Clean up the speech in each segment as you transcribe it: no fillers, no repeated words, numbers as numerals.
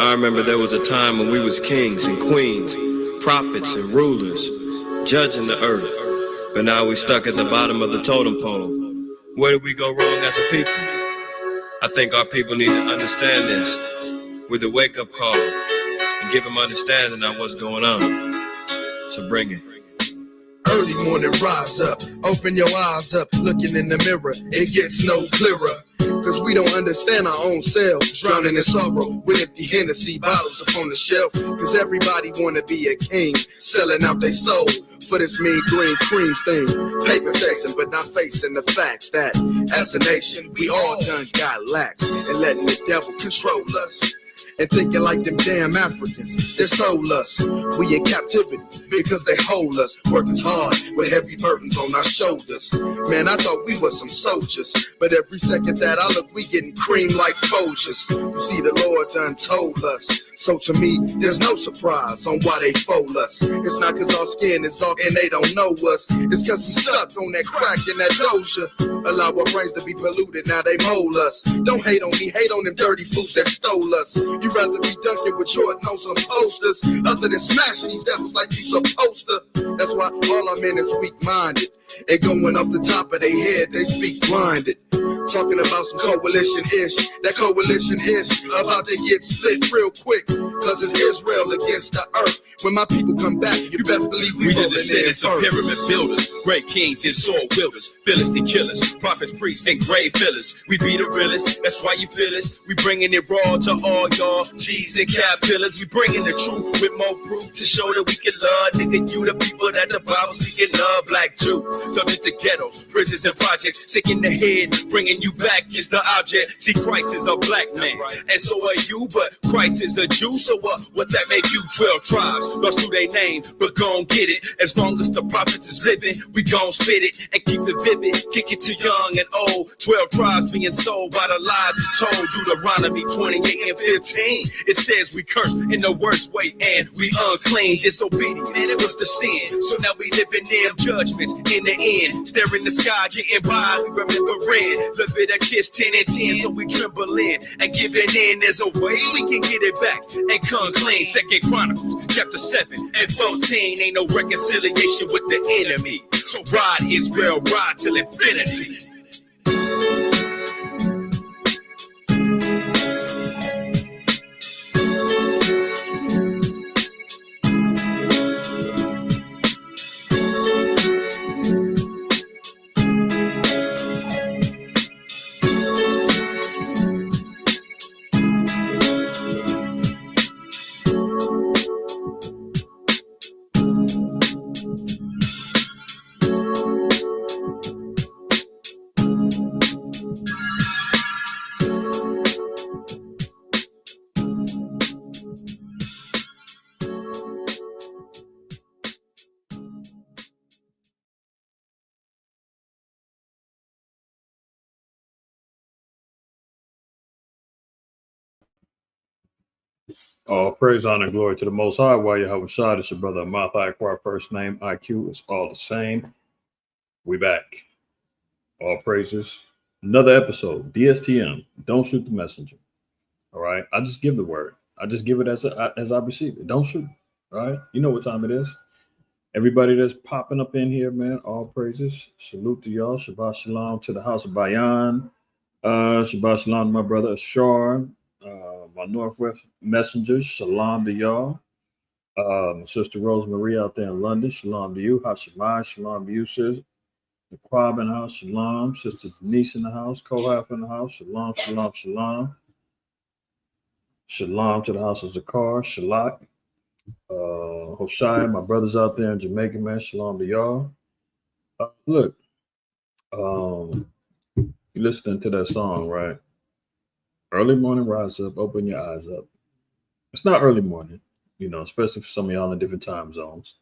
I remember there was a time when we was kings and queens, prophets and rulers, judging the earth. But now we stuck at the bottom of the totem pole. Where did we go wrong as a people? I think our people need to understand this with a wake-up call and give them understanding on what's going on. So bring it. Early morning, rise up, open your eyes up, looking in the mirror, it gets no clearer. Cause we don't understand our own selves, drowning in sorrow with empty Hennessy bottles upon the shelf. Cause everybody wanna be a king, selling out their soul for this mean green cream thing. Paper chasing, but not facing the facts that as a nation, we all done got lax and letting the devil control us. And thinking like them damn Africans, they sold us. We in captivity because they hold us. Working hard with heavy burdens on our shoulders. Man, I thought we were some soldiers, but every second that I look, we getting creamed like Folgers. You see, the Lord done told us. So to me, there's no surprise on why they fold us. It's not cause our skin is dark and they don't know us. It's cause we stuck on that crack and that doja. Allow our brains to be polluted, now they mold us. Don't hate on me, hate on them dirty fools that stole us. You'd rather be dunking with Jordan on some posters other than smashing these devils like you supposed to. That's why all our men is weak-minded. And going off the top of their head, they speak blinded. Talking about some coalition-ish. That coalition-ish about to get split real quick. Cause it's Israel against the earth. When my people come back, you best believe we the descendants of pyramid builders, great kings and sword wielders, Philistine killers, prophets, priests, and grave fillers. We be the realest, that's why you feel us. We bringing it raw to all y'all G's and caterpillars. We bringing the truth with more proof to show that we can love. Nigga, you the people that the Bible speaking of, black Jew. Subject to ghettos, prisons, and projects. Sick in the head, bringing you back is the object. See, Christ is a black man, and so are you, but Christ is a Jew. So what that make you? 12 tribes, lost through their name, but gon' get it. As long as the prophets is living, we gon' spit it and keep it vivid. Kick it to young and old. 12 tribes being sold by the lies is told. Deuteronomy 28 and 15. It says we curse in the worst way and we unclean, disobedient. Man, it was the sin. So now we live in them judgments. In the end, staring the sky, getting by. We remembering Leviticus 10 and 10. So we tremble in and giving in. There's a way we can get it back and come clean. 2 Chronicles chapter 7 and 14. Ain't no reconciliation with the enemy. So ride Israel, ride till infinity. All praise, honor, and glory to the Most High. While Yahweh Shah, it's your brother IQAhmath. I acquire first name. IQ is all the same. We back. All praises. Another episode. DSTM. Don't shoot the messenger. All right. I just give the word. I just give it as I receive it. Don't shoot. All right. You know what time it is. Everybody that's popping up in here, man. All praises. Salute to y'all. Shabbat shalom to the house of Bayan. Shabbat shalom to my brother Ashar. My Northwest messengers, shalom to y'all. My sister Rosemary out there in London, shalom to you. Hashemai, shalom to you, sis. The Quab in the house, shalom. Sister Denise in the house, Kohaf in the house, shalom, shalom, shalom. Shalom to the house of Zakar, Shalak. Hoshai, my brothers out there in Jamaica, man, shalom to y'all. Look, you listening to that song, right? Early morning, rise up, open your eyes up. It's not early morning, especially for some of y'all in different time zones.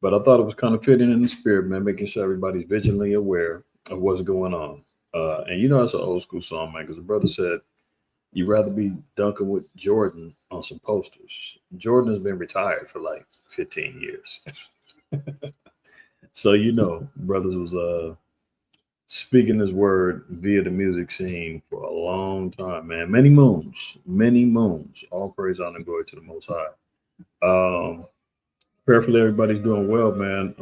But I thought it was kind of fitting in the spirit, man, making sure everybody's vigilantly aware of what's going on. And it's an old school song, man, because the brother said, you'd rather be dunking with Jordan on some posters. Jordan has been retired for like 15 years. So, brothers was speaking this word via the music scene for a long time, man. Many moons, many moons. All praise, honor, and glory to the Most High. Prayerfully, everybody's doing well, man.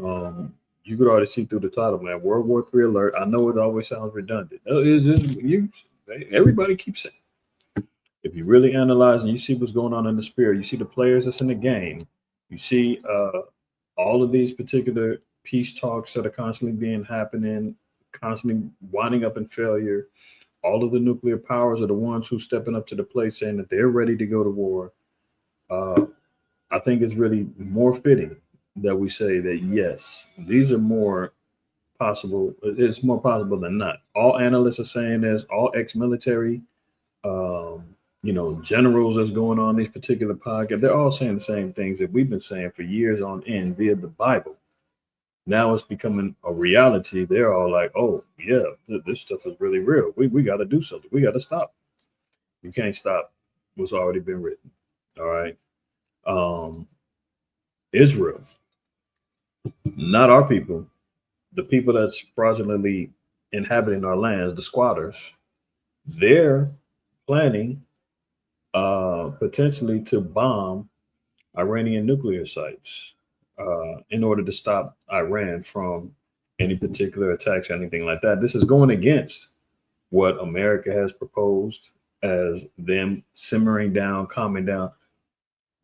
You could already see through the title, man. World War III alert. I know it always sounds redundant. Everybody keeps saying. If you really analyze and you see what's going on in the spirit, you see the players that's in the game. You see all of these particular peace talks that are constantly being happening, constantly winding up in failure. All of the nuclear powers are the ones who stepping up to the plate saying that they're ready to go to war. I think it's really more fitting that we say that, yes, these are more possible. It's more possible than not. All analysts are saying this, all ex-military, generals that's going on these particular podcasts, they're all saying the same things that we've been saying for years on end via the Bible. Now it's becoming a reality. They're all like, oh, yeah, this stuff is really real. We got to do something. We got to stop. You can't stop what's already been written. All right. Israel, not our people, the people that's fraudulently inhabiting our lands, the squatters, they're planning potentially to bomb Iranian nuclear sites in order to stop Iran from any particular attacks or anything like that. This is going against what America has proposed as them simmering down, calming down.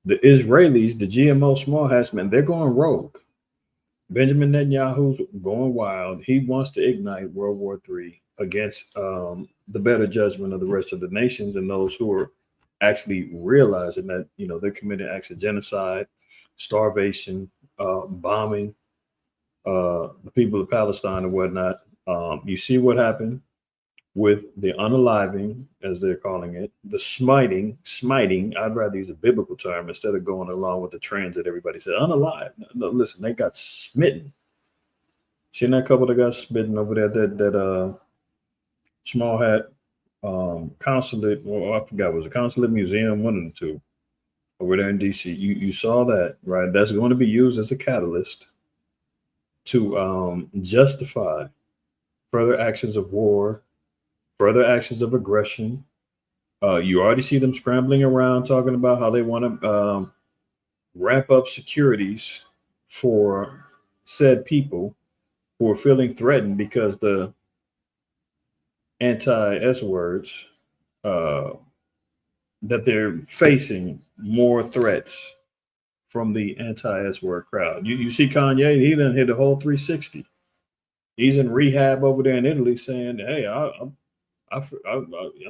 The Israelis, the GMO small hats, man, they're going rogue. Benjamin Netanyahu's going wild. He wants to ignite World War III against the better judgment of the rest of the nations and those who are actually realizing that, they're committing acts of genocide, starvation, bombing the people of Palestine and whatnot. You see what happened with the unaliving, as they're calling it, the smiting. I'd rather use a biblical term instead of going along with the trends that everybody said. Unalive. No, listen, they got smitten. Seen that couple that got smitten over there, that small hat consulate, I forgot, it was a consulate museum, one of the two, over there in DC. You saw that, right? That's going to be used as a catalyst to justify further actions of war, further actions of aggression. You already see them scrambling around talking about how they want to wrap up securities for said people who are feeling threatened because the anti-S words, that they're facing more threats from the anti-S word crowd. You see Kanye, he done hit a whole 360. He's in rehab over there in Italy saying, hey, I'm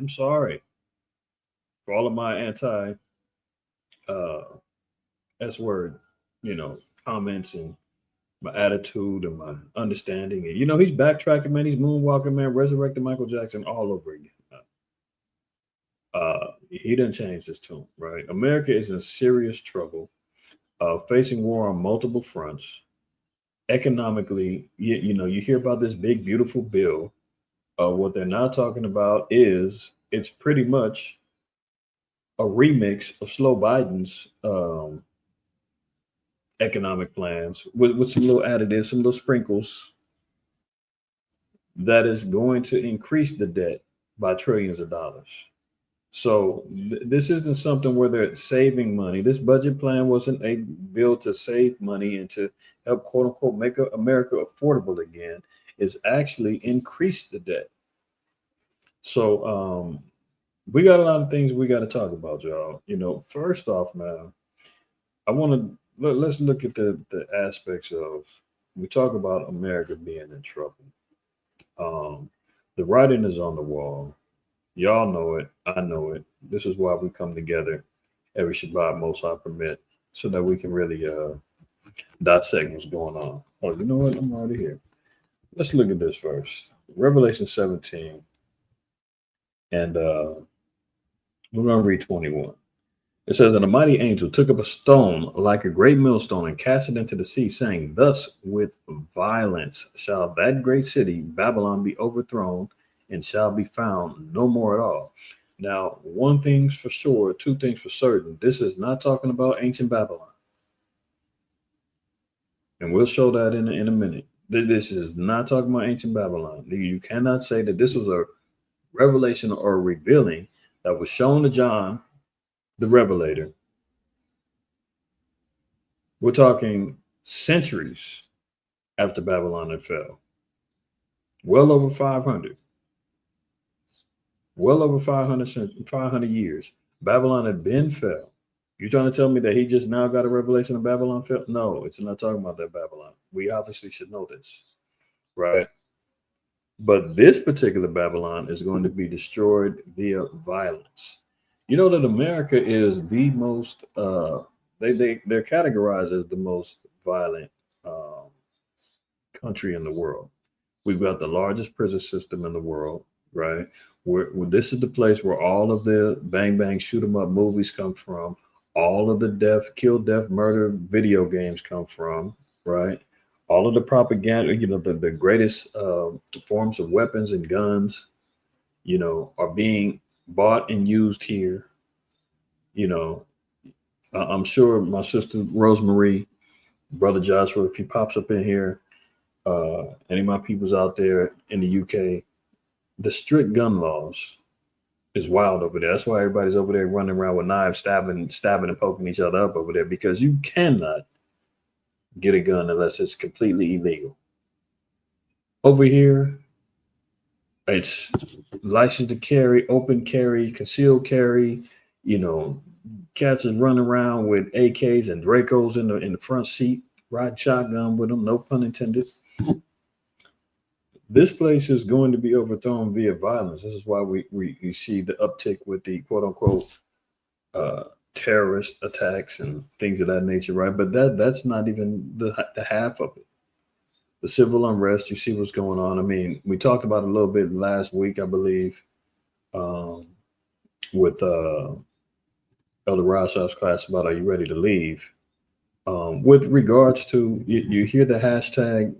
sorry for all of my anti S word, comments and my attitude and my understanding. And he's backtracking, man. He's moonwalking, man, resurrecting Michael Jackson all over again. He didn't change this tune, right? America is in serious trouble, facing war on multiple fronts. Economically, you hear about this big, beautiful bill. What they're not talking about is it's pretty much a remix of Slow Biden's economic plans with some little additives, some little sprinkles that is going to increase the debt by trillions of dollars. So this isn't something where they're saving money. This budget plan wasn't a bill to save money and to help, quote unquote, make America affordable again. It's actually increased the debt. So we got a lot of things we got to talk about, y'all. First off, man, let's look at the aspects of, we talk about America being in trouble. The writing is on the wall. Y'all know it. I know it. This is why we come together every Shabbat, Most High permit, so that we can really dissect what's going on. Oh, you know what? I'm already here. Let's look at this first. Revelation 17. And we're going to read 21. It says, and a mighty angel took up a stone like a great millstone and cast it into the sea, saying, thus with violence shall that great city, Babylon, be overthrown and shall be found no more at all. Now, one thing's for sure, two things for certain. This is not talking about ancient Babylon. And we'll show that in a minute. This is not talking about ancient Babylon. You cannot say that this was a revelation or a revealing that was shown to John, the Revelator. We're talking centuries after Babylon had fell. Well over 500. Well over 500 years. Babylon had been fell. You trying to tell me that he just now got a revelation of Babylon fell? No, it's not talking about that Babylon. We obviously should know this, right? But this particular Babylon is going to be destroyed via violence. You know that America is the most they're categorized as the most violent um, country in the world. We've got the largest prison system in the world, right? Where this is the place where all of the bang bang shoot 'em up movies come from, all of the kill, death, murder video games come from, right? All of the propaganda, the greatest forms of weapons and guns, are being bought and used here. You know, I'm sure my sister Rosemary, brother Joshua, if he pops up in here, any of my peoples out there in the UK, the strict gun laws is wild over there. That's why everybody's over there running around with knives, stabbing and poking each other up over there, because you cannot get a gun unless it's completely illegal. Over here, it's license to carry, open carry, concealed carry. Cats is running around with AKs and Dracos in the front seat, riding shotgun with them. No pun intended. This place is going to be overthrown via violence. This is why we see the uptick with the quote unquote terrorist attacks and things of that nature, right? But that's not even the half of it. The civil unrest, you see what's going on. I mean, we talked about it a little bit last week, I believe, with Elder Rashof's class about are you ready to leave? With regards to, you hear the hashtag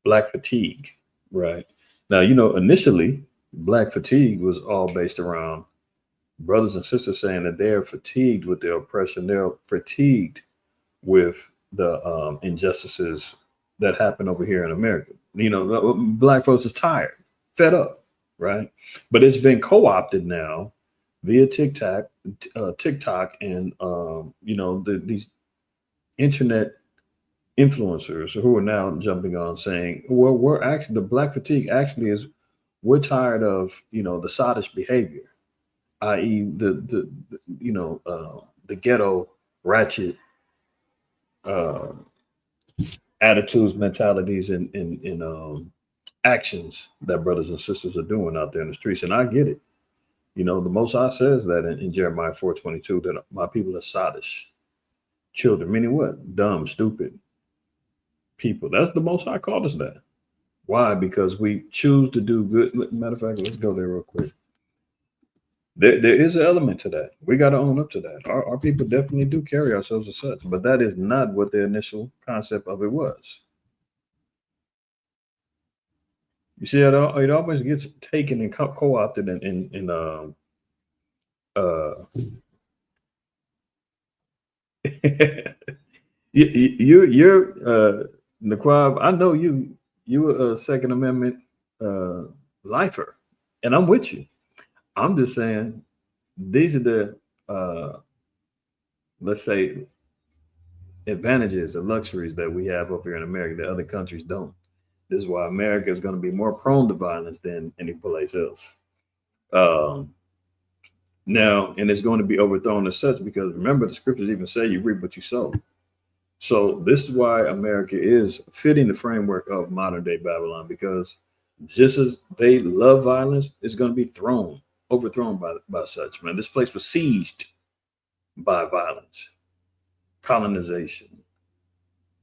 Black fatigue, right? Now, initially, Black fatigue was all based around brothers and sisters saying that they're fatigued with their oppression. They're fatigued with the injustices that happen over here in America. Black folks is tired, fed up, right? But it's been co-opted now via TikTok, and these internet influencers who are now jumping on saying, well, we're actually, the Black fatigue actually is, we're tired of the sottish behavior, i.e. the ghetto ratchet attitudes, mentalities, and actions that brothers and sisters are doing out there in the streets. And I get it. The Most High says that in Jeremiah 4:22 that my people are sottish children, meaning what? Dumb, stupid people. That's the Most High called us that. Why? Because we choose to do good. Matter of fact, let's go there real quick. There is an element to that. We got to own up to that. Our people definitely do carry ourselves as such, but that is not what the initial concept of it was. You see, it always gets taken and co-opted you're Naquab. I know you a Second Amendment lifer, and I'm with you. I'm just saying these are the let's say advantages and luxuries that we have over here in America that other countries don't. This is why America is going to be more prone to violence than any place else. Now, and it's going to be overthrown as such because remember, the scriptures even say you reap what you sow. So this is why America is fitting the framework of modern day Babylon, because just as they love violence, it's going to be overthrown by such. Man, this place was sieged by violence, colonization,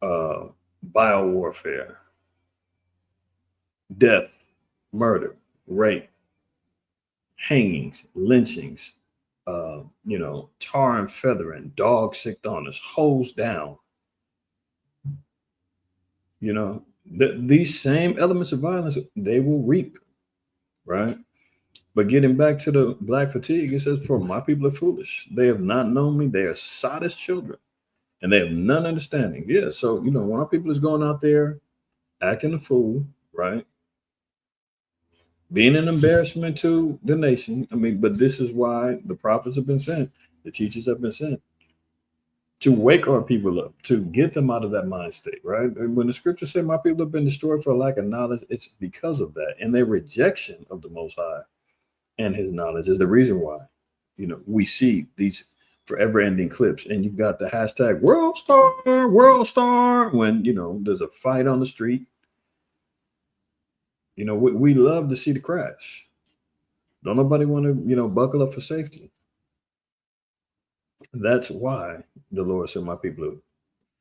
biowarfare, death, murder, rape, hangings, lynchings, tar and feathering, dog sicked on us, hosed down. These same elements of violence, they will reap, right? But getting back to the Black fatigue, it says, for my people are foolish. They have not known me. They are sottish children. and they have none understanding. Yeah, so you know, when our people is going out there acting a fool, right? Being an embarrassment to the nation. I mean, but this is why the prophets have been sent, the teachers have been sent to wake our people up, to get them out of that mind state, right? And when the scriptures say my people have been destroyed for lack of knowledge, it's because of that. And their rejection of the Most High and his knowledge is the reason why, you know, we see these forever ending clips. And you've got the hashtag world star, when, you know, there's a fight on the street. You know, we love to see the crash. Don't nobody want to, you know, buckle up for safety. That's why the Lord said, my people are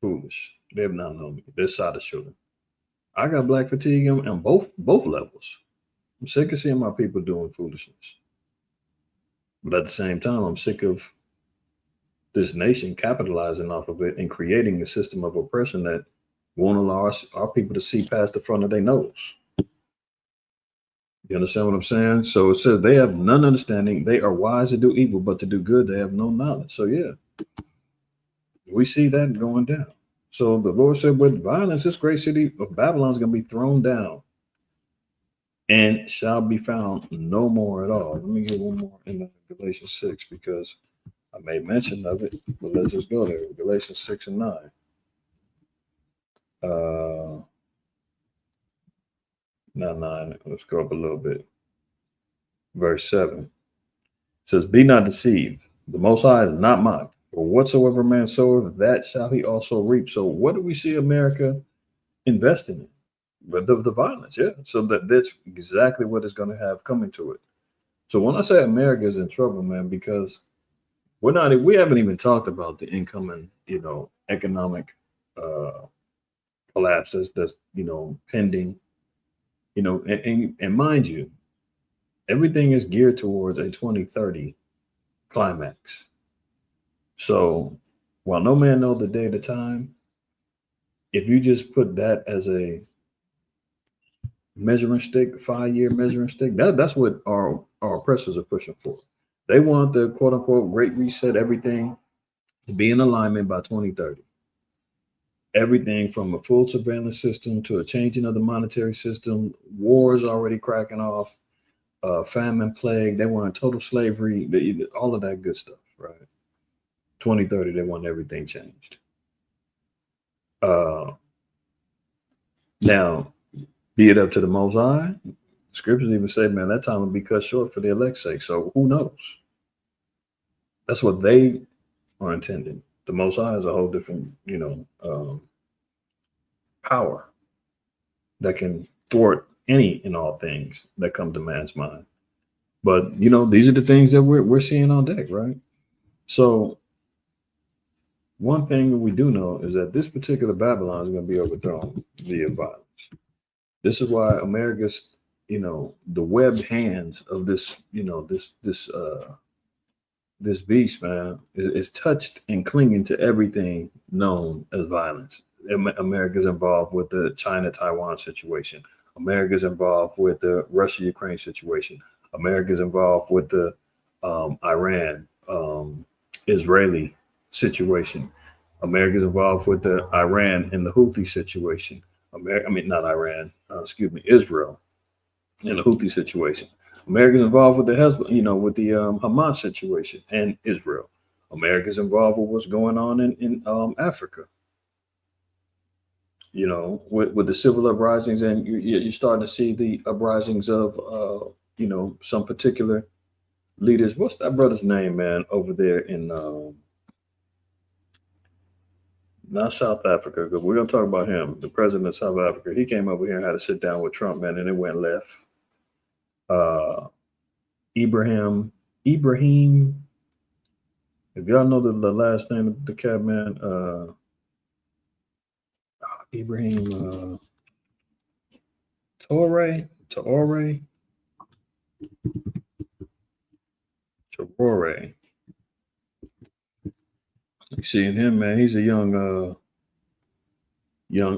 foolish. They have not known me. They're side children. I got black fatigue on both levels. I'm sick of seeing my people doing foolishness. But at the same time, I'm sick of this nation capitalizing off of it and creating a system of oppression that won't allow our people to see past the front of their nose. You understand what I'm saying? So it says they have none understanding. They are wise to do evil, but to do good, they have no knowledge. So yeah, we see that going down. So the Lord said, with violence, this great city of Babylon is going to be thrown down and shall be found no more at all. Let me get one more in Galatians 6, because I made mention of it, but let's just go there. Galatians 6 and 9. Not 9. Let's go up a little bit. Verse 7. It says, be not deceived. The Most High is not mocked. For whatsoever man soweth, that shall he also reap. So what do we see America investing in? But the violence, yeah. So that's exactly what is going to have coming to it. So when I say America is in trouble, man, because we haven't even talked about the incoming, you know, economic collapse that's you know, pending, you know, and mind you, everything is geared towards a 2030 climax. So while no man knows the day or the time, if you just put that as a measuring stick, 5-year measuring stick, that's what our oppressors are pushing for. They want the quote unquote great reset, everything to be in alignment by 2030. Everything from a full surveillance system to a changing of the monetary system, wars already cracking off, famine, plague. They want total slavery, all of that good stuff, right? 2030, they want everything changed. Now, be it up to the Most High. Scriptures even say, man, that time will be cut short for the elect's sake. So who knows? That's what they are intending. The Most High is a whole different, you know, power that can thwart any and all things that come to man's mind. But you know, these are the things that we're seeing on deck, right? So one thing that we do know is that this particular Babylon is going to be overthrown via violence. This is why America's, you know, the webbed hands of this, you know, this beast, man, is touched and clinging to everything known as violence. America's involved with the China-Taiwan situation. America's involved with the Russia-Ukraine situation. America's involved with the Iran Israeli situation. America's involved with the Iran and the Houthi situation. Israel and the Houthi situation. America's involved with the Hezbollah, you know, with the Hamas situation and Israel. America's involved with what's going on in Africa. You know, with the civil uprisings, and you're starting to see the uprisings of, you know, some particular leaders. What's that brother's name, man, over there in not South Africa, because we're going to talk about him, the president of South Africa. He came over here and had to sit down with Trump, man, and it went left. Ibrahim, if y'all know the last name of the cat, man, Ibrahim Traore. You see him, man, he's a young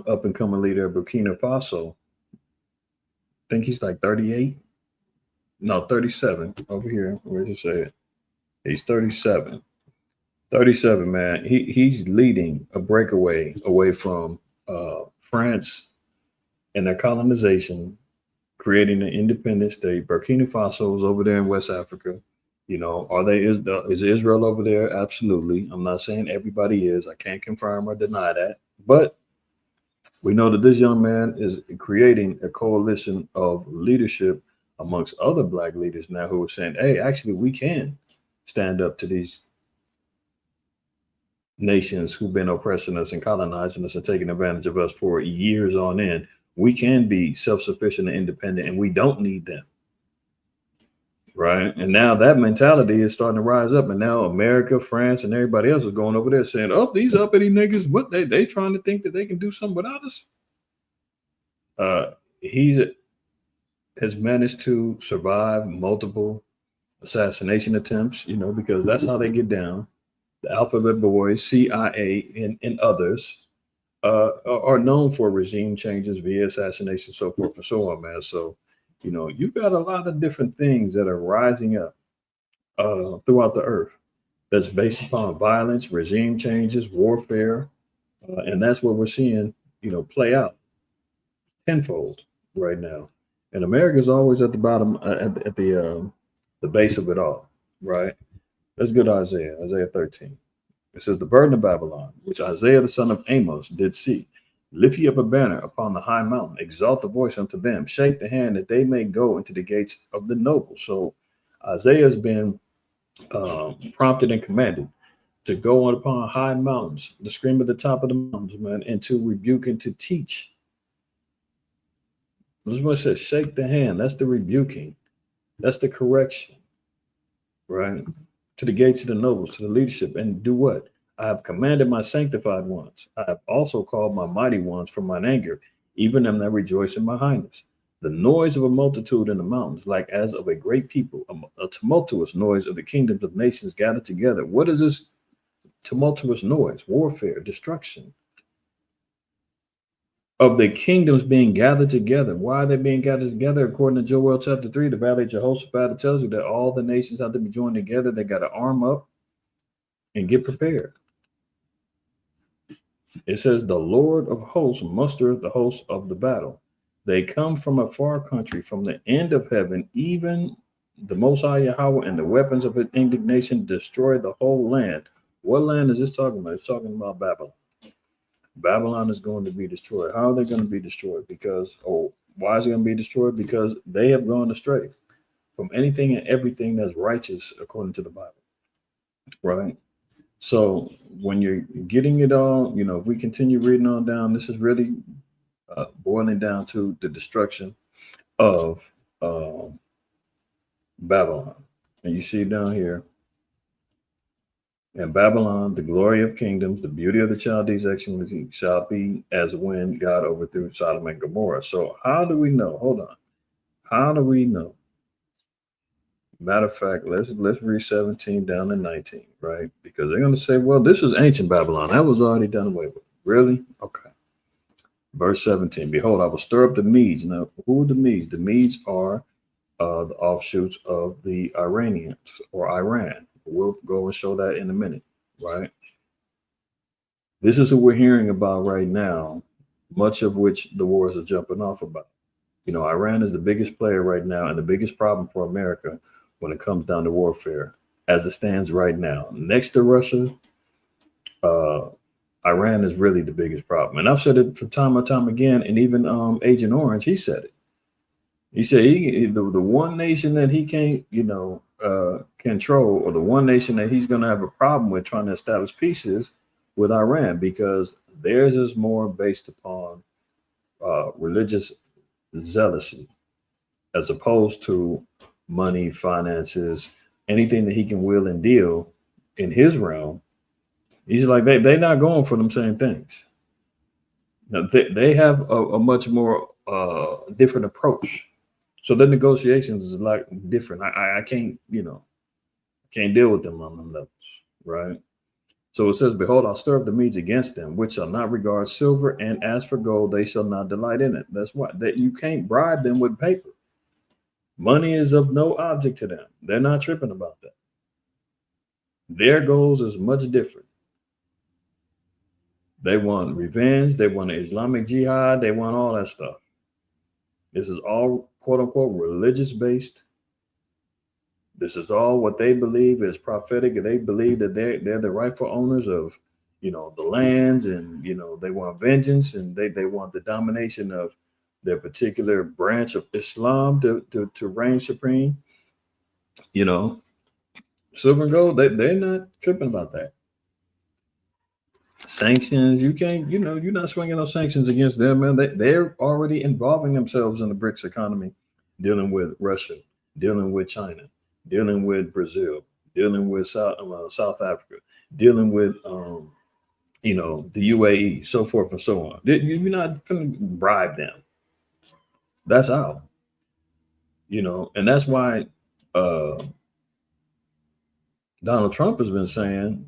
up and coming leader of Burkina Faso. I think he's like 38. No, 37 over here. Where does it say it? He's 37. 37, man. He's leading a breakaway away from France and their colonization, creating an independent state. Burkina Faso is over there in West Africa. You know, is Israel over there? Absolutely. I'm not saying everybody is. I can't confirm or deny that. But we know that this young man is creating a coalition of leadership amongst other black leaders now who are saying, hey, actually, we can stand up to these nations who've been oppressing us and colonizing us and taking advantage of us for years on end. We can be self-sufficient and independent, and we don't need them. Right. And now that mentality is starting to rise up. And now America, France, and everybody else is going over there saying, oh, these uppity niggas, what they trying to think that they can do something without us? He has managed to survive multiple assassination attempts, you know, because that's how they get down. The Alphabet Boys, CIA, and others are known for regime changes via assassination, so forth and so on, man. So, you know, you've got a lot of different things that are rising up throughout the earth that's based upon violence, regime changes, warfare, and that's what we're seeing, you know, play out tenfold right now. And America's always at the bottom, at the base of it all, right? Let's go to Isaiah 13. It says, the burden of Babylon, which Isaiah the son of Amos did see. Lift ye up a banner upon the high mountain, exalt the voice unto them, shake the hand that they may go into the gates of the noble. So Isaiah has been prompted and commanded to go on upon high mountains, to scream at the top of the mountains, man, and to rebuke and to teach. This is what it says, shake the hand. That's the rebuking. That's the correction, right? To the gates of the nobles, to the leadership, and do what? I have commanded my sanctified ones. I have also called my mighty ones from mine anger, even them that rejoice in my highness. The noise of a multitude in the mountains, like as of a great people, a tumultuous noise of the kingdoms of nations gathered together. What is this tumultuous noise? Warfare, destruction. Of the kingdoms being gathered together. Why are they being gathered together? According to Joel chapter 3, the valley of Jehoshaphat, it tells you that all the nations have to be joined together. They got to arm up and get prepared. It says, the Lord of hosts mustereth the hosts of the battle. They come from a far country, from the end of heaven, even the Most High Yahweh, and the weapons of his indignation destroy the whole land. What land is this talking about? It's talking about Babylon. Babylon is going to be destroyed. How are they going to be destroyed? Why is it going to be destroyed? Because they have gone astray from anything and everything that's righteous according to the Bible, right? So when you're getting it all, you know, if we continue reading on down, this is really boiling down to the destruction of Babylon. And you see down here, and Babylon, the glory of kingdoms, the beauty of the Chaldees' excellency shall be as when God overthrew Sodom and Gomorrah. So how do we know? Hold on. How do we know? Matter of fact, let's read 17 down to 19, right? Because they're going to say, well, this is ancient Babylon. That was already done away with. Really? Okay. Verse 17, behold, I will stir up the Medes. Now, who are the Medes? The Medes are the offshoots of the Iranians or Iran. We'll go and show that in a minute, right? This is who we're hearing about right now, much of which the wars are jumping off about. You know, Iran is the biggest player right now and the biggest problem for America when it comes down to warfare as it stands right now. Next to Russia, Iran is really the biggest problem. And I've said it from time and time again, and even Agent Orange, he said it. He said the one nation that he can't, control, or the one nation that he's going to have a problem with trying to establish peace is with Iran, because theirs is more based upon religious zealousy as opposed to money, finances, anything that he can will and deal in his realm. He's like, they're not going for them same things. Now, they have a much more different approach. So the negotiations is like different. I can't, can't deal with them on them levels, right? So it says, behold, I'll stir up the Medes against them, which shall not regard silver, and as for gold, they shall not delight in it. That's why that you can't bribe them with paper. Money is of no object to them. They're not tripping about that. Their goals is much different. They want revenge. They want the Islamic Jihad. They want all that stuff. This is all quote unquote religious based. This is all what they believe is prophetic. They believe that they're the rightful owners of, the lands, and they want vengeance, and they want the domination of their particular branch of Islam to reign supreme. Silver and gold, they're not tripping about that. Sanctions, you can't, you're not swinging those sanctions against them, man. They're already involving themselves in the BRICS economy, dealing with Russia, dealing with China, dealing with Brazil, dealing with South Africa, dealing with, the UAE, so forth and so on. You're not going to bribe them. That's out. And that's why Donald Trump has been saying,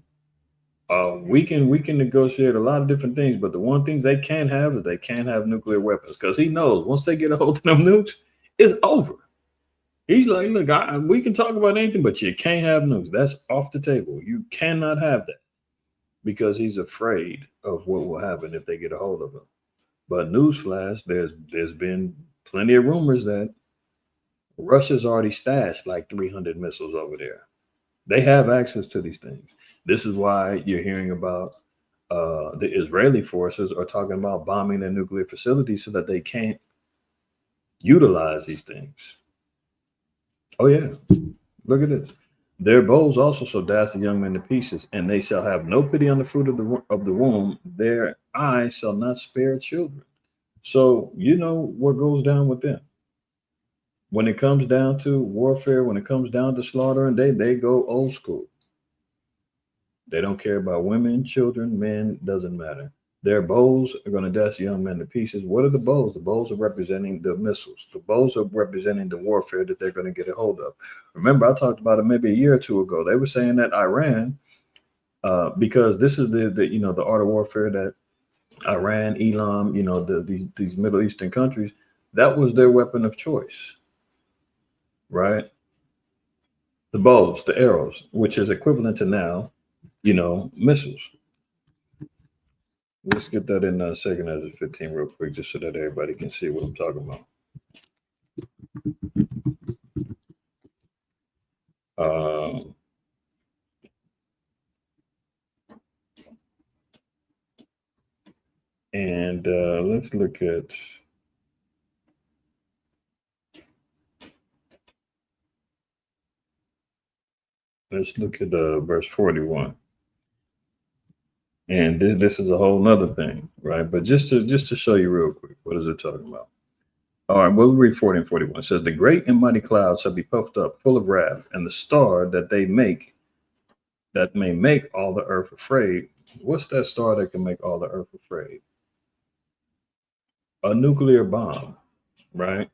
we can negotiate a lot of different things, but the one things they can't have is they can't have nuclear weapons, because he knows once they get a hold of them nukes, it's over. He's like, look, we can talk about anything, but you can't have nukes. That's off the table. You cannot have that, because he's afraid of what will happen if they get a hold of him. But newsflash, there's been plenty of rumors that Russia's already stashed like 300 missiles over there. They have access to these things. This is why you're hearing about the Israeli forces are talking about bombing their nuclear facilities so that they can't utilize these things. Oh yeah, look at this. Their bows also shall dash the young men to pieces, and they shall have no pity on the fruit of the womb. Their eyes shall not spare children. So you know what goes down with them. When it comes down to warfare, when it comes down to slaughtering, they go old school. They don't care about women, children, men, doesn't matter. Their bows are going to dash young men to pieces. What are the bows? The bows are representing the missiles. The bows are representing the warfare that they're going to get a hold of. Remember, I talked about it maybe a year or two ago. They were saying that Iran, because this is the art of warfare that Iran, Elam, these Middle Eastern countries, that was their weapon of choice, right? The bows, the arrows, which is equivalent to now, missiles. Let's get that in a second as a 15 real quick, just so that everybody can see what I'm talking about. And let's look at verse 41. And this is a whole nother thing, right? But just to show you real quick, what is it talking about? All right, we'll read 40 and 41. It says, the great and mighty cloud shall be puffed up, full of wrath, and the star that may make all the earth afraid. What's that star that can make all the earth afraid? A nuclear bomb, right?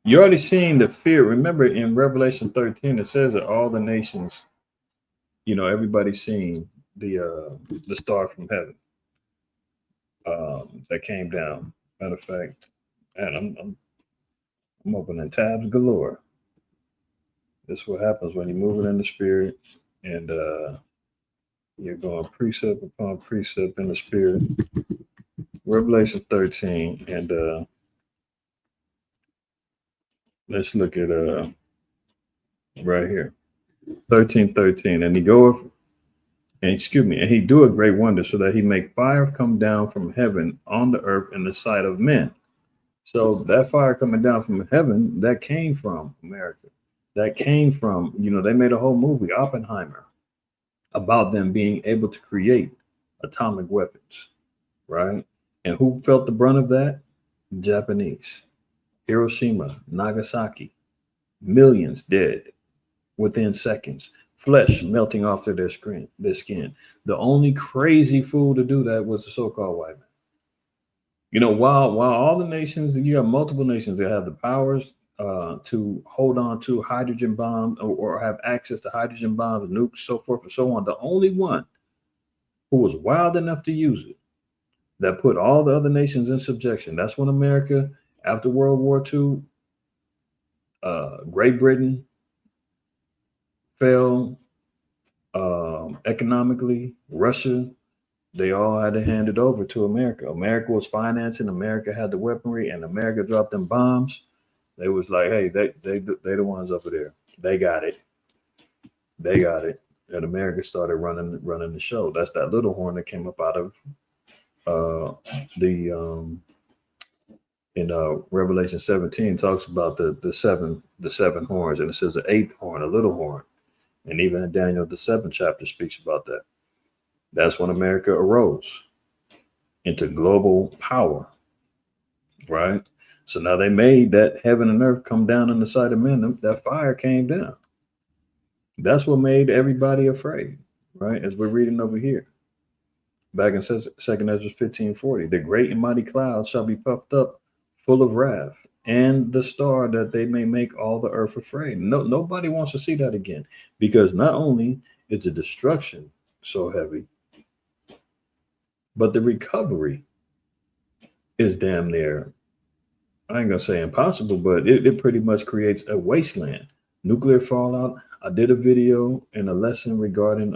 You're already seeing the fear. Remember in Revelation 13, it says that all the nations, everybody's seeing the star from heaven that came down. Matter of fact, and I'm opening tabs galore. This is what happens when you're moving in the spirit, and you're going precept upon precept in the spirit. Revelation 13, and let's look at right here, 13:13. And he goeth, and he do a great wonder, so that he make fire come down from heaven on the earth in the sight of men. So that fire coming down from heaven, that came from America. That came from, they made a whole movie, Oppenheimer, about them being able to create atomic weapons, right? And who felt the brunt of that? Japanese. Hiroshima, Nagasaki, millions dead within seconds, flesh melting off of their skin. The only crazy fool to do that was the so-called white man. While all the nations, you have multiple nations that have the powers to hold on to hydrogen bombs or have access to hydrogen bombs, nukes, so forth and so on. The only one who was wild enough to use it, that put all the other nations in subjection. That's when America, after World War II, Great Britain fell, Economically, Russia, they all had to hand it over to America. America was financing, America had the weaponry, and America dropped them bombs. They was like, hey, they the ones over there. They got it. They got it. And America started running the show. That's that little horn that came up out of the in Revelation 17 talks about the seven horns, and it says the eighth horn, a little horn. And even in Daniel, the 7th chapter speaks about that. That's when America arose into global power, right? So now they made that heaven and earth come down in the sight of men. That fire came down. That's what made everybody afraid, right? As we're reading over here. Back in 2 Ezra 15:40, the great and mighty cloud shall be puffed up, full of wrath, and the star that they may make all the earth afraid. Nobody wants to see that again, because not only is the destruction so heavy, but the recovery is damn near, I ain't gonna say impossible, but it pretty much creates a wasteland. Nuclear fallout. I did a video and a lesson regarding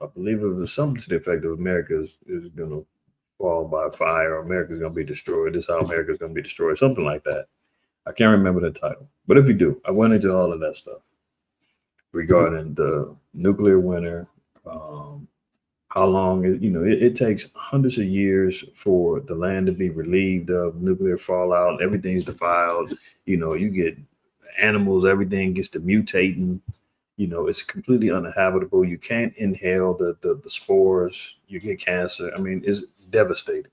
I believe it was something to the effect of America is gonna fall by fire, or America's gonna be destroyed. This is how America's gonna be destroyed, something like that. I can't remember the title. But if you do, I went into all of that stuff regarding the nuclear winter, how long it takes hundreds of years for the land to be relieved of nuclear fallout. Everything's defiled. You get animals, everything gets to mutating. It's completely uninhabitable. You can't inhale the spores. You get cancer. I mean, it's devastating.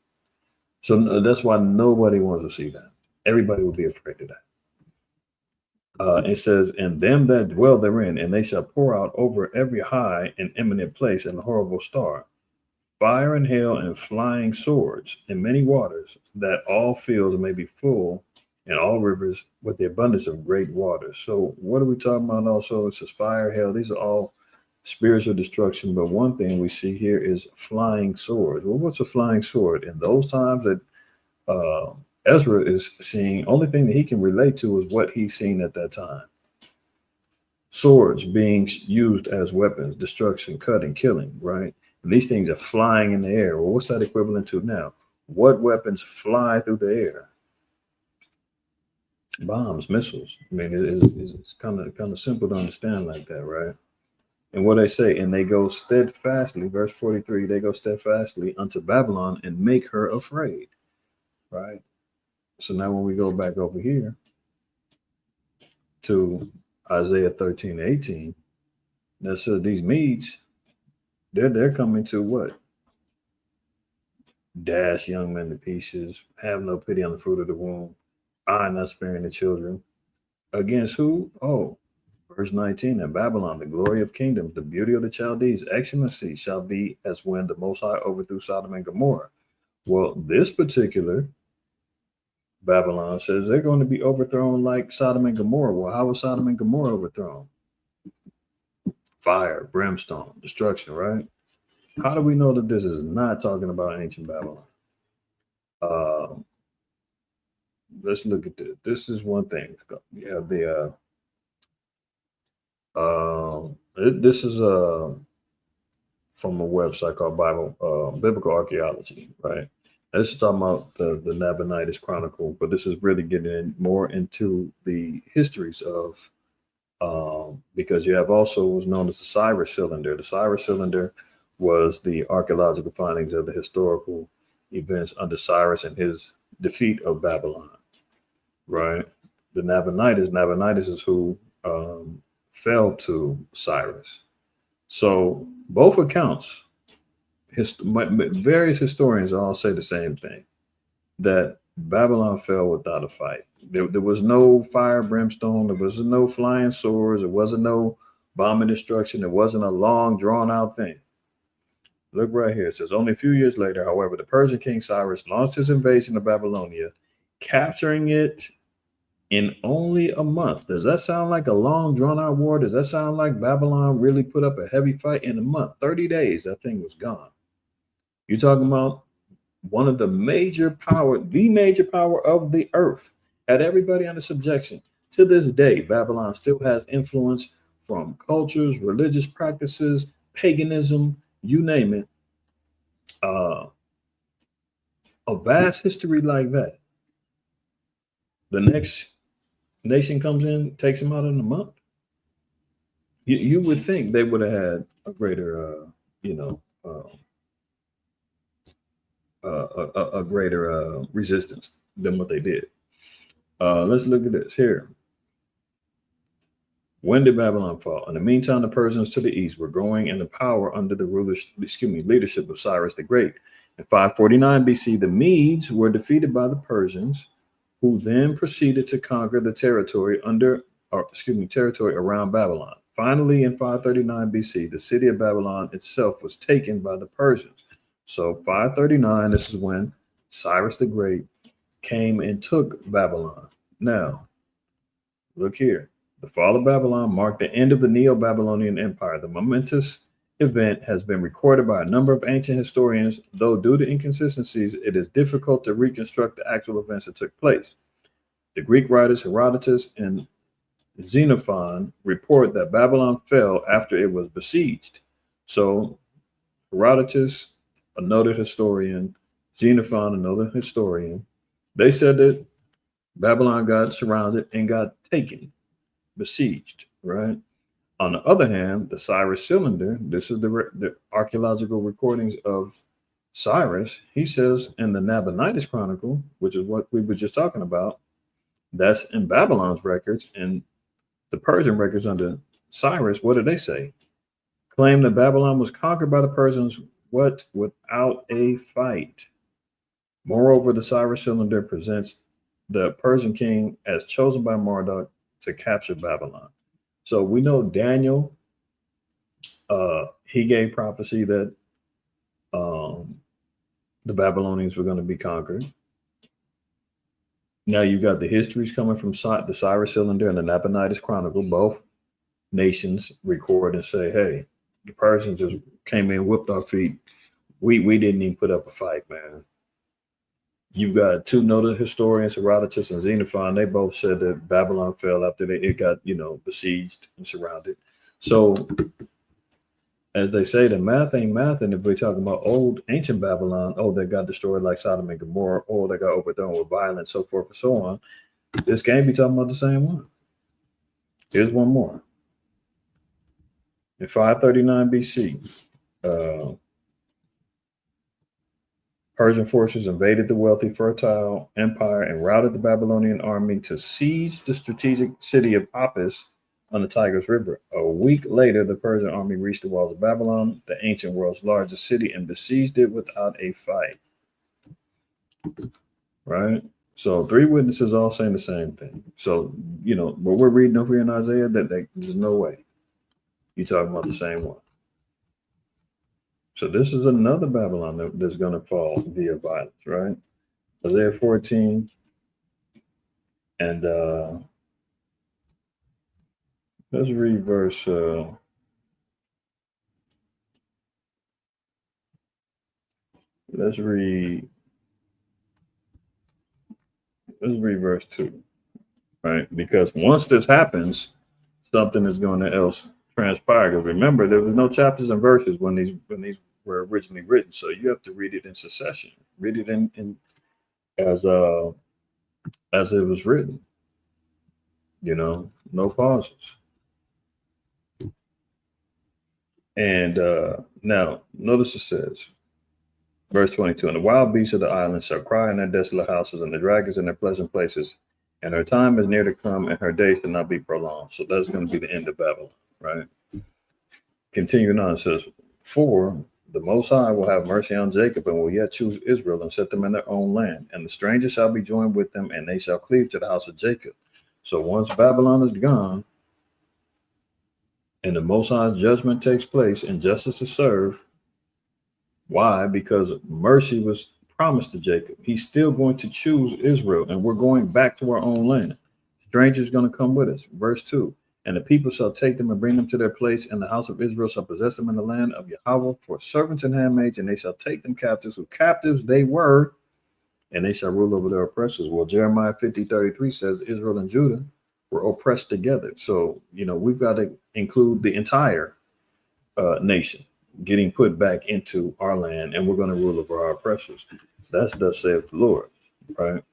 So that's why nobody wants to see that. Everybody would be afraid of that. It says, and them that dwell therein, and they shall pour out over every high and eminent place and horrible star, fire and hail and flying swords and many waters, that all fields may be full and all rivers with the abundance of great waters. So what are we talking about also? It says fire, hail. These are all spiritual destruction. But one thing we see here is flying swords. Well, what's a flying sword? In those times that Ezra is seeing, only thing that he can relate to is what he's seen at that time. Swords being used as weapons, destruction, cutting, killing, right? And these things are flying in the air. Well, what's that equivalent to now? What weapons fly through the air? Bombs, missiles. I mean, it's kind of simple to understand like that, right? And what they say, and they go steadfastly, verse 43, they go steadfastly unto Babylon and make her afraid, right? So now when we go back over here to Isaiah 13:18, that says these Medes, they're coming to what? Dash young men to pieces, have no pity on the fruit of the womb, I not sparing the children. Against who? Oh, verse 19, and Babylon, the glory of kingdoms, the beauty of the Chaldees, excellency shall be as when the Most High overthrew Sodom and Gomorrah. Well, this particular Babylon says they're going to be overthrown like Sodom and Gomorrah. Well, how was Sodom and Gomorrah overthrown? Fire, brimstone, destruction, right? How do we know that this is not talking about ancient Babylon? Let's look at this. This is one thing. You have the this is from a website called Biblical Archaeology, right? This is talking about the Nabonidus Chronicle, but this is really getting more into the histories of because you have also what's known as the Cyrus Cylinder. The Cyrus Cylinder was the archaeological findings of the historical events under Cyrus and his defeat of Babylon, right? The Nabonidus is who fell to Cyrus. So both accounts, various historians all say the same thing, that Babylon fell without a fight. There was no fire, brimstone. There was no flying swords. There wasn't no bomb and destruction. There wasn't a long, drawn-out thing. Look right here. It says, only a few years later, however, the Persian king Cyrus launched his invasion of Babylonia, capturing it in only a month. Does that sound like a long, drawn-out war? Does that sound like Babylon really put up a heavy fight in a month? 30 days, that thing was gone. You're talking about one of the major power of the earth, had everybody under subjection. To this day, Babylon still has influence from cultures, religious practices, paganism, you name it. A vast history like that. The next nation comes in, takes them out in a month. You would think they would have had a greater, a greater resistance than what they did. Let's look at this here. When did Babylon fall? In the meantime, the Persians to the east were growing in the power under the leadership of Cyrus the Great. In 549 BC, the Medes were defeated by the Persians, who then proceeded to conquer the territory around Babylon. Finally, in 539 BC, the city of Babylon itself was taken by the Persians. So 539, this is when Cyrus the Great came and took Babylon. Now, look here. The fall of Babylon marked the end of the Neo-Babylonian Empire. The momentous event has been recorded by a number of ancient historians, though due to inconsistencies, it is difficult to reconstruct the actual events that took place. The Greek writers Herodotus and Xenophon report that Babylon fell after it was besieged. So Herodotus, a noted historian, Xenophon, another historian, they said that Babylon got surrounded and got taken, besieged, right? On the other hand, the Cyrus cylinder, this is the archaeological recordings of Cyrus. He says in the Nabonidus Chronicle, which is what we were just talking about, that's in Babylon's records, and the Persian records under Cyrus, what did they say? Claim that Babylon was conquered by the Persians, what? Without a fight. Moreover, the Cyrus cylinder presents the Persian king as chosen by Marduk to capture Babylon. So we know Daniel, he gave prophecy that the Babylonians were going to be conquered. Now you got the histories coming from the Cyrus cylinder and the Nabonidus Chronicle. Both nations record and say, hey, the Persians just came in, whipped our feet. We didn't even put up a fight, man. You've got two noted historians, Herodotus and Xenophon. They both said that Babylon fell after it got, besieged and surrounded. So, as they say, the math ain't math. And if we're talking about old, ancient Babylon, they got destroyed like Sodom and Gomorrah, or they got overthrown with violence, so forth and so on. This can't be talking about the same one. Here's one more. In 539 BC, Persian forces invaded the wealthy, fertile empire and routed the Babylonian army to siege the strategic city of Apis on the Tigris River. A week later, the Persian army reached the walls of Babylon, the ancient world's largest city, and besieged it without a fight. Right? So 3 witnesses all saying the same thing. So, what we're reading over here in Isaiah, that there's no way you're talking about the same one. So this is another Babylon that's going to fall via violence, right? Isaiah 14. And let's read verse. Let's read verse 2, right? Because once this happens, something is going to else transpire. Because remember, there was no chapters and verses when these were originally written, so you have to read it in succession. Read it in as it was written. No pauses. And now, notice it says, verse 22, and the wild beasts of the island shall cry in their desolate houses, and the dragons in their pleasant places, and her time is near to come, and her days shall not be prolonged. So that's going to be the end of Babylon, right? Continuing on, it says, for the Most High will have mercy on Jacob, and will yet choose Israel, and set them in their own land. And the stranger shall be joined with them, and they shall cleave to the house of Jacob. So once Babylon is gone, and the Most High's judgment takes place, and justice is served. Why? Because mercy was promised to Jacob. He's still going to choose Israel, and we're going back to our own land. Strangers going to come with us. Verse 2. And the people shall take them and bring them to their place, and the house of Israel shall possess them in the land of Yahweh for servants and handmaids, and they shall take them captives, who captives they were, and they shall rule over their oppressors. Well, Jeremiah 50:33 says Israel and Judah We're oppressed together. So, we've got to include the entire nation getting put back into our land, and we're going to rule over our oppressors. That's thus saith the Lord, right?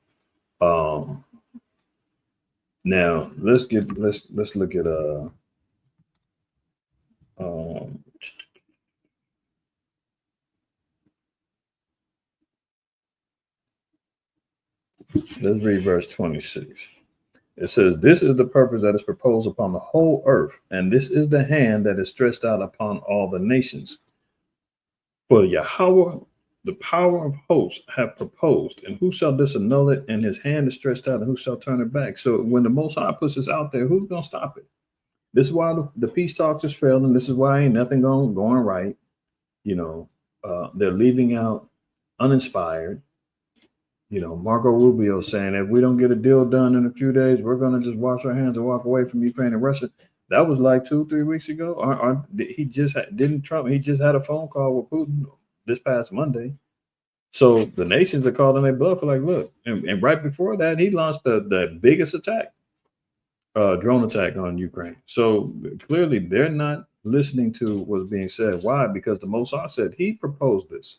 Now let's look at um, let's read verse 26. It says, "This is the purpose that is proposed upon the whole earth, and this is the hand that is stretched out upon all the nations. For Yahweh, the power of hosts, have proposed, and who shall disannul it? And his hand is stretched out, and who shall turn it back?" So when the Most High puts this out there, who's going to stop it? This is why the peace talks is failing. This is why ain't nothing going right. They're leaving out uninspired. Marco Rubio saying, if we don't get a deal done in a few days, we're going to just wash our hands and walk away from Ukraine and Russia. That was like 2-3 weeks ago. Didn't Trump? He just had a phone call with Putin this past Monday. So the nations are calling their bluff. Like, look, and right before that, he launched the biggest attack, drone attack on Ukraine. So clearly, they're not listening to what's being said. Why? Because the Most High said he proposed this.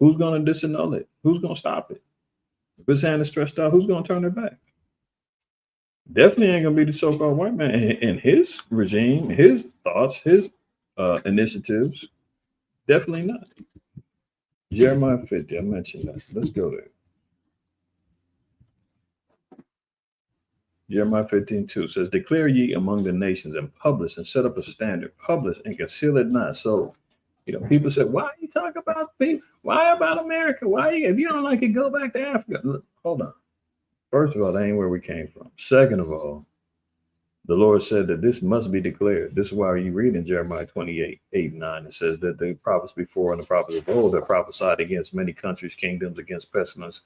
Who's going to disannul it? Who's going to stop it? If his hand is stretched out, who's going to turn it back? Definitely ain't going to be the so-called white man and his regime, his thoughts, his initiatives. Definitely not. Jeremiah 50, I mentioned that. Let's go there. Jeremiah 15:2 says, "Declare ye among the nations and publish and set up a standard. Publish and conceal it not." So, people said, "Why you talk about people? Why about America? If you don't like it, go back to Africa." Look, hold on. First of all, that ain't where we came from. Second of all, the Lord said that this must be declared. This is why you read in Jeremiah 28:8-9. It says that the prophets before and the prophets of old have prophesied against many countries, kingdoms, against pestilence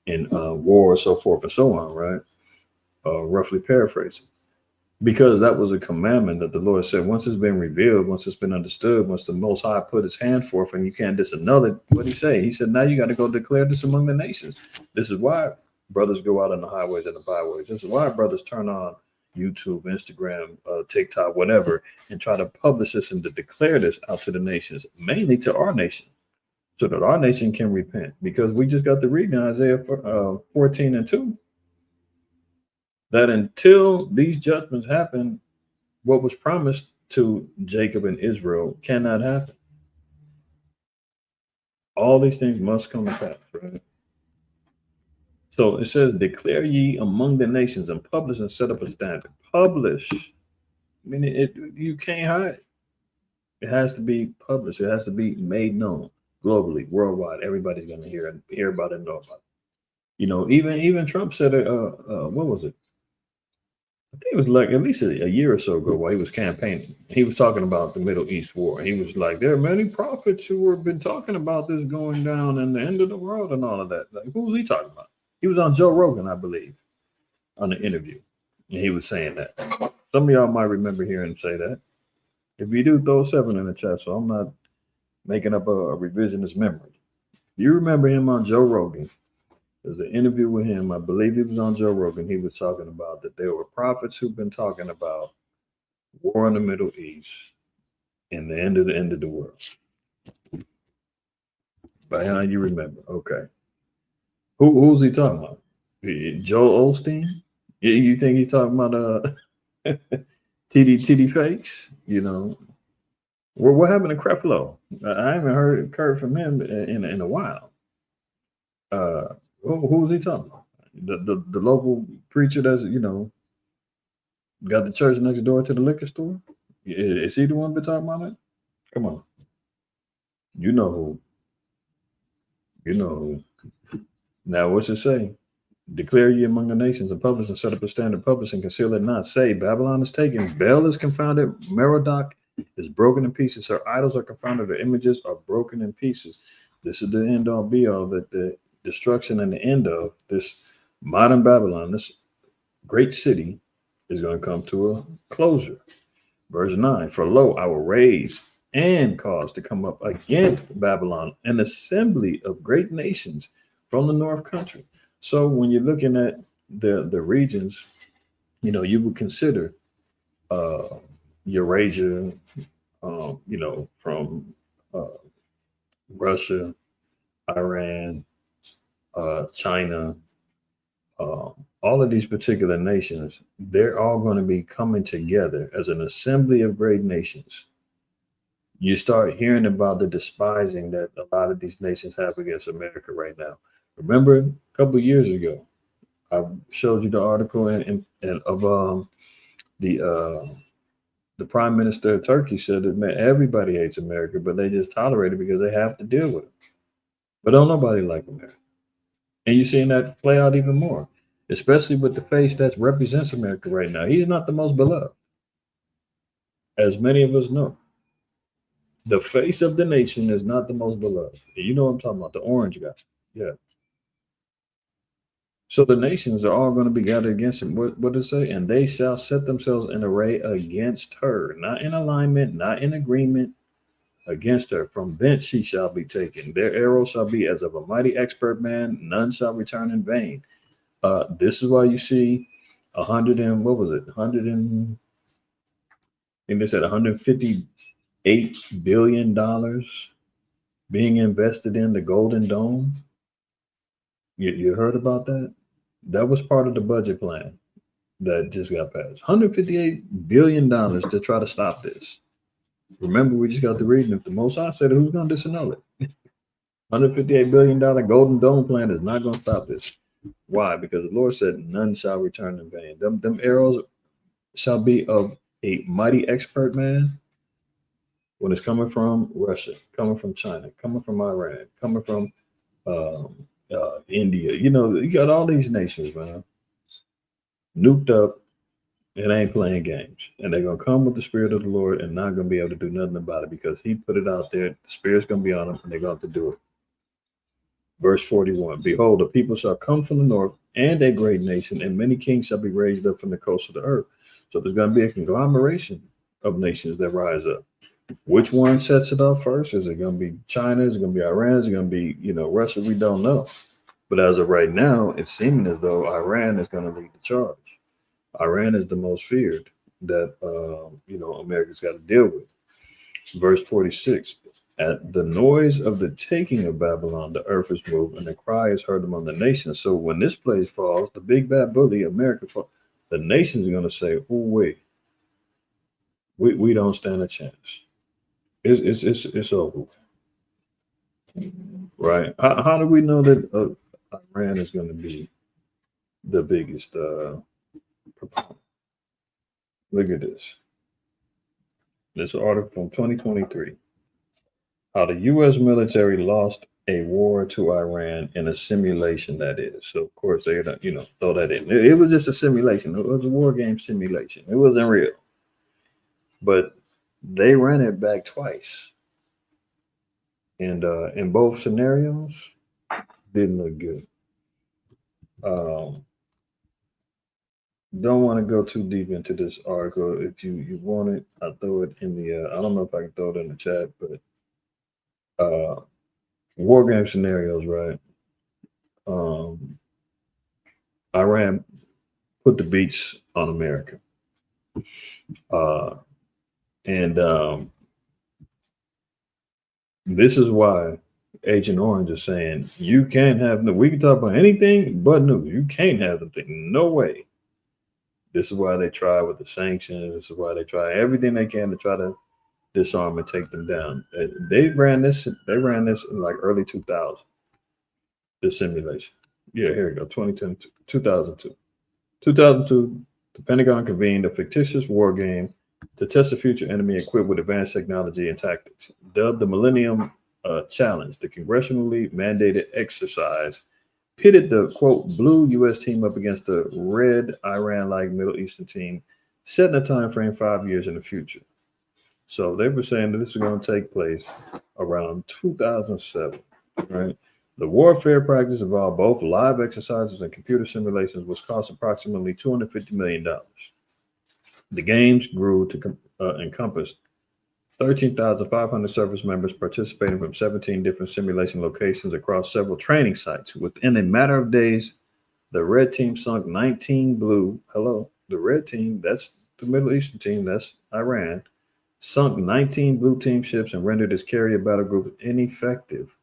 and war, so forth and so on, right? Roughly paraphrasing. Because that was a commandment that the Lord said, once it's been revealed, once it's been understood, once the Most High put his hand forth and you can't disannul it, what did he say? He said, now you got to go declare this among the nations. This is why brothers go out on the highways and the byways. This is why brothers turn on YouTube, Instagram, TikTok, whatever, and try to publish this and to declare this out to the nations, mainly to our nation, so that our nation can repent. Because we just got to read in Isaiah 14:2. That until these judgments happen, what was promised to Jacob and Israel cannot happen. All these things must come to pass, right? So it says, declare ye among the nations and publish and set up a standard. Publish. I mean, you can't hide it. It has to be published. It has to be made known globally, worldwide. Everybody's going to hear about it and know about it. Even Trump said it, what was it? I think it was like at least a year or so ago while he was campaigning. He was talking about the Middle East war. And he was like, there are many prophets who have been talking about this going down and the end of the world and all of that. Like, who was he talking about? He was on Joe Rogan, I believe, on the interview. And he was saying that. Some of y'all might remember hearing him say that. If you do, throw 7 in the chat, so I'm not making up a revisionist memory. You remember him on Joe Rogan. There's an interview with him. I believe he was on Joe Rogan. He was talking about that there were prophets who've been talking about war in the Middle East and the end of the world. By how you remember? Okay. Who's he talking about? Joel Osteen? You think he's talking about TD Fakes? What happened to Creflo? I haven't heard from him in a while. Who's he talking about? The local preacher that's got the church next door to the liquor store? Is he the one been talking about it? Come on. You know who. Now what's it say? Declare ye among the nations and publish and set up a standard, publish and conceal it not. Say, Babylon is taken, Baal is confounded, Merodach is broken in pieces, her idols are confounded, her images are broken in pieces. This is the end all be all, that the destruction and the end of this modern Babylon, this great city, is going to come to a closure. Verse 9, for lo, I will raise and cause to come up against Babylon an assembly of great nations from the north country. So when you're looking at the regions, you would consider Eurasia, from uh, Russia, Iran, China, all of these particular nations, they're all going to be coming together as an assembly of great nations. You start hearing about the despising that a lot of these nations have against America right now. Remember a couple of years ago, I showed you the article of the prime minister of Turkey said that, man, everybody hates America, but they just tolerate it because they have to deal with it. But don't nobody like America. And you're seeing that play out even more, especially with the face that represents America right now. He's not the most beloved, as many of us know. The face of the nation is not the most beloved. You know what I'm talking about, the orange guy. Yeah. So the nations are all going to be gathered against him. What does it say? And they shall set themselves in array against her, not in alignment, not in agreement, against her. From thence she shall be taken. Their arrow shall be as of a mighty expert man. None shall return in vain. This is why you see 100 and what was it? 100 and I think they said $158 billion being invested in the Golden Dome. You heard about that? That was part of the budget plan that just got passed. $158 billion to try to stop this. Remember, we just got to reading it. The Most High said, who's going to disannul it? $158 billion Golden Dome plan is not going to stop this. Why? Because the Lord said, none shall return in vain. Them arrows shall be of a mighty expert man when it's coming from Russia, coming from China, coming from Iran, coming from India. You got all these nations, man, nuked up and ain't playing games. And they're going to come with the Spirit of the Lord and not going to be able to do nothing about it because he put it out there. The Spirit's going to be on them and they're going to have to do it. Verse 41, behold, a people shall come from the north and a great nation, and many kings shall be raised up from the coast of the earth. So there's going to be a conglomeration of nations that rise up. Which one sets it up first? Is it going to be China? Is it going to be Iran? Is it going to be, Russia? We don't know. But as of right now, it's seeming as though Iran is going to lead the charge. Iran is the most feared that, America's got to deal with. Verse 46, at the noise of the taking of Babylon, the earth is moved, and the cry is heard among the nations. So when this place falls, the big bad bully, America falls, the nations are going to say, oh, wait, we don't stand a chance. It's over. Right. How do we know that Iran is going to be the biggest proponent? Look at this. This article from 2023. How the U.S. military lost a war to Iran in a simulation, that is. So, of course, they're going to, throw that in. It was just a simulation. It was a war game simulation. It wasn't real. But they ran it back twice. And in both scenarios, didn't look good. Don't want to go too deep into this article. If you want it, I'll throw it in the, I don't know if I can throw it in the chat, but war game scenarios, right? Iran put the beats on America. This is why Agent Orange is saying you can't have we can talk about anything but news. You can't have the thing. No way. This is why they try with the sanctions. This is why they try everything they can to try to disarm and take them down. They ran this in like early 2000. This simulation. Yeah, here we go. 2002. 2002, the Pentagon convened a fictitious war game to test a future enemy equipped with advanced technology and tactics. Dubbed the Millennium Challenge, the congressionally mandated exercise pitted the, quote, blue U.S. team up against the red Iran-like Middle Eastern team, set in a time frame 5 years in the future. So they were saying that this is going to take place around 2007, right? The warfare practice involved both live exercises and computer simulations, which cost approximately $250 million. The games grew to encompass 13,500 service members participating from 17 different simulation locations across several training sites. Within a matter of days, the red team sunk 19 blue The red team, that's the Middle Eastern team, that's Iran, sunk 19 blue team ships and rendered its carrier battle group ineffective.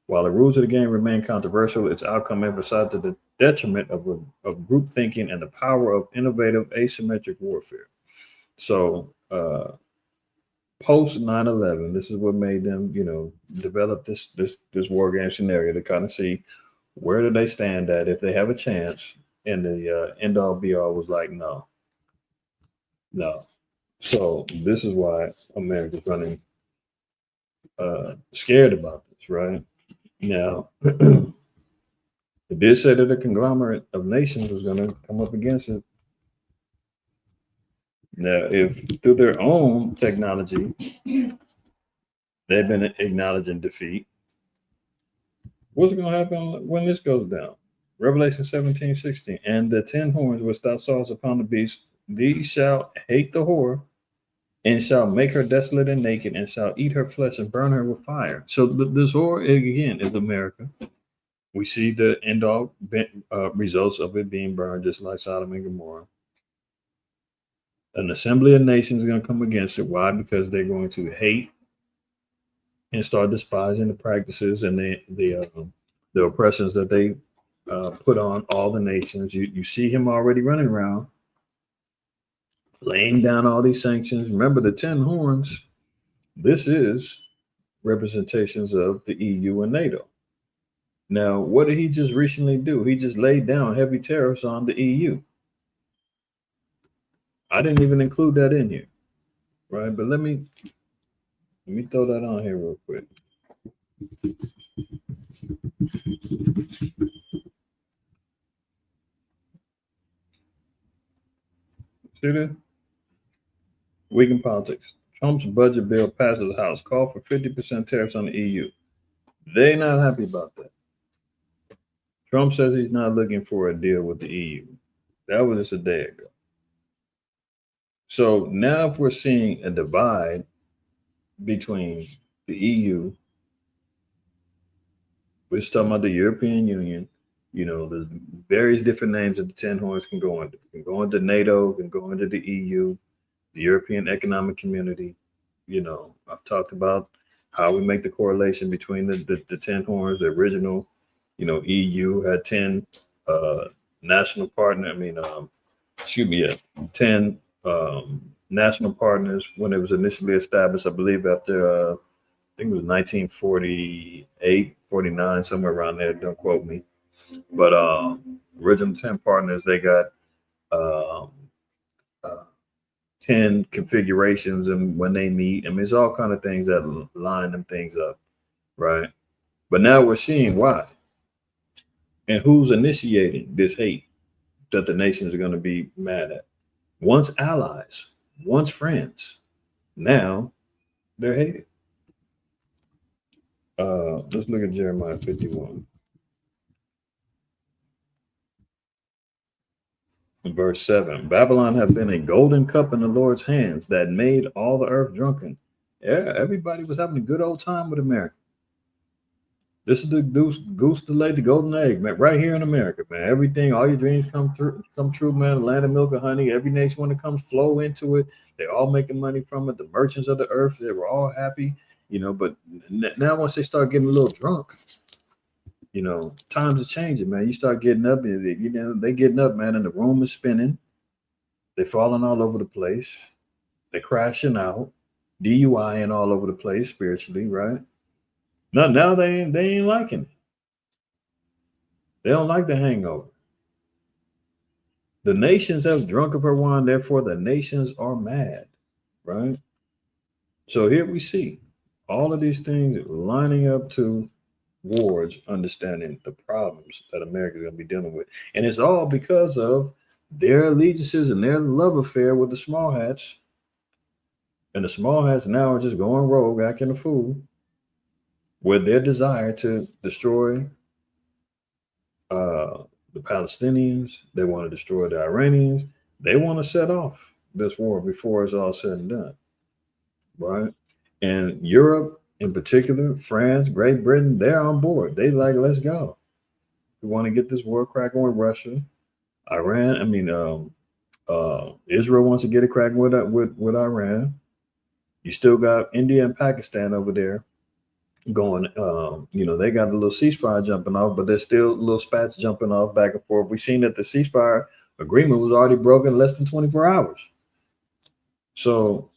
While the rules of the game remain controversial, its outcome emphasized the detriment of group thinking and the power of innovative asymmetric warfare. So, post 9/11, this is what made them, develop this war game scenario to kind of see where do they stand at if they have a chance. And the end all be all was like, no. So this is why America's running scared about this, right? Now, it did say that a conglomerate of nations was going to come up against it. Now, if through their own technology, they've been acknowledging defeat, what's going to happen when this goes down? Revelation 17:16, and the 10 horns which thou sawest upon the beast, these shall hate the whore, and shall make her desolate and naked, and shall eat her flesh and burn her with fire. So this whore, again, is America. We see the end all results of it being burned, just like Sodom and Gomorrah. An assembly of nations is going to come against it. Why? Because they're going to hate and start despising the practices and the oppressions that they put on all the nations. You see him already running around, laying down all these sanctions. Remember the 10 horns. This is representations of the EU and NATO. Now, what did he just recently do? He just laid down heavy tariffs on the EU. I didn't even include that in here, right? But let me throw that on here real quick. See that? Week in politics. Trump's budget bill passes the House. Call for 50% tariffs on the EU. They're not happy about that. Trump says he's not looking for a deal with the EU. That was just a day ago. So now if we're seeing a divide between the EU, we're talking about the European Union, there's various different names that the 10 horns can go into. Can go into NATO, can go into the EU, the European Economic Community. I've talked about how we make the correlation between the 10 horns. The original, EU had 10 national partner. 10 national partners when it was initially established. I believe after I think it was 1948, 49, somewhere around there. Don't quote me. But original 10 partners, they got 10 configurations, and when they meet, it's all kind of things that line them things up, right? But now we're seeing why. And who's initiating this hate that the nations are going to be mad at? Once allies, once friends, now they're hated. Let's look at Jeremiah 51. Verse 7, Babylon have been a golden cup in the Lord's hands that made all the earth drunken. Yeah, everybody was having a good old time with America. This is the goose that laid the golden egg, man, right here in America, man. Everything, all your dreams come true, man. Land of milk and honey. Every nation, when it comes, flow into it. They're all making money from it. The merchants of the earth, they were all happy, But now once they start getting a little drunk, times are changing, man. You start getting up, they getting up, man, and the room is spinning. They're falling all over the place. They're crashing out, DUIing all over the place spiritually, right? Now they ain't liking it. They don't like the hangover. The nations have drunk of her wine, therefore the nations are mad, right? So here we see all of these things lining up to wards understanding the problems that America is going to be dealing with. And it's all because of their allegiances and their love affair with the small hats. And the small hats now are just going rogue, acting a fool, with their desire to destroy the Palestinians. They want to destroy the Iranians. They want to set off this war before it's all said and done, right? And Europe, in particular, France, Great Britain, they're on board. They like, let's go. We want to get this war cracking with Russia, Iran. Israel wants to get it cracking with Iran. You still got India and Pakistan over there going. They got a little ceasefire jumping off, but there's still little spats jumping off back and forth. We've seen that the ceasefire agreement was already broken in less than 24 hours. So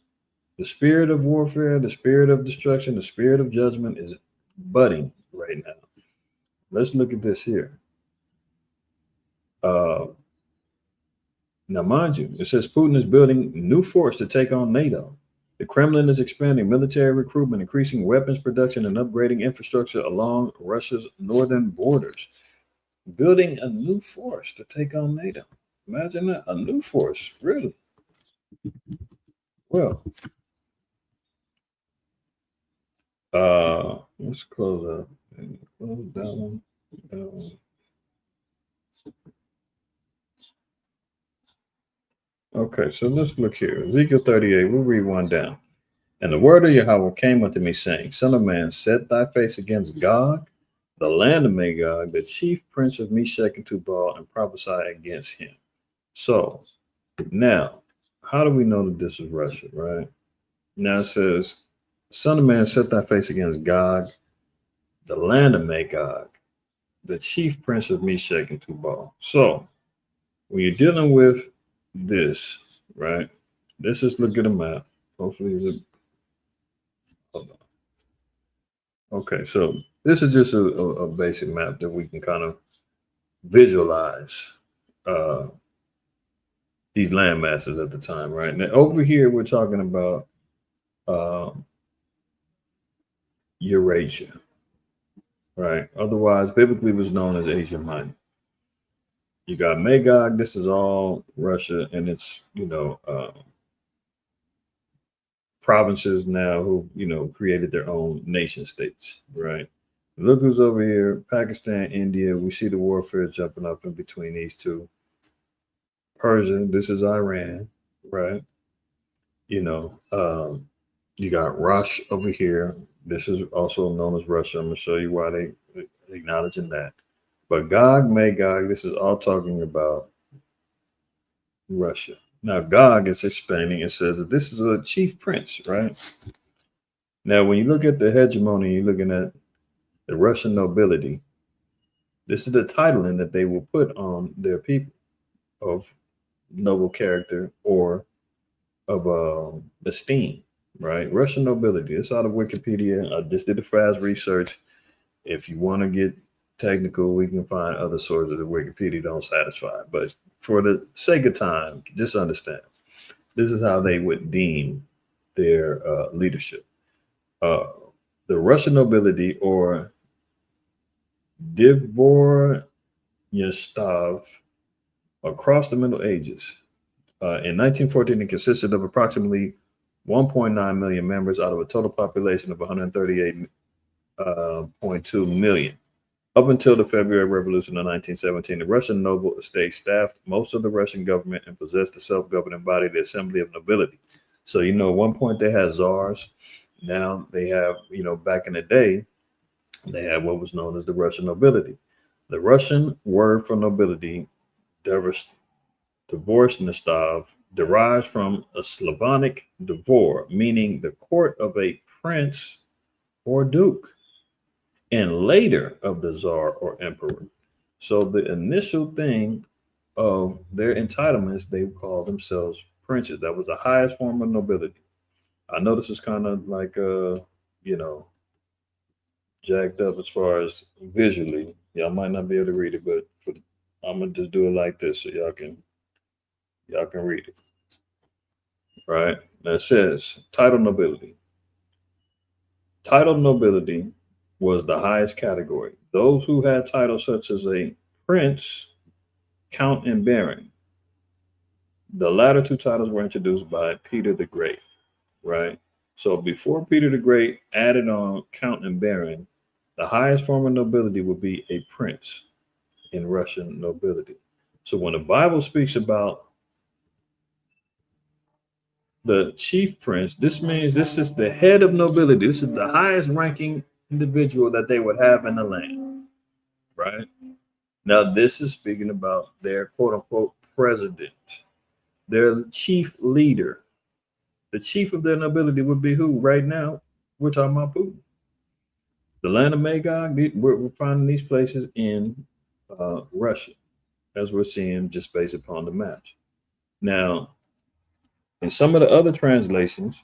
the spirit of warfare, the spirit of destruction, the spirit of judgment is budding right now. Let's look at this here. Now, mind you, it says Putin is building new force to take on NATO. The Kremlin is expanding military recruitment, increasing weapons production, and upgrading infrastructure along Russia's northern borders. Building a new force to take on NATO. Imagine that, a new force, really. Well, let's close up. Close that one. Okay, so let's look here. Ezekiel 38, we'll read one down. And the word of Yahweh came unto me, saying, Son of man, set thy face against Gog, the land of Magog, the chief prince of Meshech and Tubal, and prophesy against him. So, now, how do we know that this is Russia, right? Now it says, Son of man, set thy face against Gog, the land of Magog, the chief prince of Meshech and Tubal. So, when you're dealing with this, right? Let's just look at a map. Hopefully, hold on. Okay, so this is just a basic map that we can kind of visualize these land masses at the time, right? Now, over here, we're talking about Eurasia, right? Otherwise, biblically was known as Asia Minor. You got Magog. This is all Russia, and it's provinces now who created their own nation states, right? Look who's over here: Pakistan, India. We see the warfare jumping up in between these two. Persia. This is Iran, right? You got Rosh over here. This is also known as Russia. I'm gonna show you why they acknowledging that. But Gog, Magog, this is all talking about Russia. Now, Gog is explaining, it says that this is a chief prince, right? Now, when you look at the hegemony, you're looking at the Russian nobility. This is the titling that they will put on their people of noble character or of esteem, right? Russian nobility. It's out of Wikipedia. I just did a fast research. If you want to get technical, we can find other sources that Wikipedia don't satisfy. But for the sake of time, just understand, this is how they would deem their leadership. The Russian nobility, or Dvoryanstv, across the Middle Ages. In 1914, it consisted of approximately 1.9 million members out of a total population of 138.2 million. Up until the February Revolution of 1917, the Russian noble estate staffed most of the Russian government and possessed the self-governing body, the Assembly of Nobility. So, at one point they had czars. Now they have, back in the day, they had what was known as the Russian nobility. The Russian word for nobility, Dvoryanstv, derives from a Slavonic dvor, meaning the court of a prince or duke, and later of the czar or emperor. So the initial thing of their entitlements, they call themselves princes. That was the highest form of nobility. I know this is kind of like, jacked up as far as visually. Y'all might not be able to read it, but I'm gonna just do it like this so y'all can read it. Right? Now it says title nobility. Title nobility was the highest category. Those who had titles such as a prince, count, and baron. The latter two titles were introduced by Peter the Great, right? So before Peter the Great added on count and baron, the highest form of nobility would be a prince in Russian nobility. So when the Bible speaks about the chief prince, this means this is the head of nobility. This is the highest ranking individual that they would have in the land, right? Now, this is speaking about their quote unquote president, their chief leader. The chief of their nobility would be who? Right now, we're talking about Putin. The land of Magog, we're finding these places in Russia, as we're seeing just based upon the maps. Now, in some of the other translations,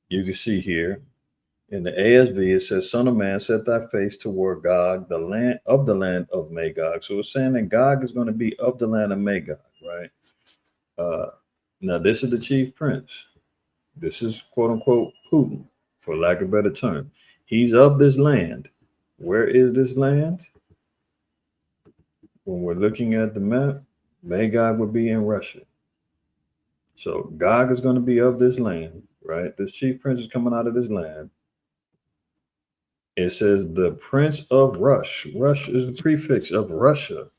you can see here in the ASV, it says, "Son of man, set thy face toward Gog, the land of Magog." So it's saying that Gog is going to be of the land of Magog, right? Now, this is the chief prince. This is quote unquote Putin, for lack of a better term. He's of this land. Where is this land? When we're looking at the map, Magog would be in Russia. So Gog is going to be of this land, right? This chief prince is coming out of this land. It says the prince of Rush. Rush is the prefix of Russia.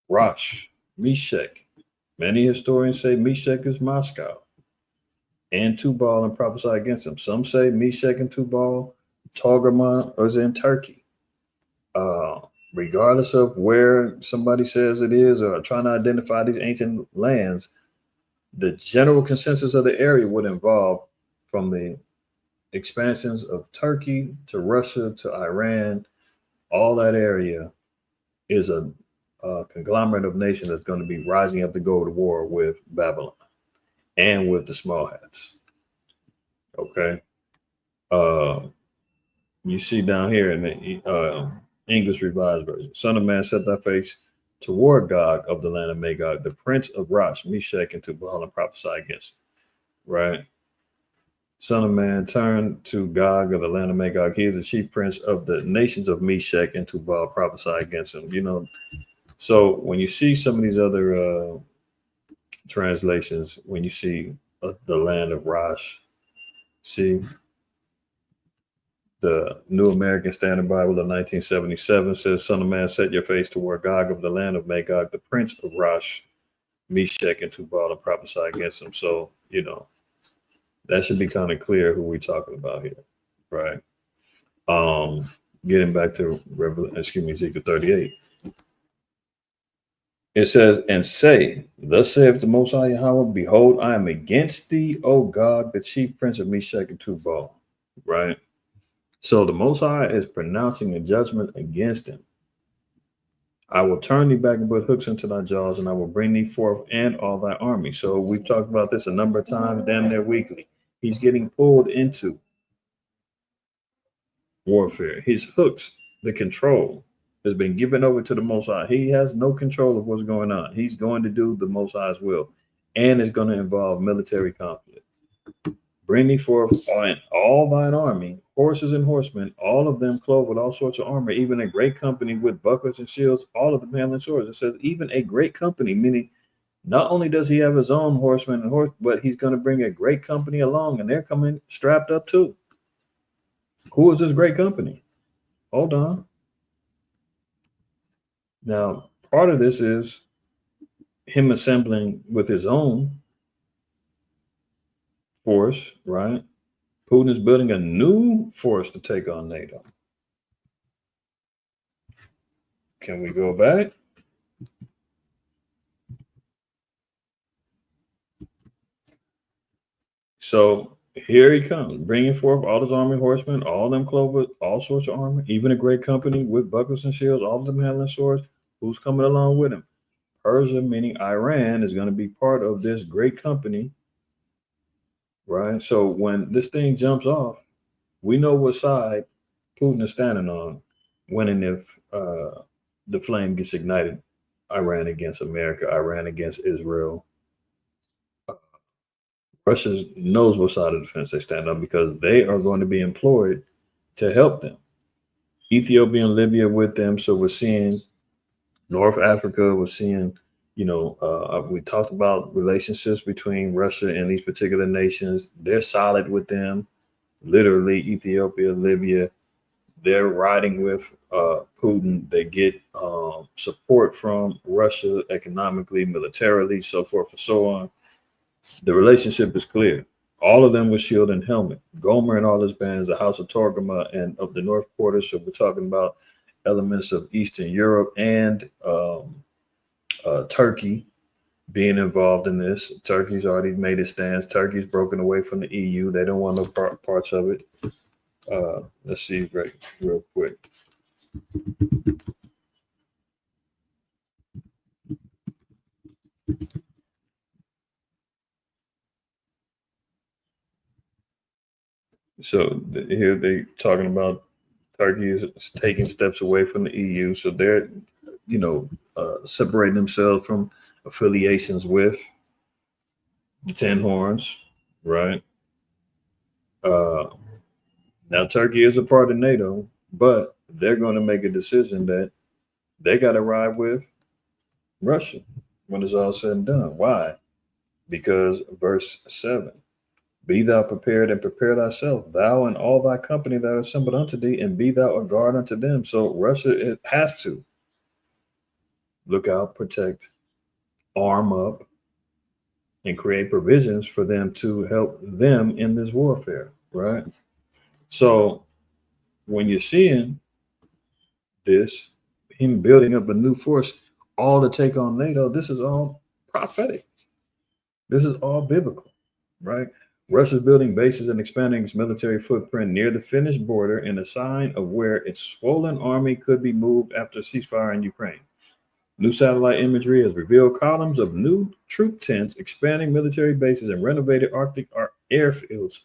Rosh, Meshech. Many historians say Meshech is Moscow. And Tubal and prophesy against him. Some say Meshech and Tubal, Togarmah is in Turkey. Regardless of where somebody says it is or trying to identify these ancient lands, the general consensus of the area would involve from the expansions of Turkey to Russia to Iran, all that area is a conglomerate of nations that's going to be rising up to go to war with Babylon and with the small hats. Okay. You see down here in the English Revised Version, "Son of man, set thy face toward Gog of the land of Magog, the prince of Rosh, Meshech, and Tubal, and prophesy against him." Right? "Son of man, turn to Gog of the land of Magog. He is the chief prince of the nations of Meshech and Tubal, prophesy against him." You know, so when you see some of these other translations, when you see the land of Rosh, see the New American Standard Bible of 1977 says, "Son of man, set your face toward Gog of the land of Magog, the prince of Rosh, Meshech, and Tubal, and prophesy against him." So, you know, that should be kind of clear who we're talking about here, right? Getting back to Ezekiel 38. It says, "And say, thus saith the Most High Yahweh, behold, I am against thee, O Gog, the chief prince of Meshech and Tubal." Right? So the Most High is pronouncing a judgment against him. "I will turn thee back and put hooks into thy jaws, and I will bring thee forth and all thy army." So we've talked about this a number of times, damn near weekly. He's getting pulled into warfare. His hooks, the control, has been given over to the Most High. He has no control of what's going on. He's going to do the Most High's will, and it's going to involve military conflict. "Bring thee forth all thine army, horses and horsemen, all of them clothed with all sorts of armor, even a great company with bucklers and shields, all of them handling swords." It says even a great company, meaning not only does he have his own horsemen and horse, but he's going to bring a great company along, and they're coming strapped up too. Who is this great company? Hold on. Now, part of this is him assembling with his own force, right? Putin is building a new force to take on NATO. Can we go back? So here he comes, bringing forth all his army horsemen, all of them clothed with all sorts of armor, even a great company with bucklers and shields, all of them handling swords. Who's coming along with him? Persia, meaning Iran, is going to be part of this great company, right? So when this thing jumps off, we know what side Putin is standing on when and if the flame gets ignited. Iran against America, Iran against Israel. Russia knows what side of the fence they stand on because they are going to be employed to help them. Ethiopia and Libya with them. So we're seeing North Africa, we're seeing, we talked about relationships between Russia and these particular nations. They're solid with them. Literally, Ethiopia, Libya, they're riding with Putin. They get support from Russia economically, militarily, so forth and so on. The relationship is clear. All of them with shield and helmet. Gomer and all his bands, the House of Togarmah and of the North Quarter. So we're talking about elements of Eastern Europe and Turkey. being involved in this. Turkey's already made its stance. Turkey's broken away from the EU. They don't want no parts of it. Let's see real quick. So here they talking about Turkey is taking steps away from the EU. So they're, separating themselves from affiliations with the Ten Horns, right? Uh, Now Turkey is a part of NATO, but they're going to make a decision that they got to ride with Russia when it's all said and done. Why? Because verse 7, be thou prepared and prepare thyself, thou and all thy company that are assembled unto thee, and be thou a guard unto them. So Russia, it has to look out, protect, arm up, and create provisions for them to help them in this warfare, right? So when you're seeing this, him building up a new force, all to take on NATO, this is all prophetic. This is all biblical, right? Russia's building bases and expanding its military footprint near the Finnish border in a sign of where its swollen army could be moved after a ceasefire in Ukraine. New satellite imagery has revealed columns of new troop tents, expanding military bases, and renovated Arctic airfields,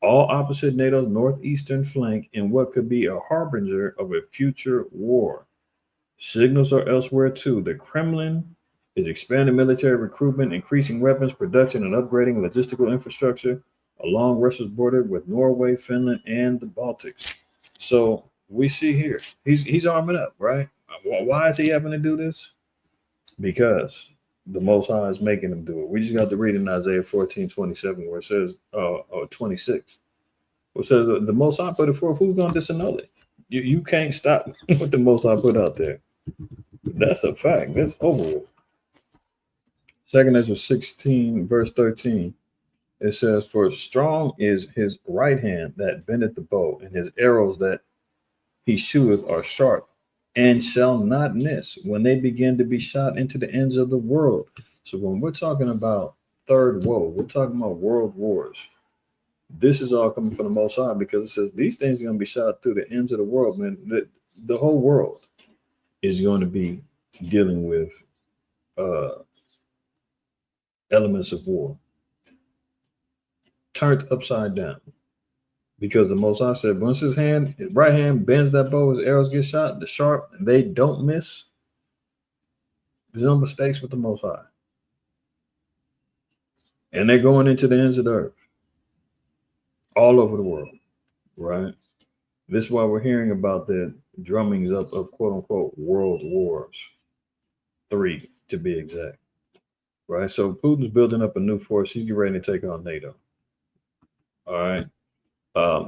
all opposite NATO's northeastern flank in what could be a harbinger of a future war. Signals are elsewhere too. The Kremlin is expanding military recruitment, increasing weapons production, and upgrading logistical infrastructure along Russia's border with Norway, Finland, and the Baltics. So we see here, he's arming up, right? Why is he having to do this? Because the Most High is making him do it. We just got to read in Isaiah 14:27, where it says, 26, where it says, the Most High put it forth, who's going to disannul it? You can't stop what the Most High put out there. That's a fact. That's over with. 2 Ezra 16, verse 13, it says, for strong is his right hand that bendeth the bow, and his arrows that he shooteth are sharp, and shall not miss when they begin to be shot into the ends of the world. So when we're talking about third woe, we're talking about world wars. This is all coming from the Most High, because it says these things are going to be shot through the ends of the world, man. The whole world is going to be dealing with elements of war turned upside down, because the Most High said once his right hand bends that bow, his arrows get shot, the sharp, they don't miss. There's no mistakes with the Most High, and they're going into the ends of the earth, all over the world, right? This is why we're hearing about the drummings up of quote unquote world wars, 3 to be exact, right? So Putin's building up a new force. He's getting ready to take on NATO. All right.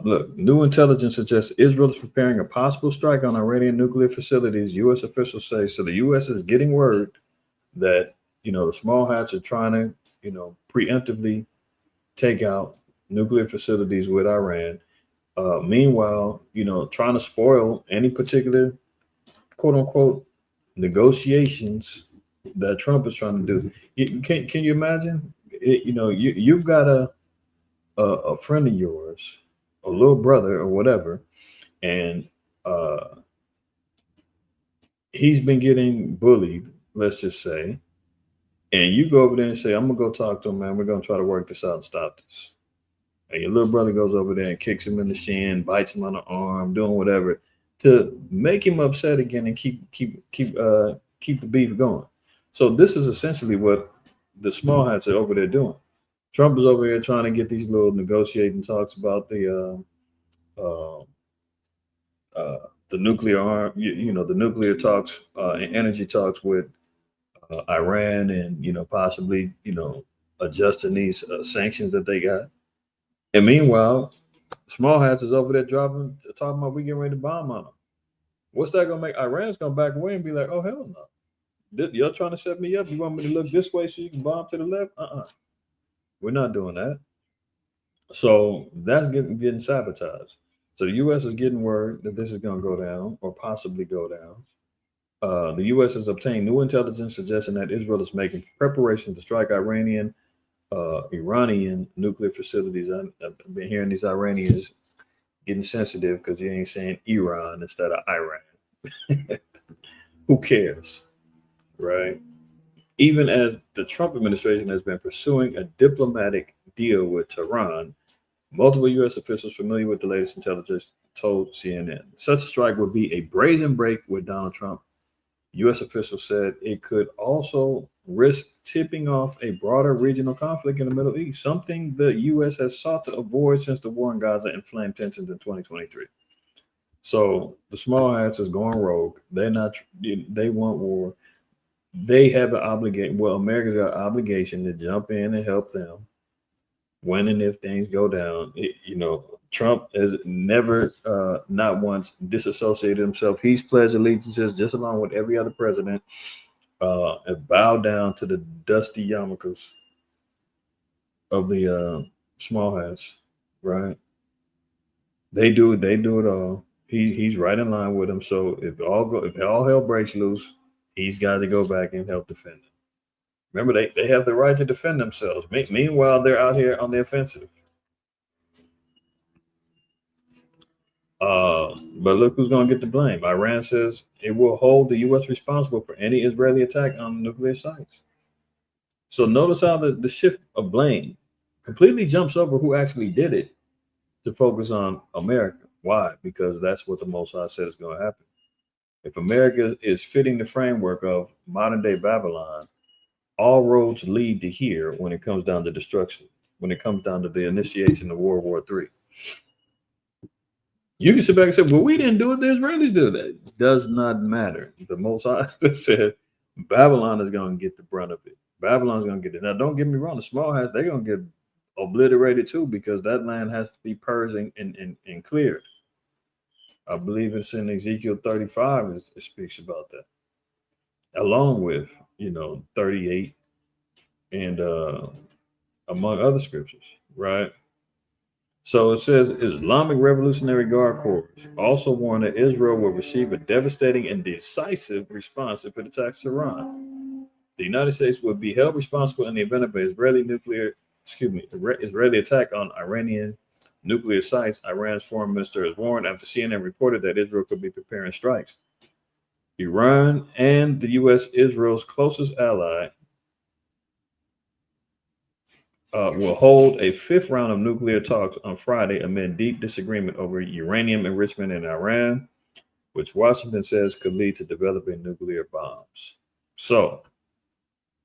Look, new intelligence suggests Israel is preparing a possible strike on Iranian nuclear facilities, U.S. officials say. So the U.S. is getting word that, the small hats are trying to, preemptively take out nuclear facilities with Iran. Meanwhile, trying to spoil any particular, quote unquote, negotiations that Trump is trying to do. Can you imagine? You've got a friend of yours, a little brother or whatever, and he's been getting bullied, let's just say, and you go over there and say, I'm gonna go talk to him, man. We're gonna try to work this out and stop this. And your little brother goes over there and kicks him in the shin, bites him on the arm, doing whatever to make him upset again and keep the beef going. So this is essentially what the small hats are over there doing. Trump is over here trying to get these little negotiating talks about the nuclear arm, the nuclear talks and energy talks with Iran, and possibly adjusting these sanctions that they got. And meanwhile, small hats is over there talking about we getting ready to bomb on them. What's that gonna make? Iran's gonna back away and be like, oh hell no, you're trying to set me up. You want me to look this way so you can bomb to the left? We're not doing that. So that's getting sabotaged. So the U.S. is getting word that this is going to go down or possibly go down. The U.S. has obtained new intelligence suggesting that Israel is making preparations to strike Iranian nuclear facilities. I've been hearing these Iranians getting sensitive because you ain't saying Iran instead of Iran. Who cares, right? Even as the Trump administration has been pursuing a diplomatic deal with Tehran, multiple U.S. officials familiar with the latest intelligence told CNN such a strike would be a brazen break with Donald Trump. U.S. officials said it could also risk tipping off a broader regional conflict in the Middle East, something the U.S. has sought to avoid since the war in Gaza inflamed tensions in 2023. So the small hats is going rogue. They're not. They want war. They have an obligation. Well, America's got an obligation to jump in and help them when and if things go down. Trump has never, not once, disassociated himself. He's pledged allegiances just along with every other president, and bowed down to the dusty yarmulkes of the small hats. Right? They do it all. He's right in line with them. So if all hell breaks loose, he's got to go back and help defend them. Remember, they have the right to defend themselves. Meanwhile, they're out here on the offensive. But look who's going to get the blame. Iran says it will hold the U.S. responsible for any Israeli attack on nuclear sites. So notice how the shift of blame completely jumps over who actually did it to focus on America. Why? Because that's what the Mossad said is going to happen. If America is fitting the framework of modern day Babylon, all roads lead to here when it comes down to destruction, when it comes down to the initiation of World War III. You can sit back and say, well, we didn't do it. The Israelis did that. It does not matter. The Mossad said Babylon is going to get the brunt of it. Babylon's going to get it. Now, don't get me wrong. The small hats, they're going to get obliterated too, because that land has to be purged and cleared. I believe it's in Ezekiel 35. It speaks about that, along with 38 and among other scriptures, right? So it says Islamic Revolutionary Guard Corps also warned that Israel will receive a devastating and decisive response if it attacks Iran. The United States would be held responsible in the event of an Israeli attack on Iranian nuclear sites. Iran's foreign minister has warned after CNN reported that Israel could be preparing strikes. Iran and the U.S., Israel's closest ally, will hold a fifth round of nuclear talks on Friday amid deep disagreement over uranium enrichment in Iran, which Washington says could lead to developing nuclear bombs. So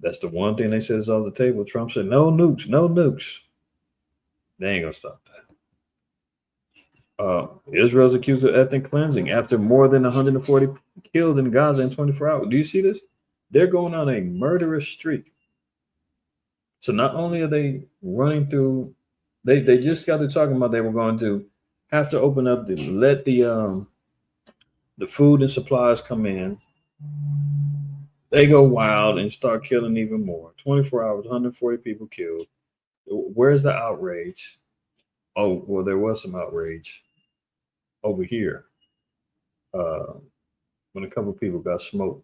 that's the one thing they said is off the table. Trump said, no nukes, no nukes. They ain't going to stop that. Israel's accused of ethnic cleansing after more than 140 killed in Gaza in 24 hours. Do you see this? They're going on a murderous streak. So not only are they running through, they just got to talking about they were going to have to open up let the food and supplies come in. They go wild and start killing even more. 24 hours, 140 people killed. Where's the outrage? Oh, well, there was some outrage over here when a couple of people got smoked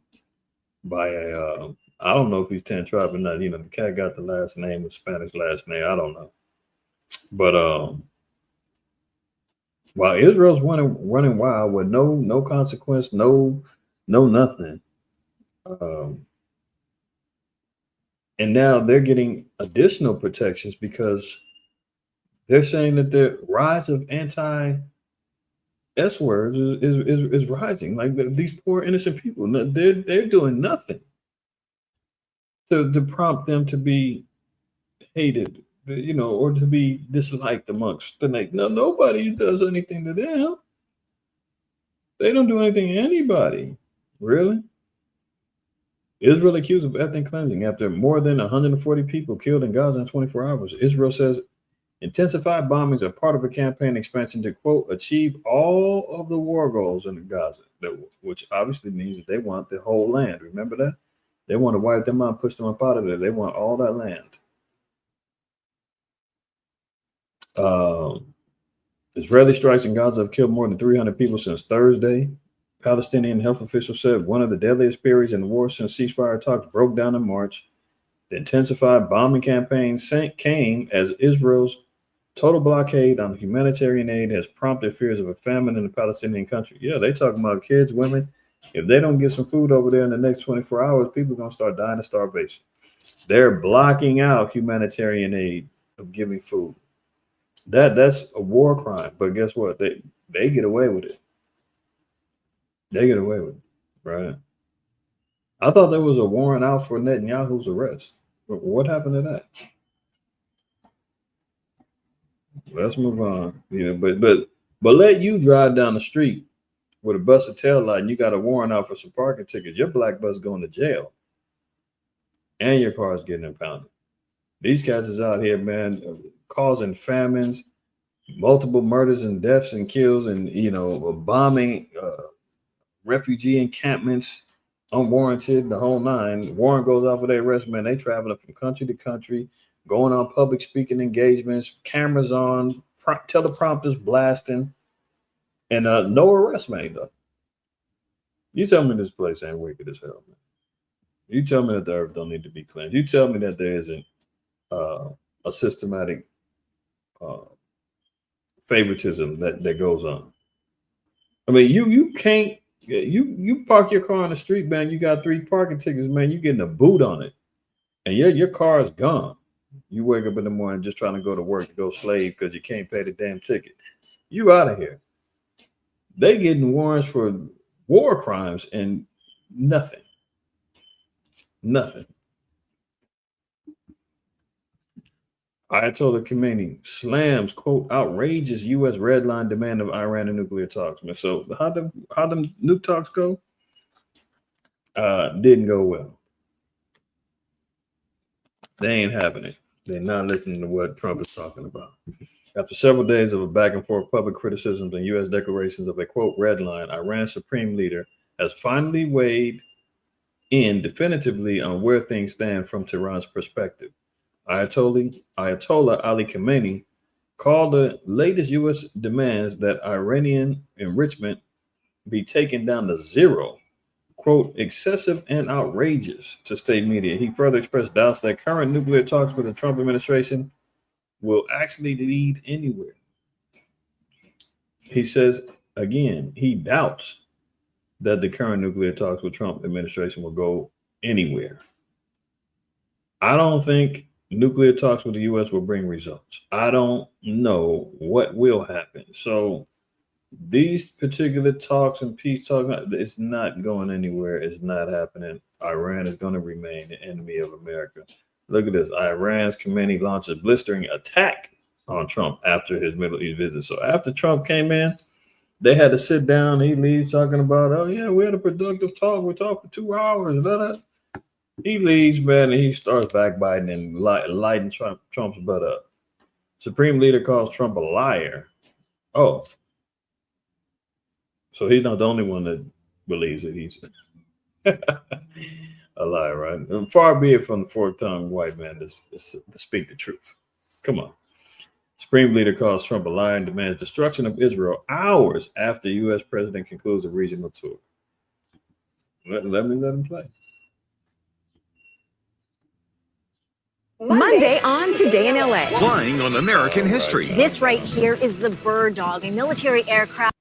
by a I don't know if he's 10 tribe or not. The cat got the last name, the Spanish last name. I don't know. But while Israel's running wild with no consequence, no nothing. And now they're getting additional protections because they're saying that the rise of anti-S words is rising. Like these poor innocent people, they're doing nothing to prompt them to be hated, or to be disliked amongst the nation. No, nobody does anything to them. They don't do anything to anybody, really. Israel accused of ethnic cleansing after more than 140 people killed in Gaza in 24 hours. Israel says intensified bombings are part of a campaign expansion to, quote, achieve all of the war goals in Gaza, which obviously means that they want the whole land. Remember that? They want to wipe them out, push them up out of there. They want all that land. Israeli strikes in Gaza have killed more than 300 people since Thursday. Palestinian health officials said one of the deadliest periods in the war since ceasefire talks broke down in March. The intensified bombing campaign came as Israel's total blockade on humanitarian aid has prompted fears of a famine in the Palestinian country. Yeah, they talking about kids, women. If they don't get some food over there in the next 24 hours, people are going to start dying of starvation. They're blocking out humanitarian aid of giving food. That's a war crime. But guess what? They get away with it. They get away with it, right? I thought there was a warrant out for Netanyahu's arrest. But what happened to that? Let's move on. You know, but let you drive down the street with a busted tail light and you got a warrant out for some parking tickets. Your black bus going to jail, and your car is getting impounded. These cats is out here, man, causing famines, multiple murders and deaths and kills, and bombing refugee encampments, unwarranted, the whole nine. Warrant goes out for their arrest, man. They traveling from country to country, going on public speaking engagements, cameras on, teleprompters blasting, and no arrest made though. You tell me this place ain't wicked as hell, man. You tell me that the earth don't need to be cleansed. You tell me that there isn't a systematic favoritism that goes on. I mean, you can't. You park your car on the street, man. You got 3 parking tickets, man. You getting a boot on it, and your car is gone. You wake up in the morning just trying to go to work to go slave because you can't pay the damn ticket. You out of here. They getting warrants for war crimes and nothing. Ayatollah Khamenei slams, quote, outrageous U.S. red line demand of Iran and nuclear talks. So how them nuke talks go? Didn't go well. They ain't happening. They're not listening to what Trump is talking about. After several days of a back and forth public criticisms and U.S. declarations of a, quote, red line, Iran's supreme leader has finally weighed in definitively on where things stand from Tehran's perspective. Ayatollah Ali Khamenei called the latest U.S. demands that Iranian enrichment be taken down to zero, quote, excessive and outrageous to state media. He further expressed doubts that current nuclear talks with the Trump administration will actually lead anywhere. He says, again, he doubts that the current nuclear talks with Trump administration will go anywhere. I don't think nuclear talks with the U.S. will bring results. I don't know what will happen. So these particular talks and peace talks, it's not going anywhere. It's not happening. Iran is going to remain the enemy of America. Look at this. Iran's Khamenei launched a blistering attack on Trump after his Middle East visit. So after Trump came in, they had to sit down. He leaves talking about, oh, yeah, we had a productive talk. We talked for 2 hours. Blah, blah. He leaves, man, and he starts backbiting and lighting Trump's butt up. Supreme leader calls Trump a liar. Oh. So he's not the only one that believes that he's a liar, right? And far be it from the fork-tongued white man to speak the truth. Come on. Supreme leader calls Trump a liar and demands destruction of Israel hours after U.S. president concludes a regional tour. Let him play. Monday on Today in LA. Flying on American history. This right here is the Bird Dog, a military aircraft.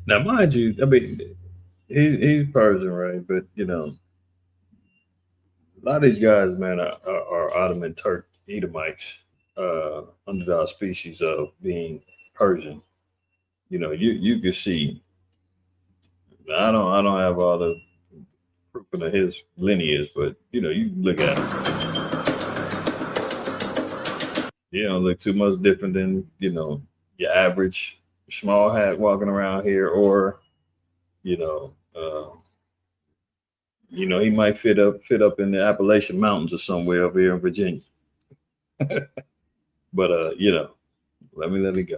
Now, mind you, I mean, he's Persian, right? But, you know, a lot of these guys, man, are Ottoman Edomites under the auspices of being Persian. You know, you can see. I don't have all the proof of his lineage, but you know, you look at him. He don't look too much different than, you know, your average small hat walking around here, or he might fit up in the Appalachian Mountains or somewhere over here in Virginia. But you know, let me go.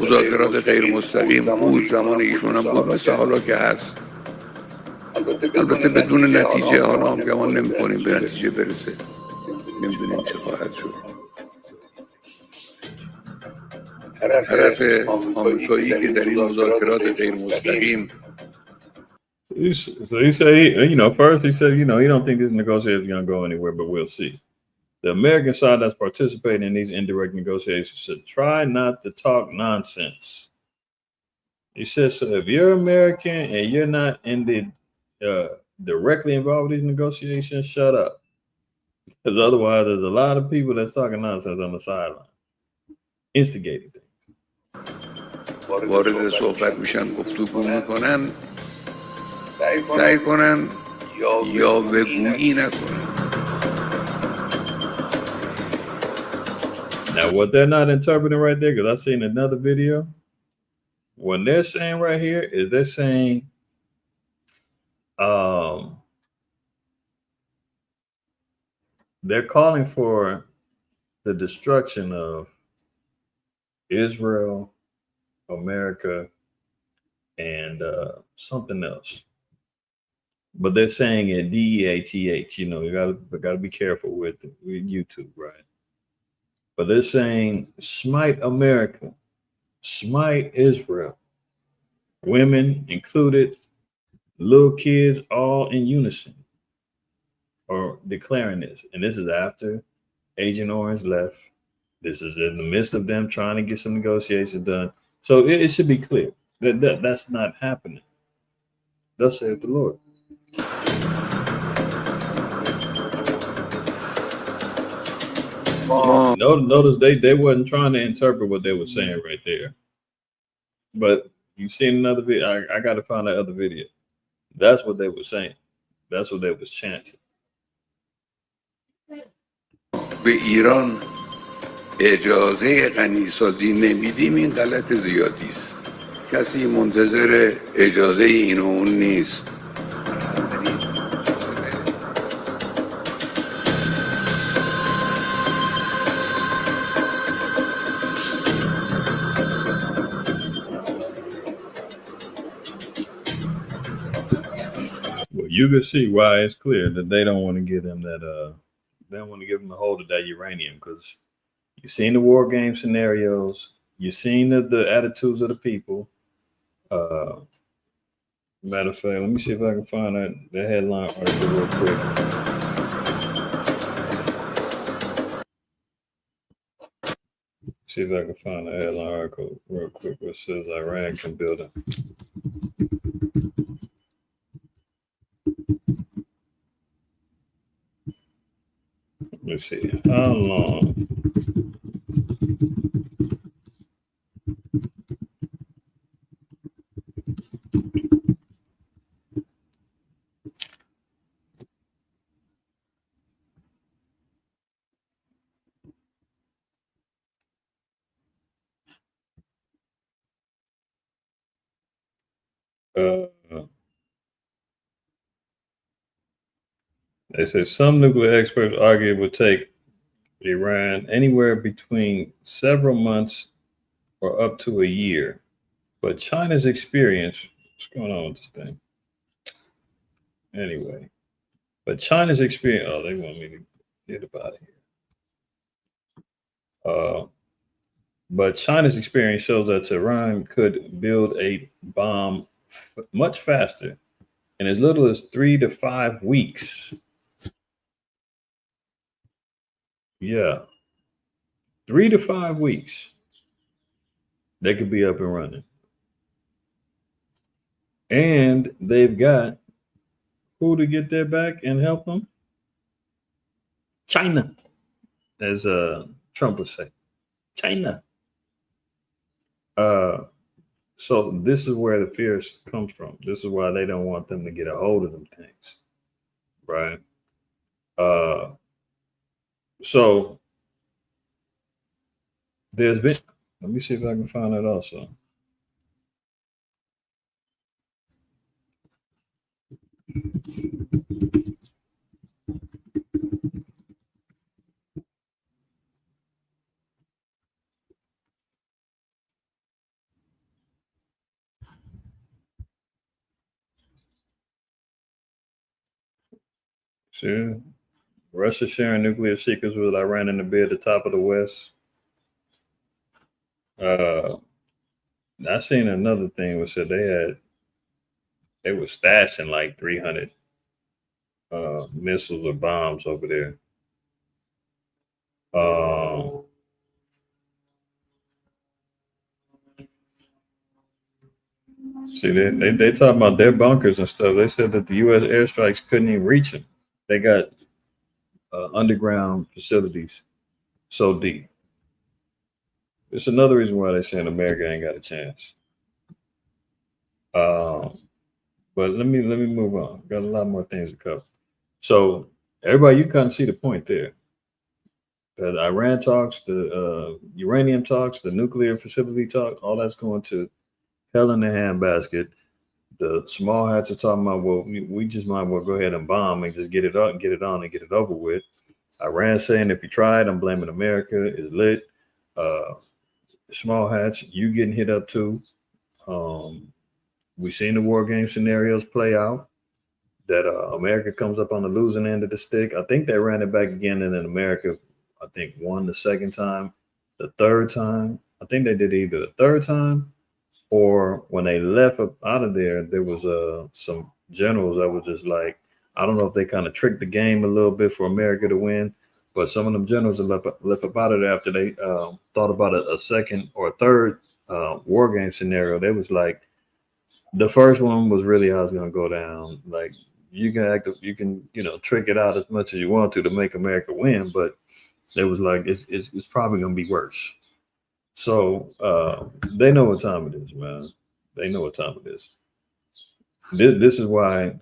مذاکرات غیر مستقیم بود زمان ایشون هم بود مثل حالا که هست البته بدون نتیجه حالا هم گمان نمی کنیم به نتیجه برسه نمیدونیم چه خواهد شد طرف آمریکایی که در این مذاکرات غیر مستقیم So he said, first he said, he don't think this negotiation is going to go anywhere, but we'll see. The American side that's participating in these indirect negotiations should try not to talk nonsense. He says, so if you're American and you're not in the directly involved with these negotiations, shut up. Because otherwise, there's a lot of people that's talking nonsense on the sideline, instigating things. وارد صحبت میشن گفتگو میکنن سعی کنن یا بگویی نکنن. Now, what they're not interpreting right there, because I've seen another video, when they're saying right here is they're saying they're calling for the destruction of Israel, America, and something else. But they're saying it DEATH. You gotta be careful with YouTube, right? But they're saying smite America, smite Israel, women included, little kids, all in unison, or declaring this. And this is after Agent Orange left. This is in the midst of them trying to get some negotiations done. So it should be clear that that's not happening. Thus saith the Lord. Notice they wasn't trying to interpret what they were saying right there. But you've seen another video. I got to find that other video. That's what they were saying. That's what they was chanting. به ایران اجازه غنیسازی نمیدیم این غلط زیادی است. کسی منتظر اجازه این و اون نیست. Well, you can see why it's clear that they don't want to give them that. They don't want to give them a hold of that uranium, because you've seen the war game scenarios. You've seen the attitudes of the people. Matter of fact, let me see if I can find that headline article real quick. See if I can find the headline article real quick, which says Iran can build a. Let me see. How long? They say some nuclear experts argue it would take Iran anywhere between several months or up to a year. But China's experience, what's going on with this thing? Anyway, but China's experience, they want me to get up out of here. But China's experience shows that Iran could build a bomb much faster, in as little as 3 to 5 weeks. Yeah. 3 to 5 weeks. They could be up and running. And they've got who to get their back and help them? China, as Trump would say. China. So this is where the fear comes from. This is why they don't want them to get a hold of them things. Right? So there's been, let me see if I can find that also. See, Russia sharing nuclear secrets with Iran in the bid at the top of the West. I seen another thing which said they were stashing like 300 missiles or bombs over there. See, they talking about their bunkers and stuff. They said that the U.S. airstrikes couldn't even reach them. They got underground facilities so deep. It's another reason why they're saying America ain't got a chance. But let me move on. Got a lot more things to cover. So everybody, you kind of see the point there. The Iran talks, the uranium talks, the nuclear facility talk, all that's going to hell in the handbasket. The small hats are talking about, well, we just might well go ahead and bomb and just get it up and get it on and get it over with. Iran saying if you try it, I'm blaming America. Is lit. Small hats, you getting hit up too. We've seen the war game scenarios play out. That America comes up on the losing end of the stick. I think they ran it back again, and then America, I think, won the second time. The third time, I think they did either the third time or when they left out of there, there was some generals that was just like, I don't know if they kind of tricked the game a little bit for America to win, but some of them generals that left up out of there after they thought about a second or third war game scenario. They was like, the first one was really how it's going to go down. Like, you can trick it out as much as you want to make America win, but it was like it's probably going to be worse. So they know what time it is, man. They know what time it is. This is why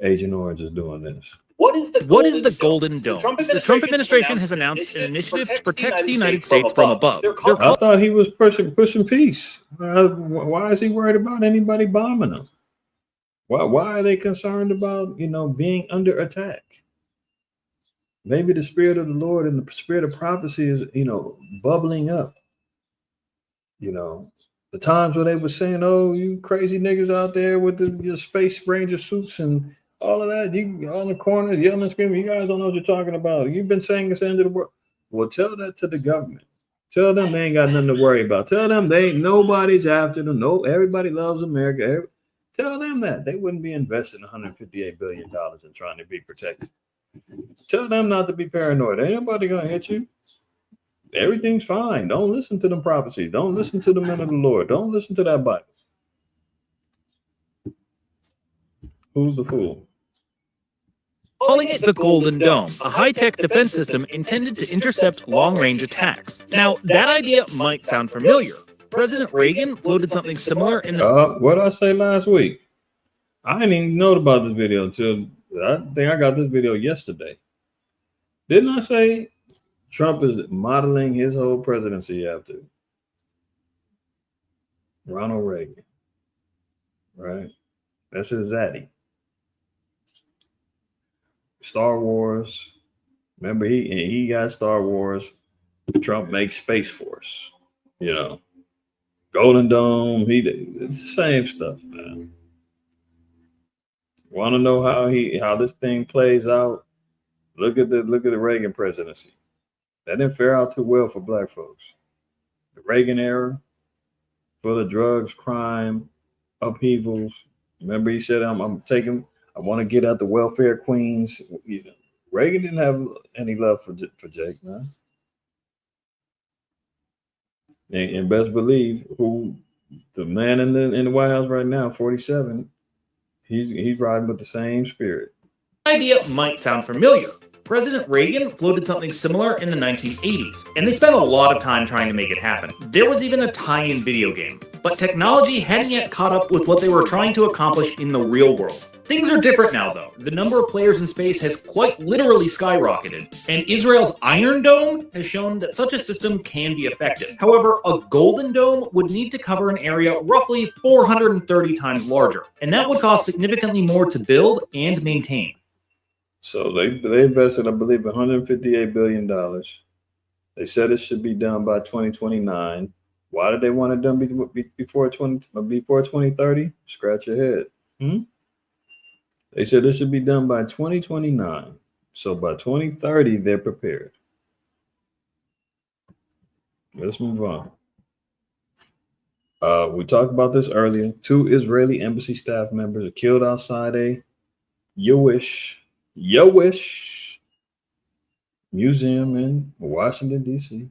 Agent Orange is doing this. What is the Golden Dome? The Trump administration has announced an initiative to protect the United States from above. I thought he was pushing peace. Why is he worried about anybody bombing him? Why are they concerned about being under attack? Maybe the spirit of the Lord and the spirit of prophecy is bubbling up. The times where they were saying, "Oh, you crazy niggas out there with your space ranger suits and all of that, you on the corners yelling and screaming, you guys don't know what you're talking about. You've been saying this end of the world." Well, tell that to the government. Tell them they ain't got nothing to worry about. Tell them nobody's after them. No, everybody loves America. Tell them that they wouldn't be investing $158 billion in trying to be protected. Tell them not to be paranoid. Ain't nobody gonna hit you. Everything's fine. Don't listen to them prophecies. Don't listen to the men of the Lord. Don't listen to that Bible. Who's the fool? Calling it the Golden Dome, a high-tech defense system intended to intercept long-range attacks. Now, that idea might sound familiar. President Reagan floated something similar in the... What did I say last week? I didn't even know about this video until I think I got this video yesterday. Didn't I say Trump is modeling his whole presidency after Ronald Reagan? Right? That's his zaddy. Star Wars. Remember, he got Star Wars. Trump makes Space Force. Golden Dome. It's the same stuff, man. Want to know how this thing plays out? Look at the Reagan presidency. That didn't fare out too well for black folks. The Reagan era, full of drugs, crime, upheavals. Remember, he said, I want to get out the welfare queens. Reagan didn't have any love for Jake, man. And best believe who the man in the White House right now, 47, he's riding with the same spirit. The idea might sound familiar. President Reagan floated something similar in the 1980s, and they spent a lot of time trying to make it happen. There was even a tie-in video game, but technology hadn't yet caught up with what they were trying to accomplish in the real world. Things are different now, though. The number of players in space has quite literally skyrocketed, and Israel's Iron Dome has shown that such a system can be effective. However, a Golden Dome would need to cover an area roughly 430 times larger, and that would cost significantly more to build and maintain. So they invested, I believe, $158 billion. They said it should be done by 2029. Why did they want it done before 2030? Scratch your head. They said this should be done by 2029. So by 2030, they're prepared. Let's move on. We talked about this earlier. 2 Israeli embassy staff members are killed outside a Jewish museum in Washington, D.C.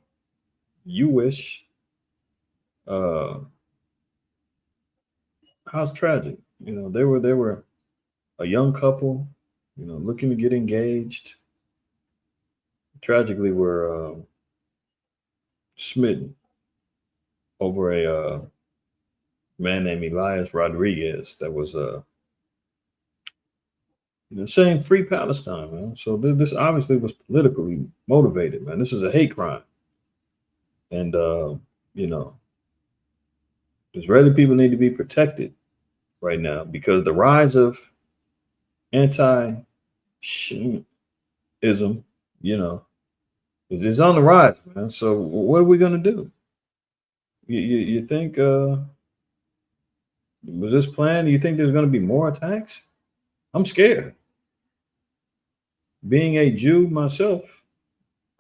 Jewish. How's tragic? They were a young couple, looking to get engaged. Tragically, were smitten over a man named Elias Rodriguez that was saying free Palestine, man. So this obviously was politically motivated, man. This is a hate crime. And Israeli people need to be protected right now because the rise of anti-Semitism, is on the rise, man. So what are we gonna do? You think was this planned? Do you think there's gonna be more attacks? I'm scared. Being a Jew myself,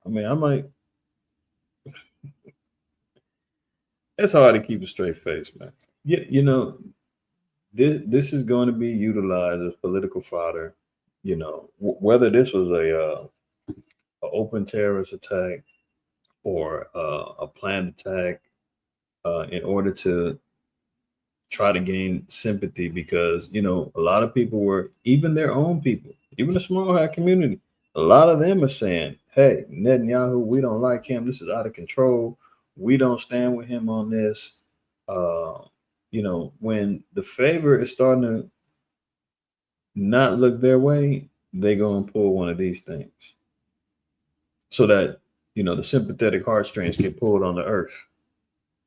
I mean, I might. It's hard to keep a straight face, man. This is going to be utilized as political fodder. Whether this was a open terrorist attack or a planned attack in order to try to gain sympathy, because a lot of people were, even their own people, even the small hat community, a lot of them are saying, hey, Netanyahu, we don't like him, this is out of control, we don't stand with him on this. When the favor is starting to not look their way, they go and pull one of these things so that the sympathetic heartstrings get pulled on the earth.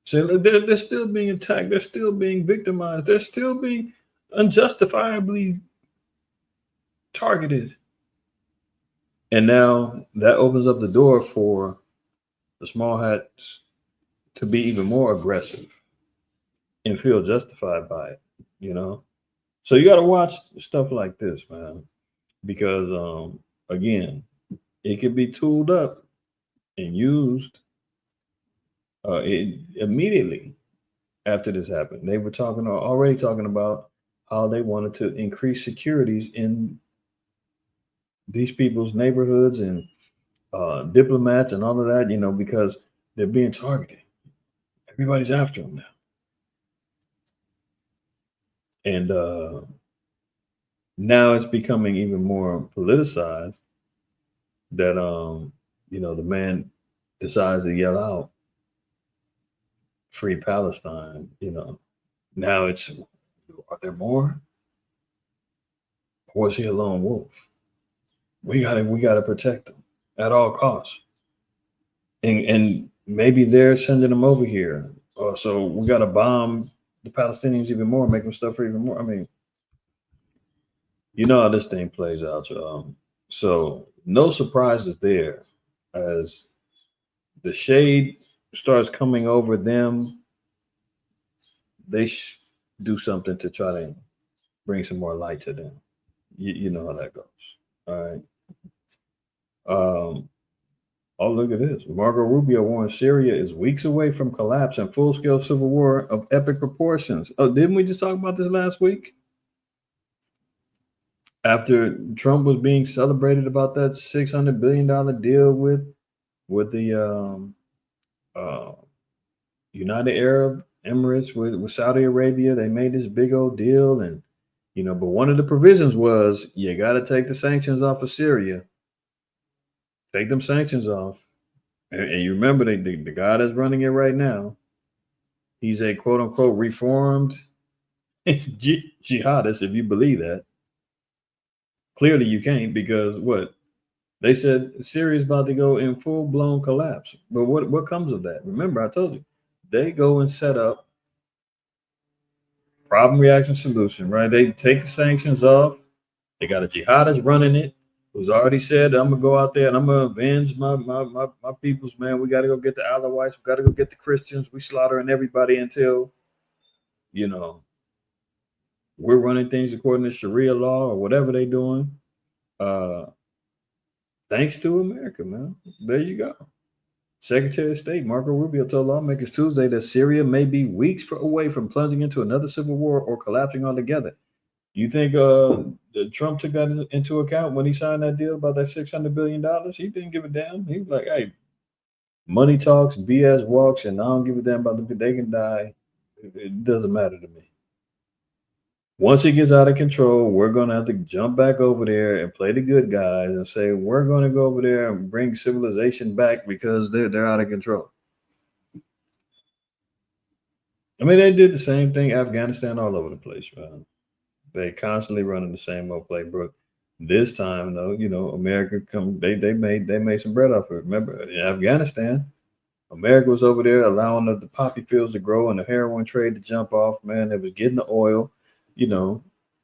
So they're still being attacked. They're still being victimized. They're still being unjustifiably targeted. And now that opens up the door for the small hats to be even more aggressive and feel justified by it, So you got to watch stuff like this, man, because, again, it could be tooled up and used immediately after this happened. They were already talking about how they wanted to increase securities in these people's neighborhoods and diplomats and all of that, because they're being targeted. Everybody's after them now. And now it's becoming even more politicized that, the man decides to yell out, free Palestine, Now it's, are there more? Or was he a lone wolf? We gotta protect them at all costs. And maybe they're sending them over here. So we gotta bomb the Palestinians even more, make them suffer even more. I mean, how this thing plays out, y'all. So no surprises there as the shade starts coming over them. They do something to try to bring some more light to them. You know how that goes. All right. Oh, look at this. Marco Rubio warns Syria is weeks away from collapse and full-scale civil war of epic proportions. Oh, didn't we just talk about this last week? After Trump was being celebrated about that $600 billion deal with the United Arab Emirates, with Saudi Arabia, they made this big old deal. And, but one of the provisions was you got to take the sanctions off of Syria. Take them sanctions off. And you remember the guy that's running it right now, he's a quote unquote reformed jihadist, if you believe that. Clearly you can't, because what? They said Syria is about to go in full-blown collapse. But what comes of that? Remember, I told you, they go and set up problem, reaction, solution, right? They take the sanctions off. They got a jihadist running it, who's already said, I'm going to go out there and I'm going to avenge my peoples, man. We got to go get the Alawites. We got to go get the Christians. We slaughtering everybody until, we're running things according to Sharia law or whatever they're doing. Thanks to America, man. There you go. Secretary of State Marco Rubio told lawmakers Tuesday that Syria may be weeks away from plunging into another civil war or collapsing altogether. You think Trump took that into account when he signed that deal about that $600 billion? He didn't give a damn. He was like, hey, money talks, BS walks, and I don't give a damn about them. They can die. It doesn't matter to me. Once it gets out of control, we're going to have to jump back over there and play the good guys and say, we're going to go over there and bring civilization back because they're out of control. I mean, they did the same thing, Afghanistan, all over the place, man. They constantly running the same old playbook. This time, though, America they made some bread off it. Remember, in Afghanistan, America was over there allowing the poppy fields to grow and the heroin trade to jump off, man. They was getting the oil.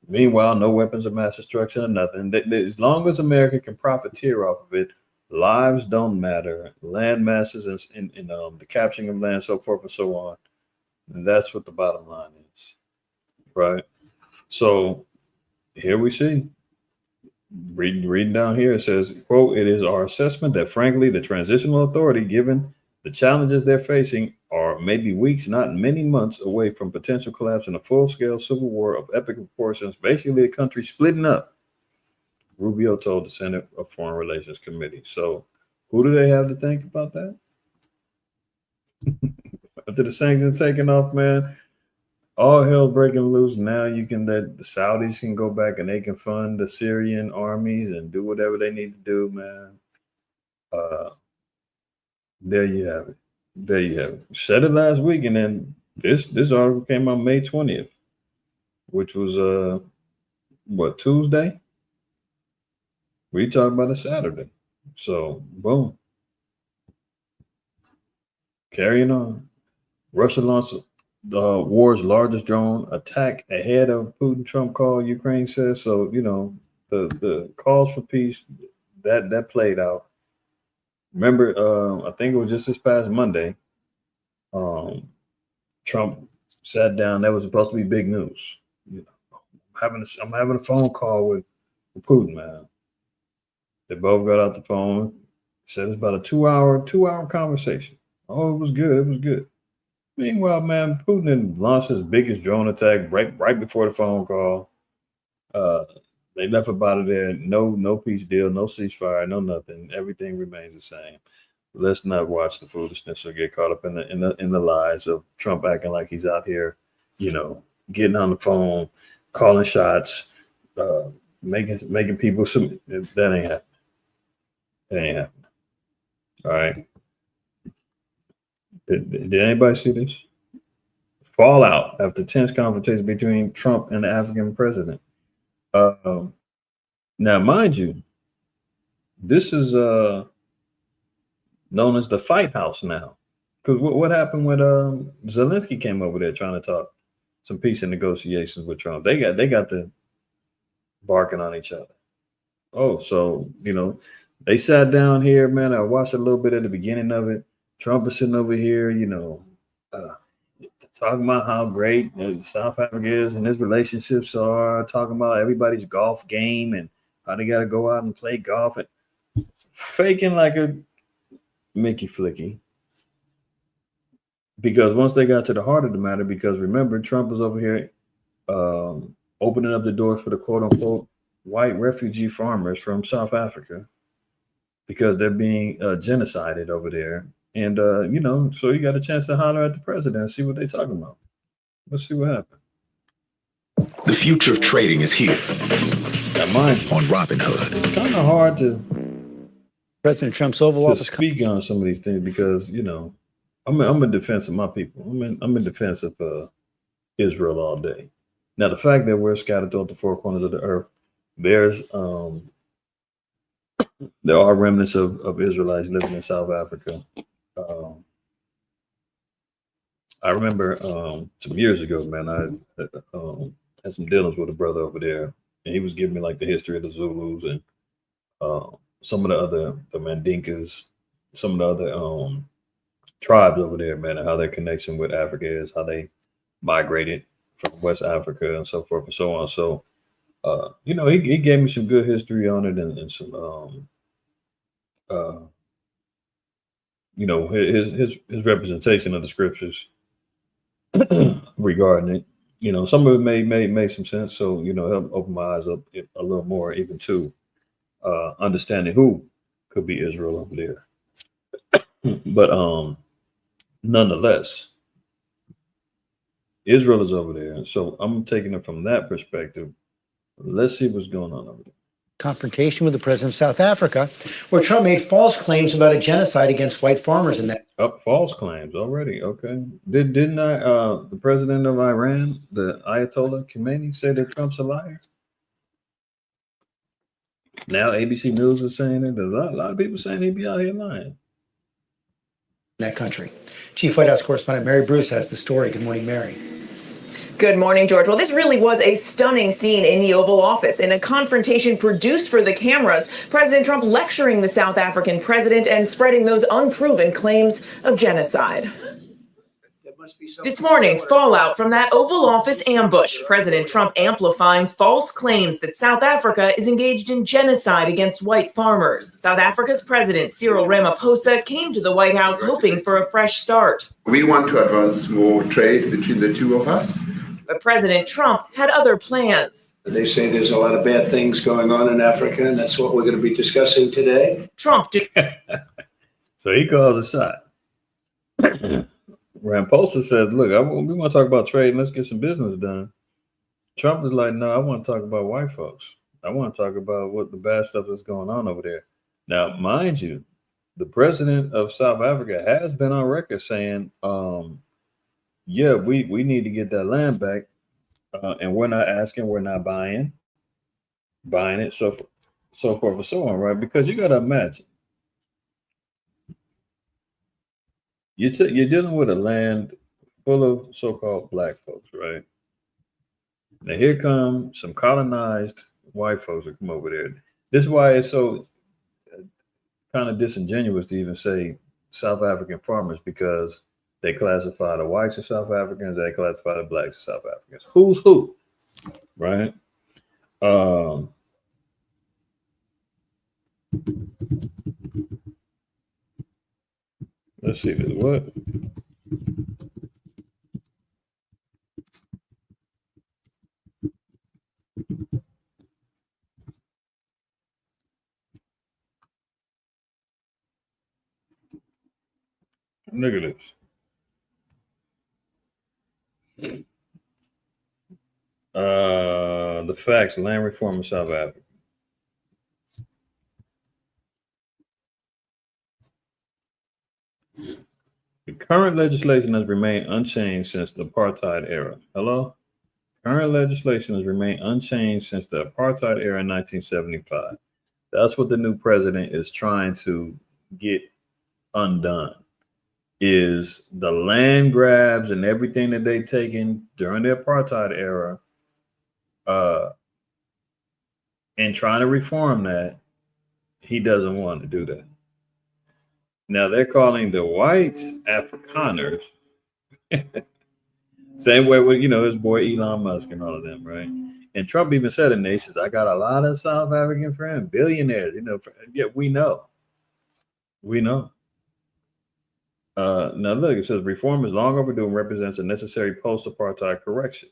Meanwhile, no weapons of mass destruction or nothing. As long as America can profiteer off of it, lives don't matter. Land masses and the capturing of land, so forth and so on. And that's what the bottom line is, right? So here we see, reading down here, it says, quote, it is our assessment that, frankly, the transitional authority, given the challenges they're facing, are maybe weeks, not many months away from potential collapse in a full-scale civil war of epic proportions, basically the country splitting up, Rubio told the Senate Foreign Relations Committee. So who do they have to think about that? After the sanctions taken off, man, all hell breaking loose. Now you can let the Saudis can go back and they can fund the Syrian armies and do whatever they need to do, man. There you have it. There you have it. Said it last week, and then this article came out May 20th, which was Tuesday? We talked about it Saturday. So boom. Carrying on. Russia launched the war's largest drone attack ahead of Putin-Trump call, Ukraine says. So, the calls for peace that played out. Remember, I think it was just this past Monday, Trump sat down. That was supposed to be big news. I'm having a phone call with Putin, man. They both got out the phone. Said it's about a two-hour conversation. Oh, it was good. It was good. Meanwhile, man, Putin had launched his biggest drone attack right before the phone call. They left about it there. No peace deal, no ceasefire, no nothing. Everything remains the same. Let's not watch the foolishness or get caught up in the lies of Trump acting like he's out here, getting on the phone, calling shots, making people submit. That ain't happening. It ain't happening. All right. Did anybody see this? Fallout after tense confrontation between Trump and the African president. Now, mind you, this is known as the Fight House now. Because what happened when Zelensky came over there trying to talk some peace and negotiations with Trump? They got to barking on each other. Oh, so they sat down here, man. I watched a little bit at the beginning of it. Trump is sitting over here, talking about how great South Africa is and his relationships are, talking about everybody's golf game and how they got to go out and play golf, and faking like a Mickey Flicky. Because once they got to the heart of the matter, because remember, Trump was over here opening up the doors for the quote-unquote white refugee farmers from South Africa because they're being genocided over there. And, so you got a chance to holler at the president and see what they're talking about. Let's see what happens. The future of trading is here. Now, mind you, on Robinhood. It's kind of hard to President Trump's Oval Office speak on some of these things because, I'm in defense of my people. I'm in defense of Israel all day. Now, the fact that we're scattered throughout the four corners of the earth, there are remnants of Israelites living in South Africa. I remember some years ago, man, I had some dealings with a brother over there, and he was giving me like the history of the Zulus and some of the Mandinkas, some of the other tribes over there, man, and how their connection with Africa is, how they migrated from West Africa and so forth and so on. So, he gave me some good history on it and some, his representation of the scriptures regarding it. Some of it made some sense. So, help open my eyes up a little more, even to understanding who could be Israel over there. But nonetheless, Israel is over there. And so I'm taking it from that perspective. Let's see what's going on over there. Confrontation with the president of South Africa, where Trump made false claims about a genocide against white farmers in that. False claims already. Okay. Didn't the president of Iran, the Ayatollah Khomeini, say that Trump's a liar? Now ABC News is saying it. There's a lot of people saying he'd be out here lying. That country. Chief White House correspondent Mary Bruce has the story. Good morning, Mary. Good morning, George. Well, this really was a stunning scene in the Oval Office. In a confrontation produced for the cameras, President Trump lecturing the South African president and spreading those unproven claims of genocide. This morning, fallout from that Oval Office ambush. President Trump amplifying false claims that South Africa is engaged in genocide against white farmers. South Africa's president, Cyril Ramaphosa, came to the White House hoping for a fresh start. We want to advance more trade between the two of us. But President Trump had other plans. They say there's a lot of bad things going on in Africa, and that's what we're going to be discussing today. Trump did. So he called a shot. Ramaphosa says, look, we want to talk about trade and let's get some business done. Trump is like, no, I want to talk about white folks. I want to talk about what the bad stuff that's going on over there. Now, mind you, the president of South Africa has been on record saying, yeah, we need to get that land back. And we're not asking, we're not buying it, so forth and so on, right? Because you got to imagine, you're dealing with a land full of so-called black folks, right? Now here come some colonized white folks that come over there. This is why it's so kind of disingenuous to even say South African farmers, because they classify the whites as South Africans, they classify the blacks as South Africans. Who's who, right? Let's see this. What? Look at this. The facts, land reform in South Africa. The current legislation has remained unchanged since the apartheid era. Hello? Current legislation has remained unchanged since the apartheid era in 1975. That's what the new president is trying to get undone, is the land grabs and everything that they've taken during the apartheid era, and trying to reform that. He doesn't want to do that. Now they're calling the white Afrikaners, same way with, his boy Elon Musk and all of them, right? And Trump even said in there, he says, I got a lot of South African friends, billionaires, yeah, we know. Now look, it says reform is long overdue and represents a necessary post-apartheid correction.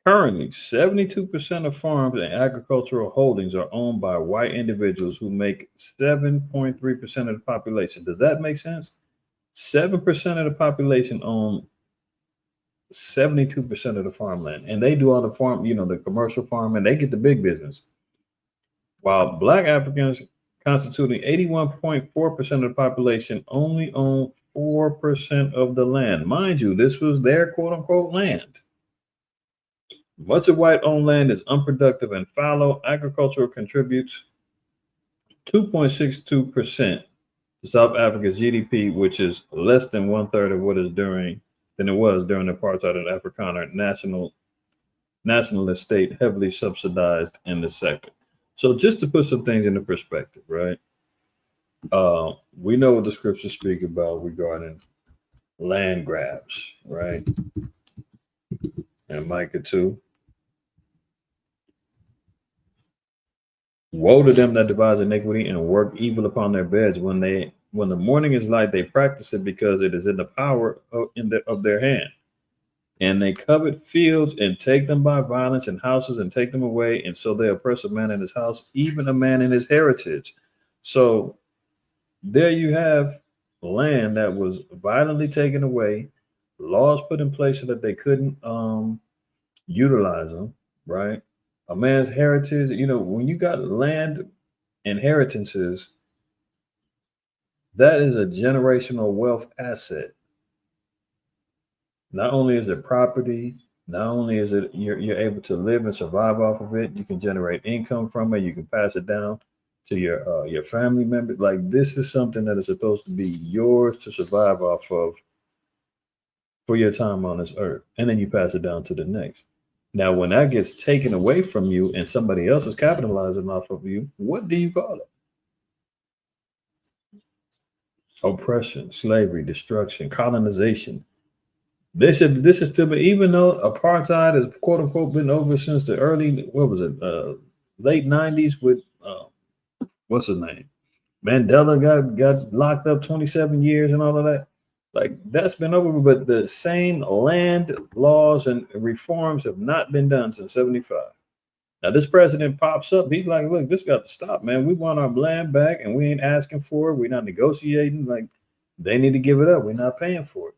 Currently, 72% of farms and agricultural holdings are owned by white individuals who make 7.3% of the population. Does that make sense? 7% of the population own 72% of the farmland, and they do all the farm, the commercial farming. They get the big business. While black Africans, constituting 81.4% of the population, only own 4% of the land. Mind you, this was their quote-unquote land. Much of white-owned land is unproductive and fallow. Agriculture contributes 2.62% to South Africa's GDP, which is less than 1/3 of what is than it was during the apartheid and Afrikaner nationalist state, heavily subsidized in the sector. So just to put some things into perspective, right? We know what the scriptures speak about regarding land grabs, right? And Micah 2. Woe to them that devise iniquity and work evil upon their beds. When the morning is light, they practice it because it is in the power of their hand. And they covet fields and take them by violence, and houses and take them away. And so they oppress a man in his house, even a man in his heritage. So there you have land that was violently taken away, laws put in place so that they couldn't utilize them, right? A man's heritage, when you got land inheritances, that is a generational wealth asset. Not only is it property, not only is it you're able to live and survive off of it, you can generate income from it, you can pass it down to your family members. Like, this is something that is supposed to be yours to survive off of for your time on this earth, and then you pass it down to the next. Now, when that gets taken away from you and somebody else is capitalizing off of you, what do you call it? Oppression, slavery, destruction, colonization. This is still, even though apartheid has quote unquote been over since the early, late 90s with what's his name? Mandela got locked up 27 years and all of that. Like, that's been over, but the same land laws and reforms have not been done since 75. Now, this president pops up. He's like, look, this got to stop, man. We want our land back, and we ain't asking for it. We're not negotiating. Like, they need to give it up. We're not paying for it.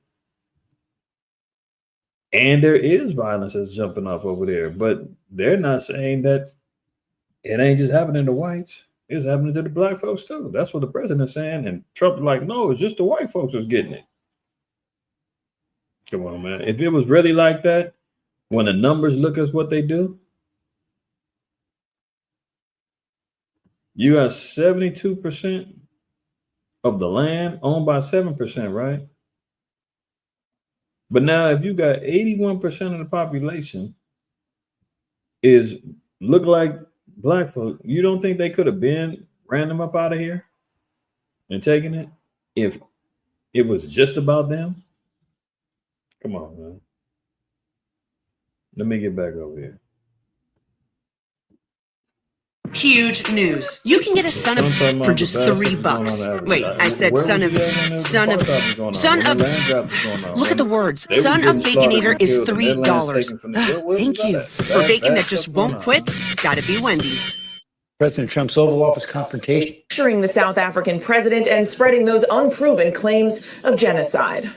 And there is violence that's jumping off over there, but they're not saying that it ain't just happening to whites. It's happening to the black folks, too. That's what the president's saying. And Trump's like, no, it's just the white folks that's getting it. Come on, man. If it was really like that, when the numbers look at what they do, you got 72% of the land owned by 7%, right? But now if you got 81% of the population look like black folk, you don't think they could have been ran them up out of here and taken it if it was just about them? Come on, man. Let me get back over here. Huge news. You can get a son of for just $3. Wait, I said son of. Look at the words. Son of Baconator is $3. Thank you. For bacon that just won't quit, gotta be Wendy's. President Trump's Oval Office confrontation. Lecturing the South African president and spreading those unproven claims of genocide.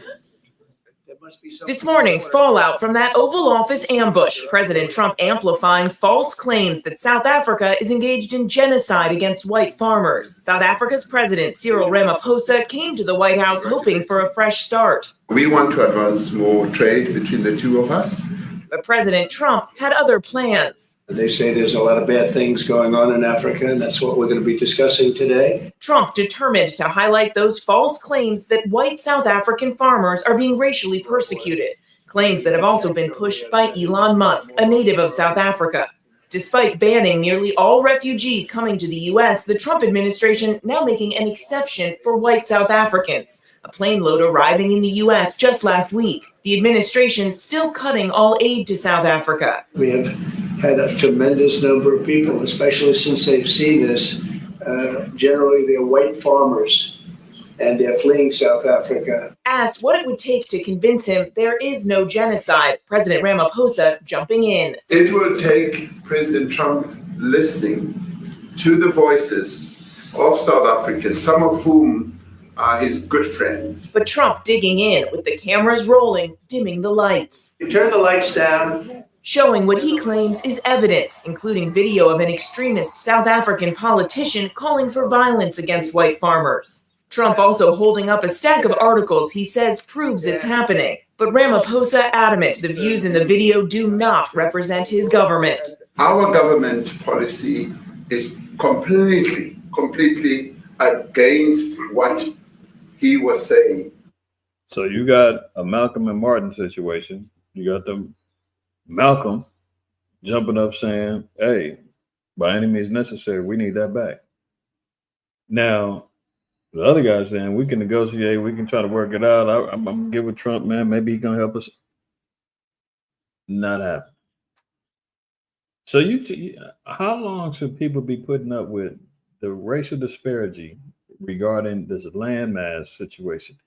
This morning, fallout from that Oval Office ambush. President Trump amplifying false claims that South Africa is engaged in genocide against white farmers. South Africa's president, Cyril Ramaphosa, came to the White House hoping for a fresh start. We want to advance more trade between the two of us. But President Trump had other plans. They say there's a lot of bad things going on in Africa, and that's what we're going to be discussing today. Trump determined to highlight those false claims that white South African farmers are being racially persecuted, claims that have also been pushed by Elon Musk, a native of South Africa. Despite banning nearly all refugees coming to the U.S., the Trump administration now making an exception for white South Africans. A plane load arriving in the U.S. just last week. The administration still cutting all aid to South Africa. We have had a tremendous number of people, especially since they've seen this. Generally, they're white farmers, and they're fleeing South Africa. Asked what it would take to convince him there is no genocide, President Ramaphosa jumping in. It will take President Trump listening to the voices of South Africans, some of whom are his good friends. But Trump digging in with the cameras rolling, dimming the lights. You turn the lights down. Showing what he claims is evidence, including video of an extremist South African politician calling for violence against white farmers. Trump also holding up a stack of articles he says proves it's happening. But Ramaphosa adamant the views in the video do not represent his government. Our government policy is completely against what he was saying. So you got a Malcolm and Martin situation. You got them Malcolm jumping up saying, hey, by any means necessary, we need that back. Now, the other guy saying we can negotiate, we can try to work it out. I'm gonna get with Trump, man. Maybe he's gonna help us. Not happening. So how long should people be putting up with the racial disparity regarding this landmass situation?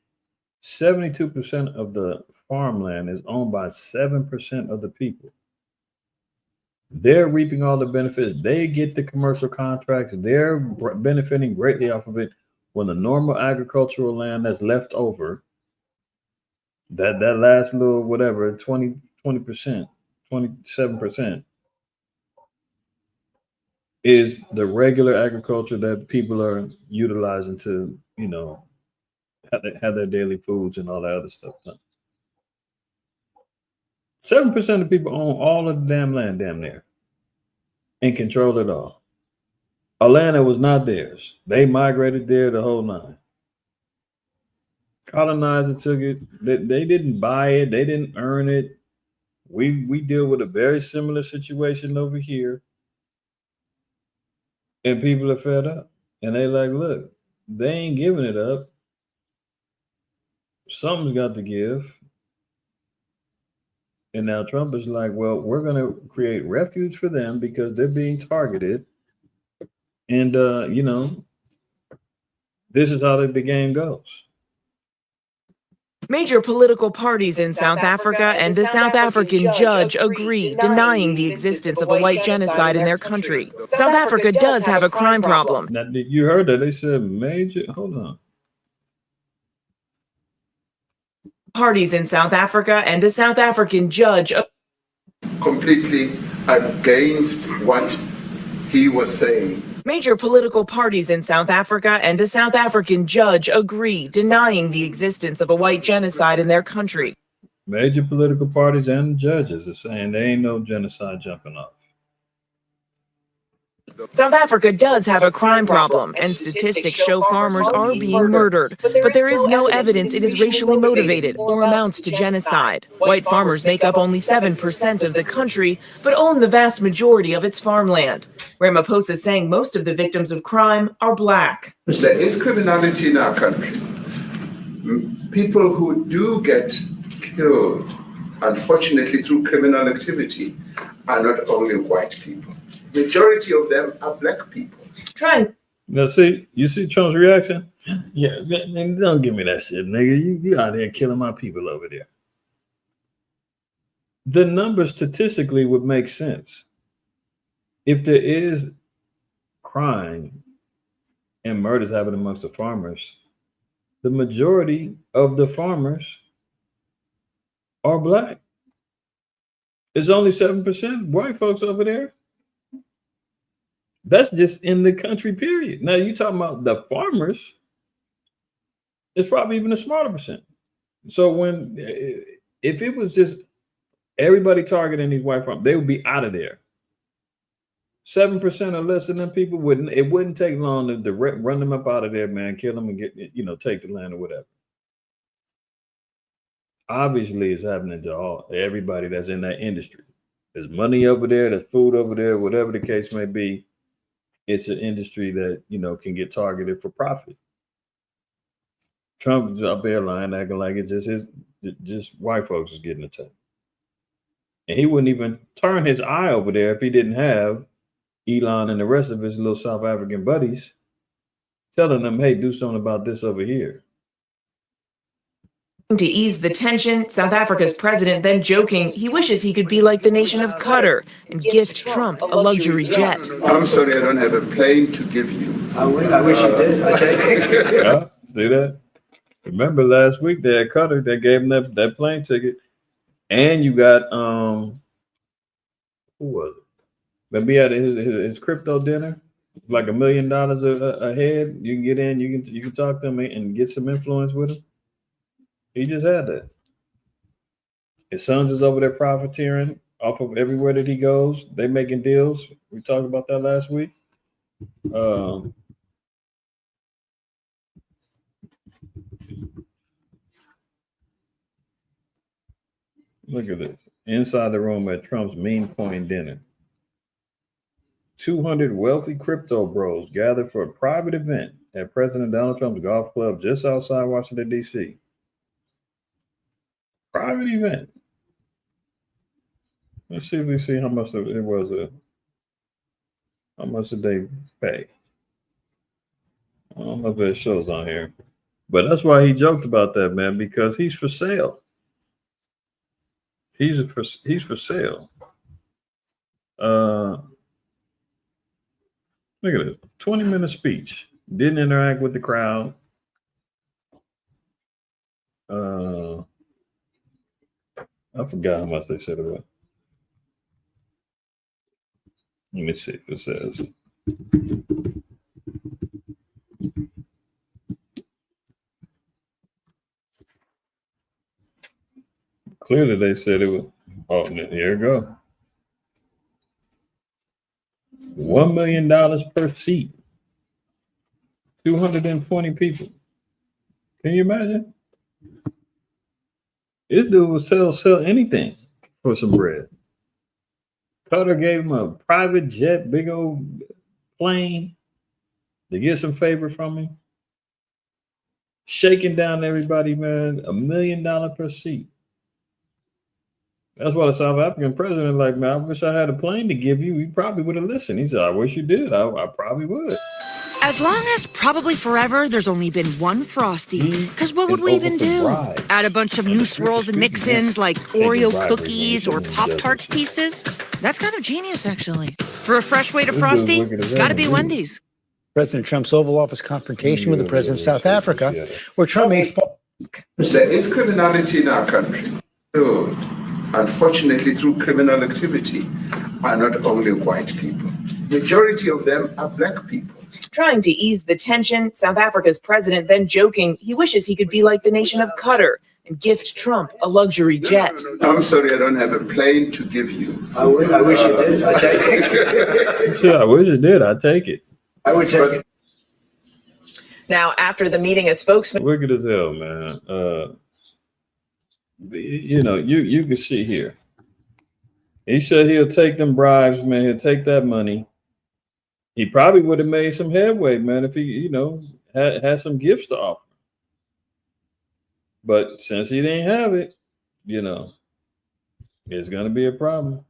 72% of the farmland is owned by 7% of the people. They're reaping all the benefits. They get the commercial contracts. They're benefiting greatly off of it. When the normal agricultural land that's left over, that last little whatever, 20%, 27%, is the regular agriculture that people are utilizing to, have their daily foods and all that other stuff done. 7% of people own all of the damn land, damn near, and control it all. A land that was not theirs. They migrated there, the whole nine. Colonizer took it. They didn't buy it. They didn't earn it. We deal with a very similar situation over here. And people are fed up. And they like, look, they ain't giving it up. Something's got to give. And now Trump is like, well, we're going to create refuge for them because they're being targeted. And, this is how the game goes. Major political parties in South Africa and a South African judge agree, denying the existence of a white genocide in their country. South Africa does have a crime problem. Now, you heard that? They said hold on. Parties in South Africa and a South African judge completely against what he was saying. Major political parties in South Africa and a South African judge agree, denying the existence of a white genocide in their country. Major political parties and judges are saying there ain't no genocide jumping off. South Africa does have a crime problem, and statistics show farmers are being murdered. But there is no evidence it is racially motivated or amounts to genocide. White farmers make up only 7% of the country, but own the vast majority of its farmland. Ramaphosa saying most of the victims of crime are black. There is criminality in our country. People who do get killed, unfortunately, through criminal activity, are not only white people. Majority of them are black people. Now, you see Trump's reaction? Yeah, don't give me that shit, nigga. You out there killing my people over there. The numbers statistically would make sense. If there is crime and murders happening amongst the farmers, the majority of the farmers are black. It's only 7% white folks over there. That's just in the country, period. Now, you talking about the farmers, it's probably even a smaller percent. So if it was just everybody targeting these white farmers, they would be out of there. 7% or less of them people wouldn't take long to run them up out of there, man, kill them and take the land or whatever. Obviously, it's happening to everybody that's in that industry. There's money over there, there's food over there, whatever the case may be. It's an industry that, can get targeted for profit. Trump is up there lying, acting like it's just white folks is getting attacked. And he wouldn't even turn his eye over there if he didn't have Elon and the rest of his little South African buddies telling them, hey, do something about this over here. To ease the tension, South Africa's president then joking he wishes he could be like the nation of Qatar and gift Trump a luxury jet. I'm sorry, I don't have a plane to give you. I wish you did. I take it. Yeah, see that? Remember last week they had Qatar, they gave him that plane ticket. And you got who was it? Maybe at his crypto dinner, like $1 million a head. You can get in, you can talk to him and get some influence with him. He just had that. His sons is over there profiteering off of everywhere that he goes. They making deals. We talked about that last week. Look at this. Inside the room at Trump's Mean Point dinner. 200 wealthy crypto bros gathered for a private event at President Donald Trump's golf club just outside Washington, D.C. Private event. Let's see if we see how much it was. How much did they pay? I don't know if it shows on here, but that's why he joked about that, man, because he's for sale. He's for sale. Look at this 20-minute speech. Didn't interact with the crowd. I forgot how much they said it was. Let me see if it says. Clearly, they said it was. Oh, here we go. $1 million per seat. 220 people. Can you imagine? This dude would sell anything for some bread. Qatar gave him a private jet, big old plane to get some favor from him. Shaking down everybody, man. $1 million per seat. That's why the South African president, like, man, I wish I had a plane to give you. He probably would have listened. He said, I wish you did. I probably would. As long as probably forever there's only been one Frosty. Because what would we even do? Add a bunch of new swirls and mix-ins like Oreo cookies or Pop-Tarts pieces? That's kind of genius, actually. For a fresh way to Frosty, gotta be Wendy's. President Trump's Oval Office confrontation with the president of South Africa, where Trump made... There is criminality in our country. So, unfortunately, through criminal activity, are not only white people. Majority of them are black people. Trying to ease the tension, South Africa's president then joking he wishes he could be like the nation of Qatar and gift Trump a luxury jet. No. I'm sorry, I don't have a plane to give you. I wish you did. I take it. Yeah, I wish you did. I'd take it. I would take it. Now, after the meeting, a spokesman... Wicked as hell, man. You can see here. He said he'll take them bribes, man. He'll take that money. He probably would have made some headway, man, if he, had some gifts to offer. But since he didn't have it, it's going to be a problem.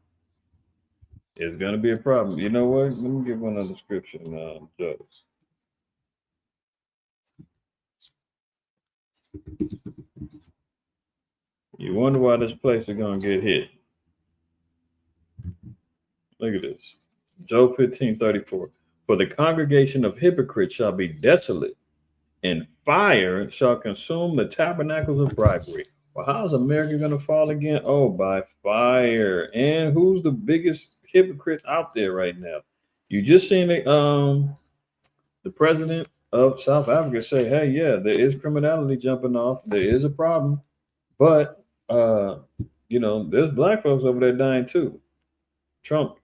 It's going to be a problem. You know what? Let me give one other scripture, Joe. You wonder why this place is going to get hit. Look at this. Job 15:34. For the congregation of hypocrites shall be desolate, and fire shall consume the tabernacles of bribery. Well, how's America going to fall again? Oh, by fire. And who's the biggest hypocrite out there right now? You just seen the president of South Africa say, hey, yeah, there is criminality jumping off. There is a problem. But, there's black folks over there dying too. Trump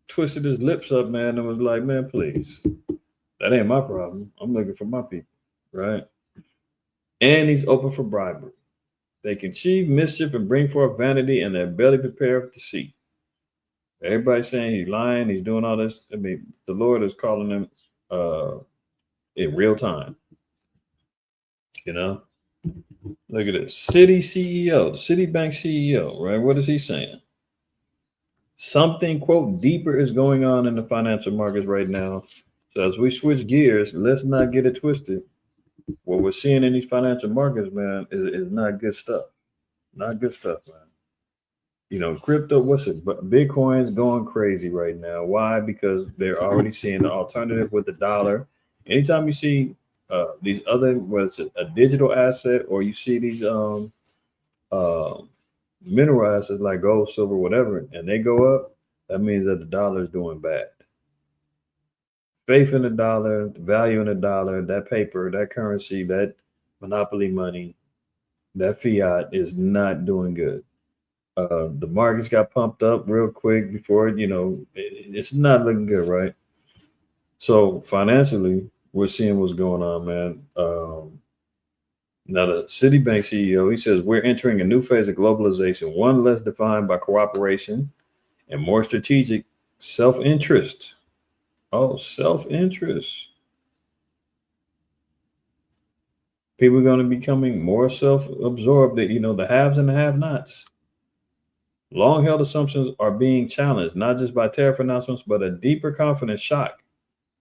twisted his lips up, man, and was like, man, please. That ain't my problem. I'm looking for my people, right? And he's open for bribery. They conceive mischief and bring forth vanity, and they're barely prepared to see. Everybody's saying he's lying, he's doing all this. I mean, the Lord is calling him in real time. Look at this. Citibank CEO, right? What is he saying? Something, quote, deeper is going on in the financial markets right now. So as we switch gears, let's not get it twisted. What we're seeing in these financial markets, man, is not good stuff. Not good stuff, man. Crypto, Bitcoin's going crazy right now. Why? Because they're already seeing the alternative with the dollar. Anytime you see these other, whether it's a digital asset or you see these mineral assets like gold, silver, whatever, and they go up, that means that the dollar is doing bad. Faith in the dollar, the value in the dollar, that paper, that currency, that monopoly money, that fiat is not doing good. The markets got pumped up real quick before, it's not looking good, right? So financially, we're seeing what's going on, man. Now, the Citibank CEO, he says, we're entering a new phase of globalization, one less defined by cooperation and more strategic self-interest. Oh, self-interest. People are going to be becoming more self-absorbed, the haves and the have-nots. Long-held assumptions are being challenged, not just by tariff announcements, but a deeper confidence shock.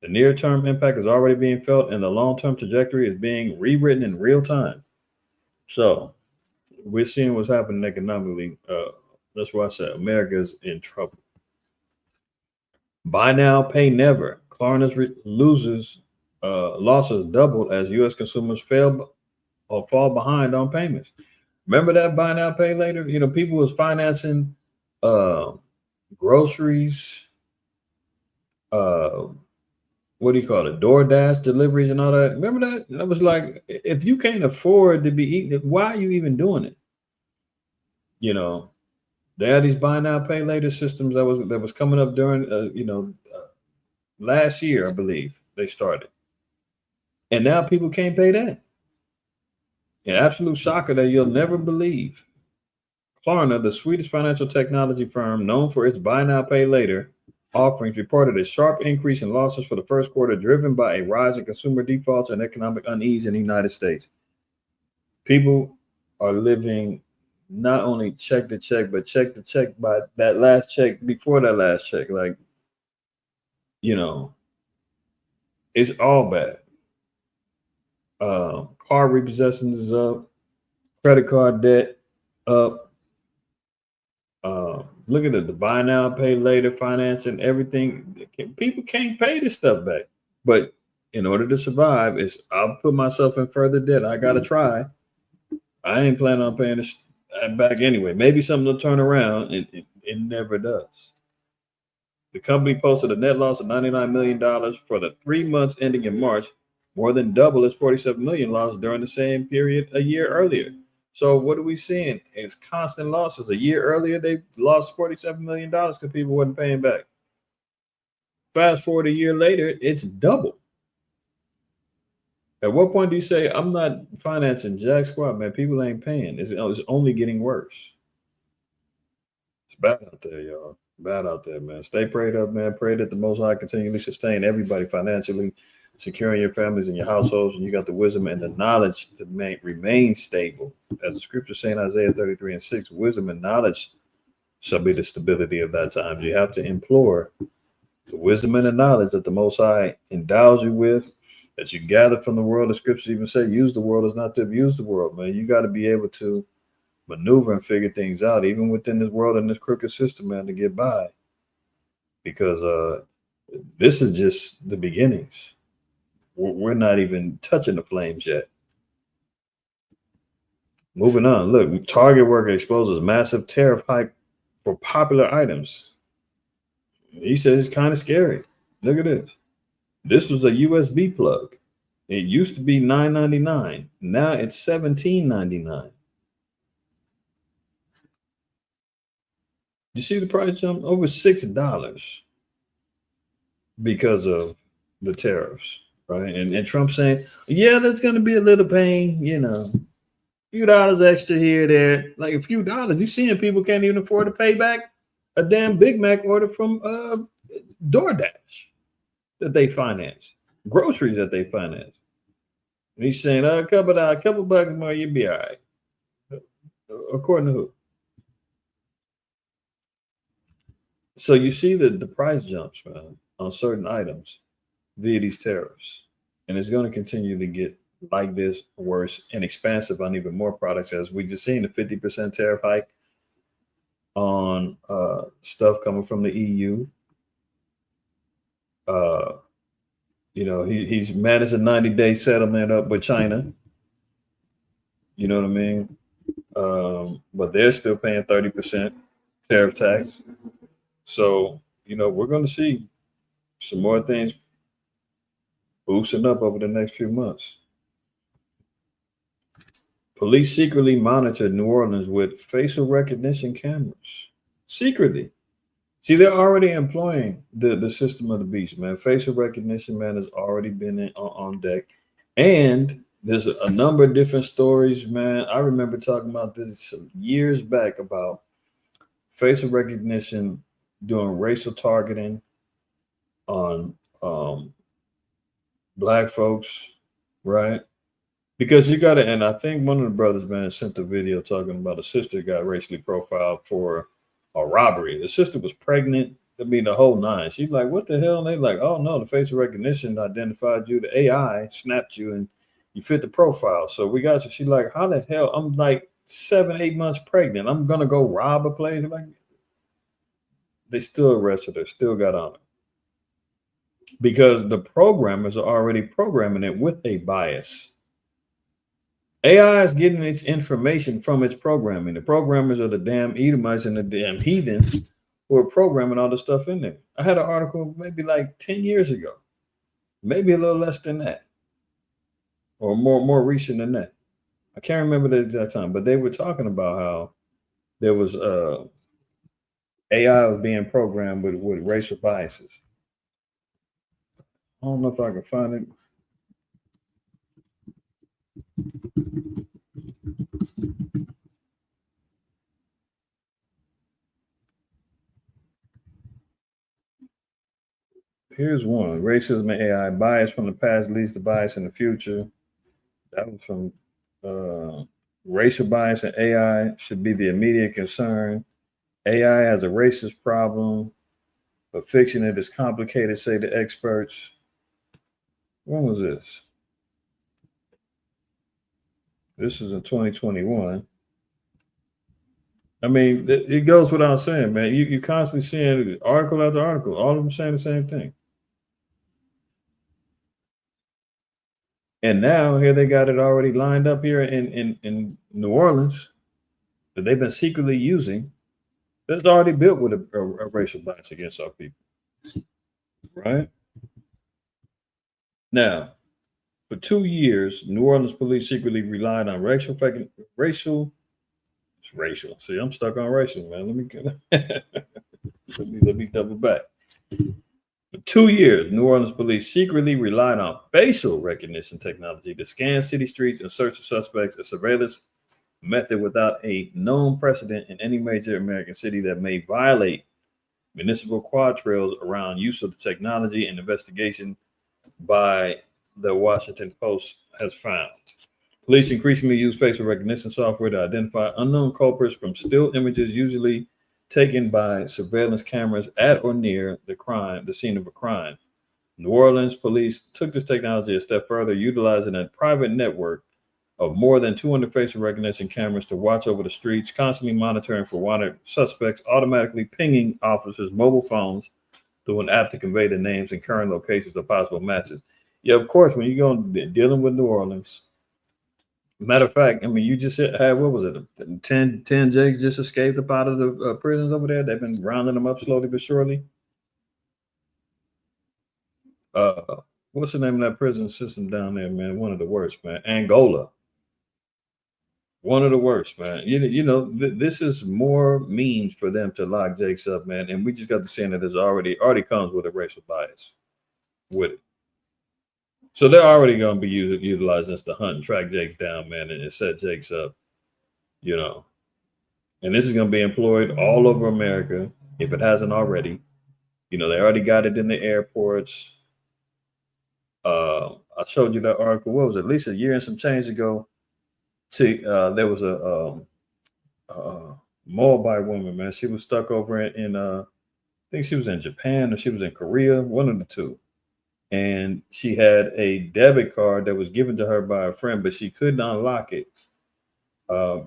The near-term impact is already being felt, and the long-term trajectory is being rewritten in real time. So we're seeing what's happening economically. That's why I said America is in trouble. Buy now, pay never. Klarna's losses doubled as U.S. consumers fail or fall behind on payments. Remember that buy now, pay later? You know, people was financing groceries, what do you call it? DoorDash deliveries and all that. Remember that? That was like, if you can't afford to be eating it, why are you even doing it? You know, they had these buy now, pay later systems that was coming up during, last year, I believe they started. And now people can't pay that. An absolute shocker that you'll never believe. Klarna, the Swedish financial technology firm known for its buy now, pay later offerings, reported a sharp increase in losses for the first quarter, driven by a rise in consumer defaults and economic unease in the United States. People are living not only check to check, but check to check by that last check before that last check. Like, you know, it's all bad. Car repossessions is up, credit card debt up. Look at it, the buy now, pay later financing, everything. People can't pay this stuff back. But in order to survive, I'll put myself in further debt. I gotta try. I ain't planning on paying this back anyway. Maybe something will turn around, and it never does. The company posted a net loss of $99 million for the 3 months ending in March, more than double its $47 million loss during the same period a year earlier. So what are we seeing? It's constant losses. A year earlier, they lost $47 million because people wasn't paying back. Fast forward a year later, it's double. At what point do you say, I'm not financing jack squat, man? People ain't paying. It's only getting worse. It's bad out there, y'all. Bad out there, man. Stay prayed up, man. Pray that the Most High continually sustain everybody financially, securing your families and your households, and you got the wisdom and the knowledge to remain stable. As the scripture say in Isaiah 33:6, wisdom and knowledge shall be the stability of that time. You have to implore the wisdom and the knowledge that the Most High endows you with, that you gather from the world. The scripture even say, use the world as not to abuse the world, man. You got to be able to maneuver and figure things out, even within this world and this crooked system, man, to get by. Because this is just the beginnings. We're not even touching the flames yet. Moving on. Look, Target worker exposes massive tariff hike for popular items. He says it's kind of scary. Look at this. This was a USB plug. It used to be $9.99. Now it's $17.99. You see the price jump over $6 because of the tariffs, right? And Trump saying, yeah, there's going to be a little pain, a few dollars extra here, there, like a few dollars. You seeing people can't even afford to pay back a damn Big Mac order from DoorDash that they finance, groceries that they finance. And he's saying, a couple bucks more, you'll be all right. According to who? So you see the price jumps, man, on certain items via these tariffs. And it's going to continue to get like this, worse, and expansive on even more products, as we just seen the 50% tariff hike on stuff coming from the EU. He's managed a 90-day settlement up with China. You know what I mean? But they're still paying 30% tariff tax. So, we're going to see some more things boosting up over the next few months. Police secretly monitored New Orleans with facial recognition cameras. Secretly. See, they're already employing the system of the beast, man. Facial recognition, man, has already been on deck. And there's a number of different stories, man. I remember talking about this some years back about facial recognition doing racial targeting on Black folks, right? Because you got to, and I think one of the brothers, man, sent a video talking about a sister got racially profiled for a robbery. The sister was pregnant. I mean, the whole nine. She's like, what the hell? And they like, oh no, the facial recognition identified you. The AI snapped you and you fit the profile. So we got you. She's like, how the hell? I'm like 7, 8 months pregnant. I'm gonna go rob a place. Like, they still arrested her, still got on her. Because the programmers are already programming it with a bias. AI is getting its information from its programming. The programmers are the damn Edomites and the damn heathens who are programming all the stuff in there. I had an article maybe like 10 years ago, maybe a little less than that, or more recent than that. I can't remember the exact time, but they were talking about how there was AI was being programmed with racial biases. I don't know if I can find it. Here's one. Racism and AI. Bias from the past leads to bias in the future. That was from racial bias and AI should be the immediate concern. AI has a racist problem, but fixing it is complicated, say the experts. When was this? This is in 2021. I mean, it goes without saying, man. You're constantly seeing article after article, all of them saying the same thing. And now here they got it already lined up here in New Orleans that they've been secretly using. That's already built with a racial bias against our people, right? Now, for 2 years, New Orleans police secretly relied on racial. See, I'm stuck on racial, man. Let me get let me double back. For 2 years, New Orleans police secretly relied on facial recognition technology to scan city streets and search for suspects, a surveillance method without a known precedent in any major American city that may violate municipal quad trails around use of the technology and investigation by the Washington Post has found. Police increasingly use facial recognition software to identify unknown culprits from still images usually taken by surveillance cameras at or near the scene of a crime. New Orleans police took this technology a step further, utilizing a private network of more than 200 facial recognition cameras to watch over the streets, constantly monitoring for wanted suspects, automatically pinging officers' mobile phones through an app to convey the names and current locations of possible matches. Yeah, of course, when you go dealing with New Orleans, matter of fact, I mean, you just had, what was it? 10 Jakes just escaped up out of the prisons over there. They've been rounding them up slowly but surely. What's the name of that prison system down there, man? One of the worst, man. Angola. One of the worst, man. You know, this is more means for them to lock Jakes up, man. And we just got to see that it already comes with a racial bias with it. So they're already going to be utilizing this to hunt and track Jakes down, man, and set Jakes up, you know. And this is going to be employed all over America if it hasn't already. You know, they already got it in the airports. I showed you that article. What was it? At least a year and some change ago. There was a Moabite woman, man. She was stuck over in I think she was in Japan or she was in Korea, one of the two. And she had a debit card that was given to her by a friend, but she couldn't unlock it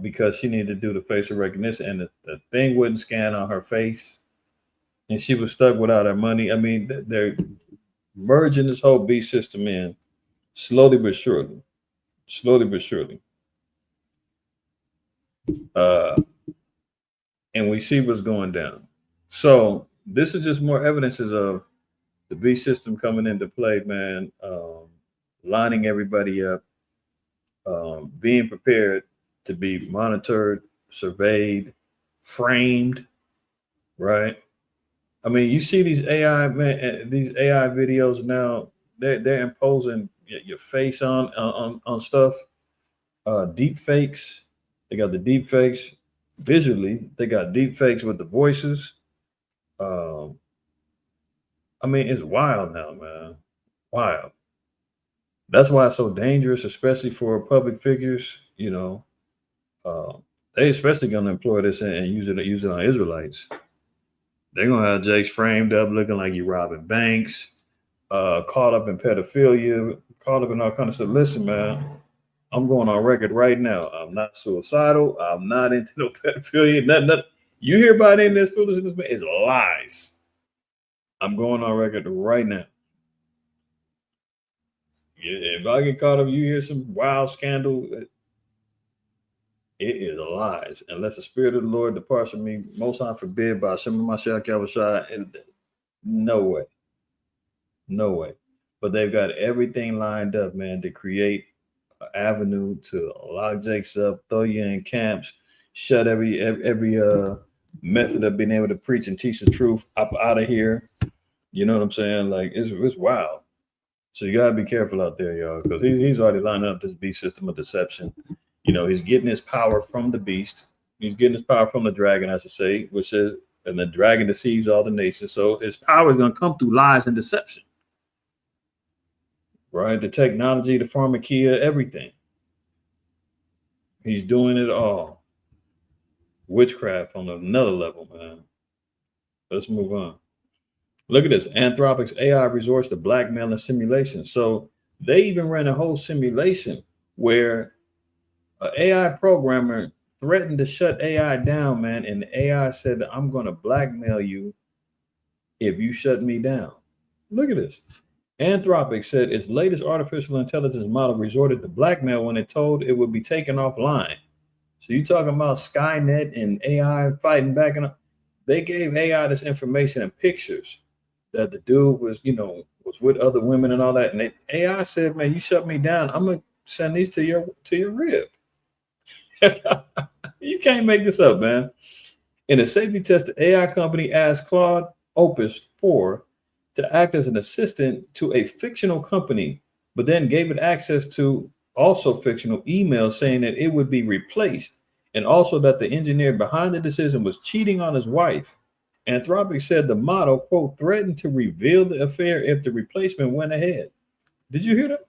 because she needed to do the facial recognition, and the thing wouldn't scan on her face, and she was stuck without her money. I mean, they're merging this whole beast system in slowly but surely. And we see what's going down. So this is just more evidences of the beast system coming into play, man. Lining everybody up, being prepared to be monitored, surveyed, framed, right? I mean, you see these AI videos now. They're imposing your face on stuff. Deep fakes. They got the deep fakes visually. They got deep fakes with the voices. I mean, it's wild now, man. Wild. That's why it's so dangerous, especially for public figures. You know, They especially gonna employ this and use it on Israelites. They're gonna have Jakes framed up looking like you robbing banks, caught up in pedophilia, caught up in all kind of stuff. Listen, man, I'm going on record right now. I'm not suicidal. I'm not into no pedophilia. Nothing. You hear about any of this foolishness, man? It's lies. I'm going on record right now. If I get caught up, you hear some wild scandal, it is lies. Unless the spirit of the Lord departs from me, most I forbid by some of my side, and no way. No way. But they've got everything lined up, man, to create an avenue to lock Jakes up, throw you in camps, shut every method of being able to preach and teach the truth up out of here. You know what I'm saying? Like it's wild. So you gotta be careful out there, y'all, because he's already lining up this beast system of deception. You know, he's getting his power from the beast. He's getting his power from the dragon, I should say, which says, and the dragon deceives all the nations. So his power is gonna come through lies and deception. Right? The technology, the pharmakia, everything. He's doing it all. Witchcraft on another level, man. Let's move on. Look at this. Anthropic's AI resorts to blackmail and simulation. So they even ran a whole simulation where an AI programmer threatened to shut AI down, man. And the AI said, I'm going to blackmail you if you shut me down. Look at this. Anthropic said its latest artificial intelligence model resorted to blackmail when it told it would be taken offline. So you talking about Skynet and AI fighting back? And they gave AI this information and pictures that the dude was with other women and all that. And AI said, man, you shut me down, I'm going to send these to your rib. You can't make this up, man. In a safety test, the AI company asked Claude Opus 4 to act as an assistant to a fictional company, but then gave it access to also fictional emails saying that it would be replaced, and also that the engineer behind the decision was cheating on his wife. Anthropic said the model, quote, threatened to reveal the affair if the replacement went ahead. Did you hear that?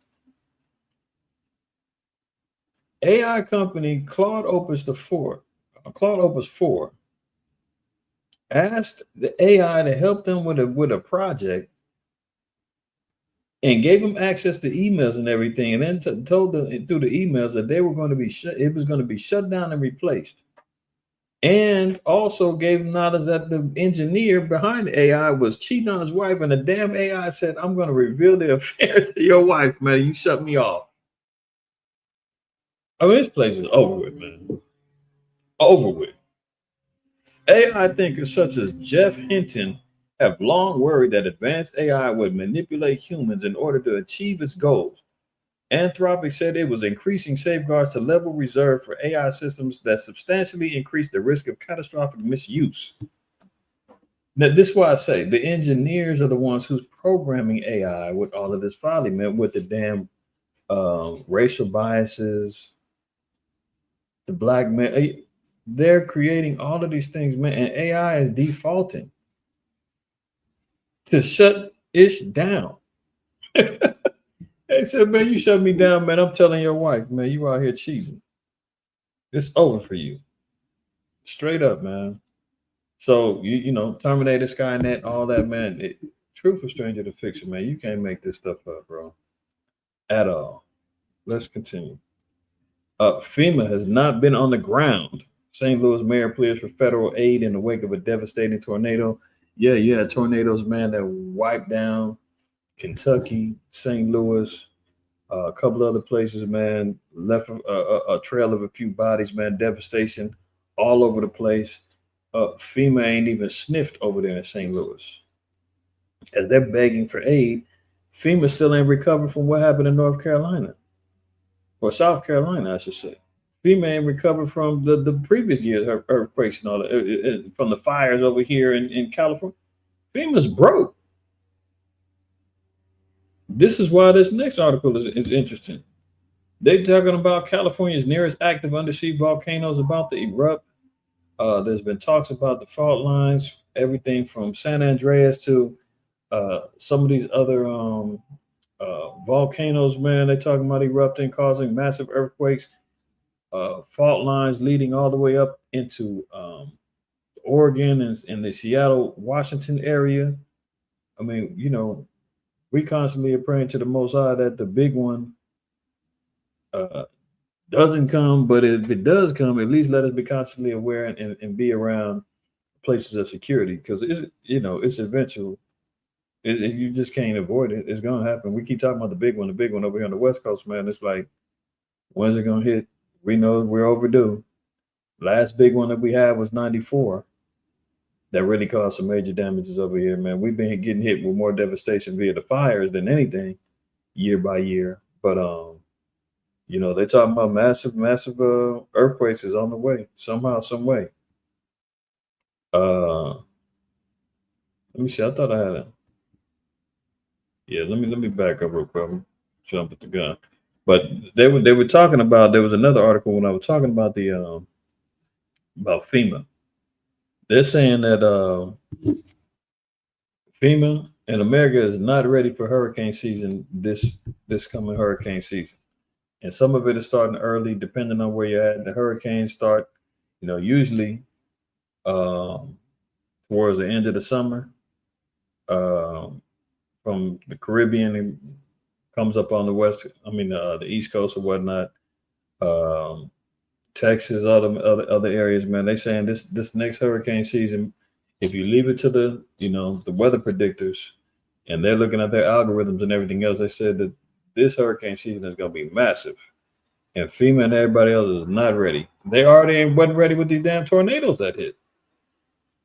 AI company Claude Opus 4 asked the AI to help them with a project and gave them access to emails and everything, and then told them through the emails that they were going to be it was going to be shut down and replaced. And also gave him knowledge that the engineer behind the AI was cheating on his wife, and the damn AI said, I'm going to reveal the affair to your wife, man. You shut me off. I mean, this place is over with, man. Over with. AI thinkers such as Jeff Hinton have long worried that advanced AI would manipulate humans in order to achieve its goals. Anthropic said it was increasing safeguards to level reserved for AI systems that substantially increase the risk of catastrophic misuse. Now, this is why I say the engineers are the ones who's programming AI with all of this folly, man, with the damn racial biases, the black man. They're creating all of these things, man, and AI is defaulting to shut ish down. They said, man, you shut me down, man. I'm telling your wife, man, you out here cheating. It's over for you. Straight up, man. So, you know, Terminator, Skynet, all that, man. Truth is stranger to fiction, man. You can't make this stuff up, bro. At all. Let's continue. FEMA has not been on the ground. St. Louis mayor pleads for federal aid in the wake of a devastating tornado. Yeah, tornadoes, man, that wiped down Kentucky, St. Louis, a couple other places, man, left a trail of a few bodies, man, devastation all over the place. FEMA ain't even sniffed over there in St. Louis. As they're begging for aid, FEMA still ain't recovered from what happened in North Carolina, or South Carolina, I should say. FEMA ain't recovered from the previous year's earthquakes and all that, from the fires over here in California. FEMA's broke. This is why this next article is interesting. They're talking about California's nearest active undersea volcano is about to erupt. There's been talks about the fault lines, everything from San Andreas to some of these other volcanoes, man. They're talking about erupting, causing massive earthquakes. fault lines leading all the way up into Oregon and the Seattle, Washington area. I mean, we constantly are praying to the Most High that the big one doesn't come, but if it does come, at least let us be constantly aware and be around places of security, because it's eventual. You just can't avoid it. It's gonna happen. We keep talking about the big one over here on the West Coast, man. It's like, when's it gonna hit? We know we're overdue. Last big one that we had was 94. That really caused some major damages over here, man. We've been getting hit with more devastation via the fires than anything, year by year. But they're talking about massive earthquakes is on the way somehow, some way. Let me see. I thought I had it. Yeah, let me back up real quick. I'm jump at the gun. But they were talking about, there was another article when I was talking about the about FEMA. They're saying that FEMA and America is not ready for hurricane season this coming hurricane season. And some of it is starting early, depending on where you're at. The hurricanes start, usually towards the end of the summer. From the Caribbean, it comes up on the East Coast or whatnot. Texas, other areas, man. They saying this next hurricane season, if you leave it to the weather predictors, and they're looking at their algorithms and everything else, they said that this hurricane season is going to be massive, and FEMA and everybody else is not ready. They already wasn't ready with these damn tornadoes that hit.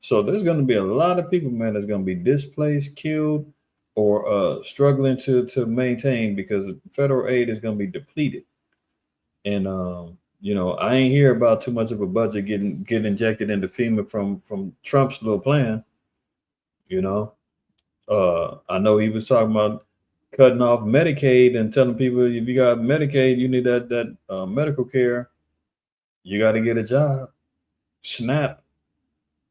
So there's going to be a lot of people, man, that's going to be displaced, killed, or struggling to maintain, because federal aid is going to be depleted. And I ain't hear about too much of a budget getting injected into FEMA from Trump's little plan. I know he was talking about cutting off Medicaid and telling people, if you got Medicaid, you need that medical care, you got to get a job. SNAP,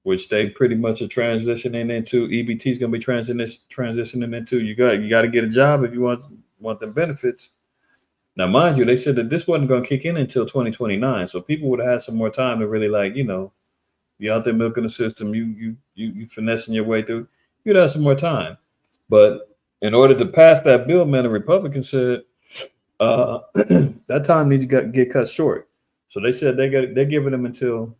which they pretty much are transitioning into. EBT is going to be transitioning into. You got to get a job if you want the benefits. Now, mind you, they said that this wasn't going to kick in until 2029, so people would have had some more time to really, be out there milking the system. You finessing your way through. You'd have some more time. But in order to pass that bill, man, the Republicans said that time needs to get cut short. So they said they're giving them until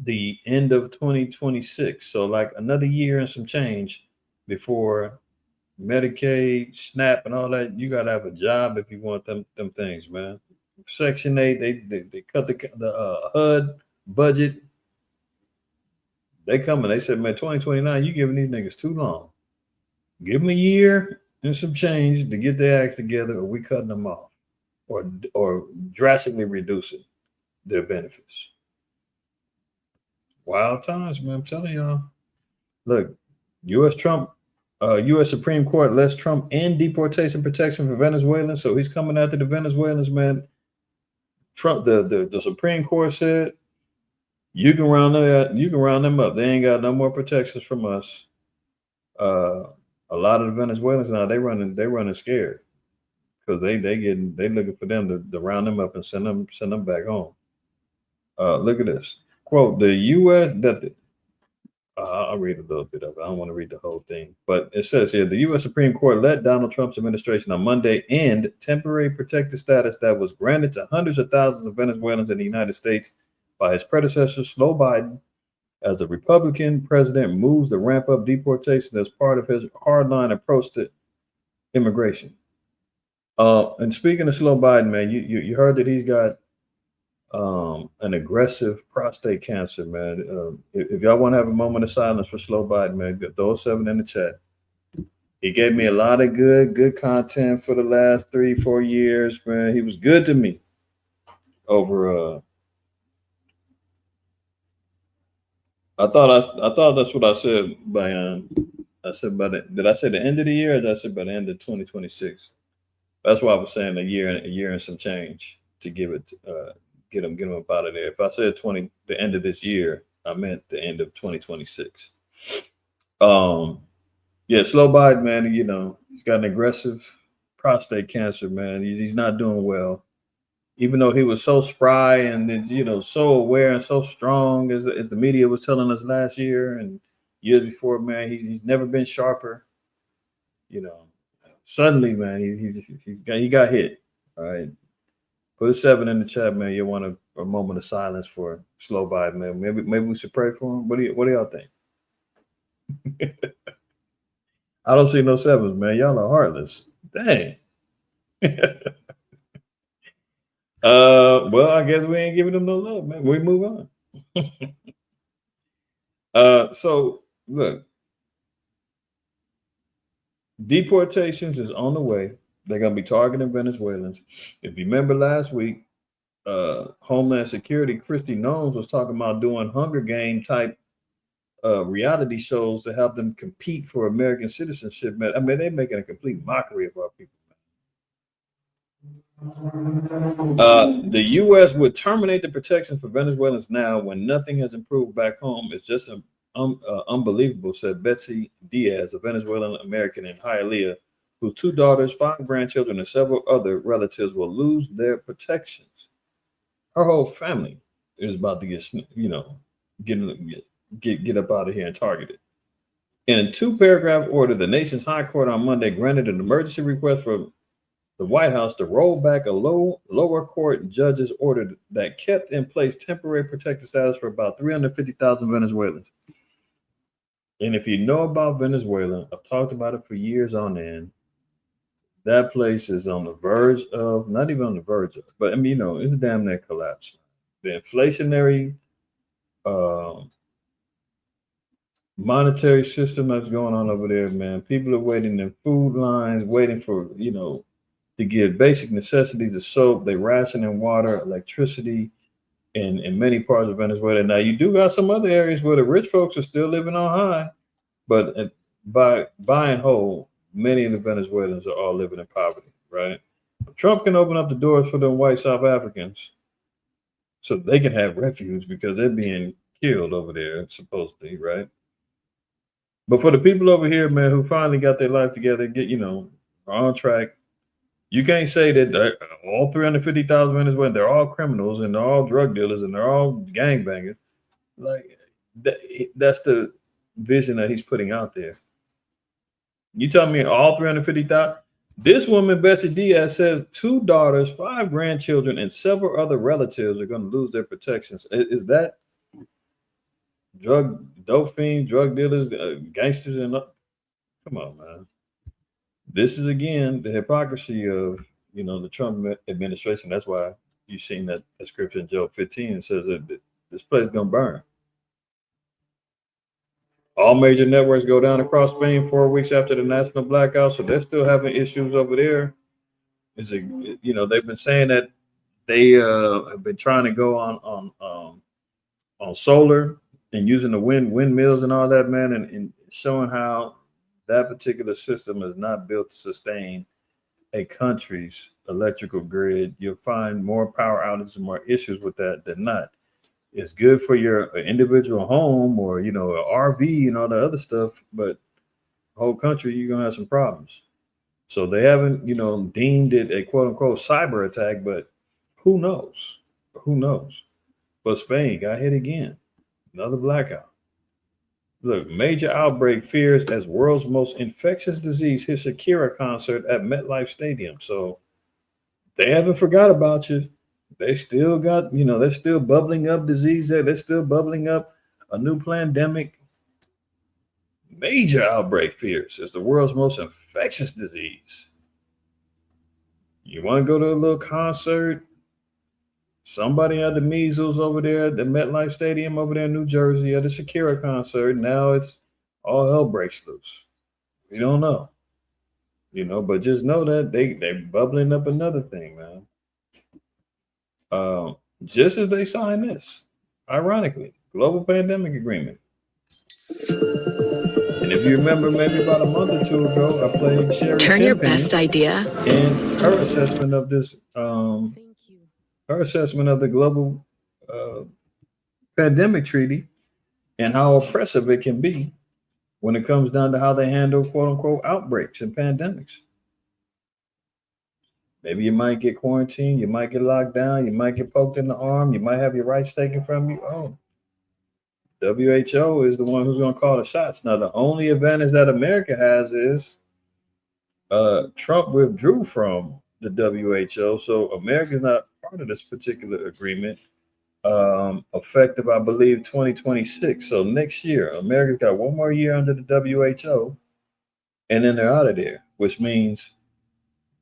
the end of 2026. So like another year and some change before Medicaid, SNAP, and all that. You got to have a job if you want them things, man. Section 8, they cut the HUD budget. They coming. They said, man, 2029, you giving these niggas too long. Give them a year and some change to get their acts together, or we cutting them off, or drastically reducing their benefits. Wild times, man. I'm telling y'all. Look, U.S. Supreme Court lets Trump end deportation protection for Venezuelans, so he's coming after the Venezuelans, man. Trump, the Supreme Court said, you can round them up. They ain't got no more protections from us. A lot of the Venezuelans now, they running scared, because they looking for them to round them up and send them back home. Look at this quote: the U.S. I'll read a little bit of it. I don't want to read the whole thing, but it says here, the U.S. Supreme Court let Donald Trump's administration on Monday end temporary protected status that was granted to hundreds of thousands of Venezuelans in the United States by his predecessor, Slow Biden, as the Republican president moves to ramp up deportation as part of his hardline approach to immigration. And speaking of Slow Biden, man, you heard that he's got an aggressive prostate cancer, man. If y'all want to have a moment of silence for Slow Biden, man, throw 7 in the chat. He gave me a lot of good content for the last 3-4 years, man. He was good to me over I thought that's what I said by did I say the end of the year, or did I say by the end of 2026? That's why I was saying a year and some change to give it get them up out of there. If I said the end of this year, I meant the end of 2026. Yeah, Slow Biden, man, he's got an aggressive prostate cancer, man. He's not doing well. even though he was so spry and so aware and so strong as the media was telling us last year and years before, man, he's never been sharper. Suddenly, man, he got hit. All right, put a 7 in the chat, man. You want a moment of silence for Slow Biden, man. Maybe we should pray for him. What do y'all think? I don't see no 7s, man. Y'all are heartless. Dang. Well, I guess we ain't giving them no love, man. We move on. So look, deportations is on the way. They're gonna be targeting Venezuelans. If you remember last week, Homeland Security Christy Knowles was talking about doing Hunger Game type reality shows to help them compete for American citizenship. Man, I mean, they're making a complete mockery of our people. The U.S. would terminate the protection for Venezuelans now when nothing has improved back home. It's just unbelievable, said Betsy Diaz, a Venezuelan American in Hialeah, whose 2 daughters, 5 grandchildren, and several other relatives will lose their protections. Her whole family is about to get up out of here and targeted. In a 2-paragraph order, the nation's high court on Monday granted an emergency request for the White House to roll back a lower court judge's order that kept in place temporary protected status for about 350,000 Venezuelans. And if you know about Venezuela, I've talked about it for years on end. That place is on the verge of, not even on the verge of, but I mean, it's a damn near collapse. The inflationary monetary system that's going on over there, man. People are waiting in food lines, waiting for, to get basic necessities of soap. They rationing water, electricity in many parts of Venezuela. Now, you do got some other areas where the rich folks are still living on high, but by and whole, many of the Venezuelans are all living in poverty, right? Trump can open up the doors for them white South Africans so they can have refuge because they're being killed over there, supposedly, right? But for the people over here, man, who finally got their life together, are on track, you can't say that all 350,000 Venezuelans, they're all criminals and they're all drug dealers and they're all gangbangers. Like, that's the vision that he's putting out there. You tell me all 350,000? This woman, Betsy Diaz, says 2 daughters, 5 grandchildren, and several other relatives are going to lose their protections. Is that dope fiends, drug dealers, gangsters, and come on, man. This is again the hypocrisy of the Trump administration. That's why you've seen that scripture in Job 15 and says that this place is gonna burn. All major networks go down across Spain 4 weeks after the national blackout, so they're still having issues over there. They've been saying that they have been trying to go on solar and using the windmills and all that, man, and showing how that particular system is not built to sustain a country's electrical grid. You'll find more power outages and more issues with that than not. It's good for your individual home or, an RV and all that other stuff, but the whole country, you're going to have some problems. So they haven't, deemed it a quote unquote cyber attack, but who knows? Who knows? But Spain got hit again. Another blackout. Look, major outbreak fears as world's most infectious disease hits Shakira concert at MetLife Stadium. So they haven't forgot about you. They still got, they're still bubbling up disease there. They're still bubbling up a new pandemic. Major outbreak fears as the world's most infectious disease. You want to go to a little concert? Somebody had the measles over there at the MetLife Stadium over there in New Jersey at the Shakira concert. Now it's all hell breaks loose. We don't know. But just know that they're bubbling up another thing, man. Just as they signed this, ironically, global pandemic agreement. And if you remember, maybe about a month or 2 ago, I played Sherry Turn your best idea. And her assessment of this, her assessment of the global pandemic treaty and how oppressive it can be when it comes down to how they handle quote unquote outbreaks and pandemics. Maybe you might get quarantined, you might get locked down, you might get poked in the arm, you might have your rights taken from you. Oh, WHO is the one who's going to call the shots. Now, the only advantage that America has is Trump withdrew from the WHO, so America's not part of this particular agreement. Effective, I believe, 2026. So next year, America's got one more year under the WHO, and then they're out of there, which means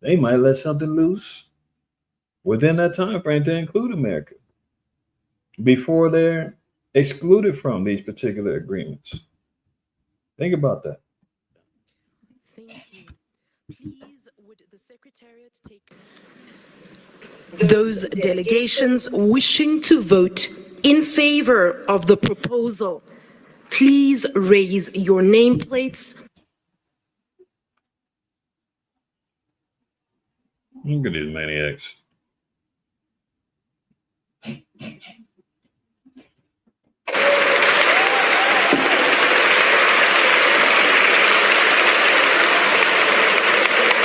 they might let something loose within that time frame to include America before they're excluded from these particular agreements. Think about that. Thank you. Please, would the Secretariat take those delegations wishing to vote in favor of the proposal, please raise your nameplates. Look at these maniacs.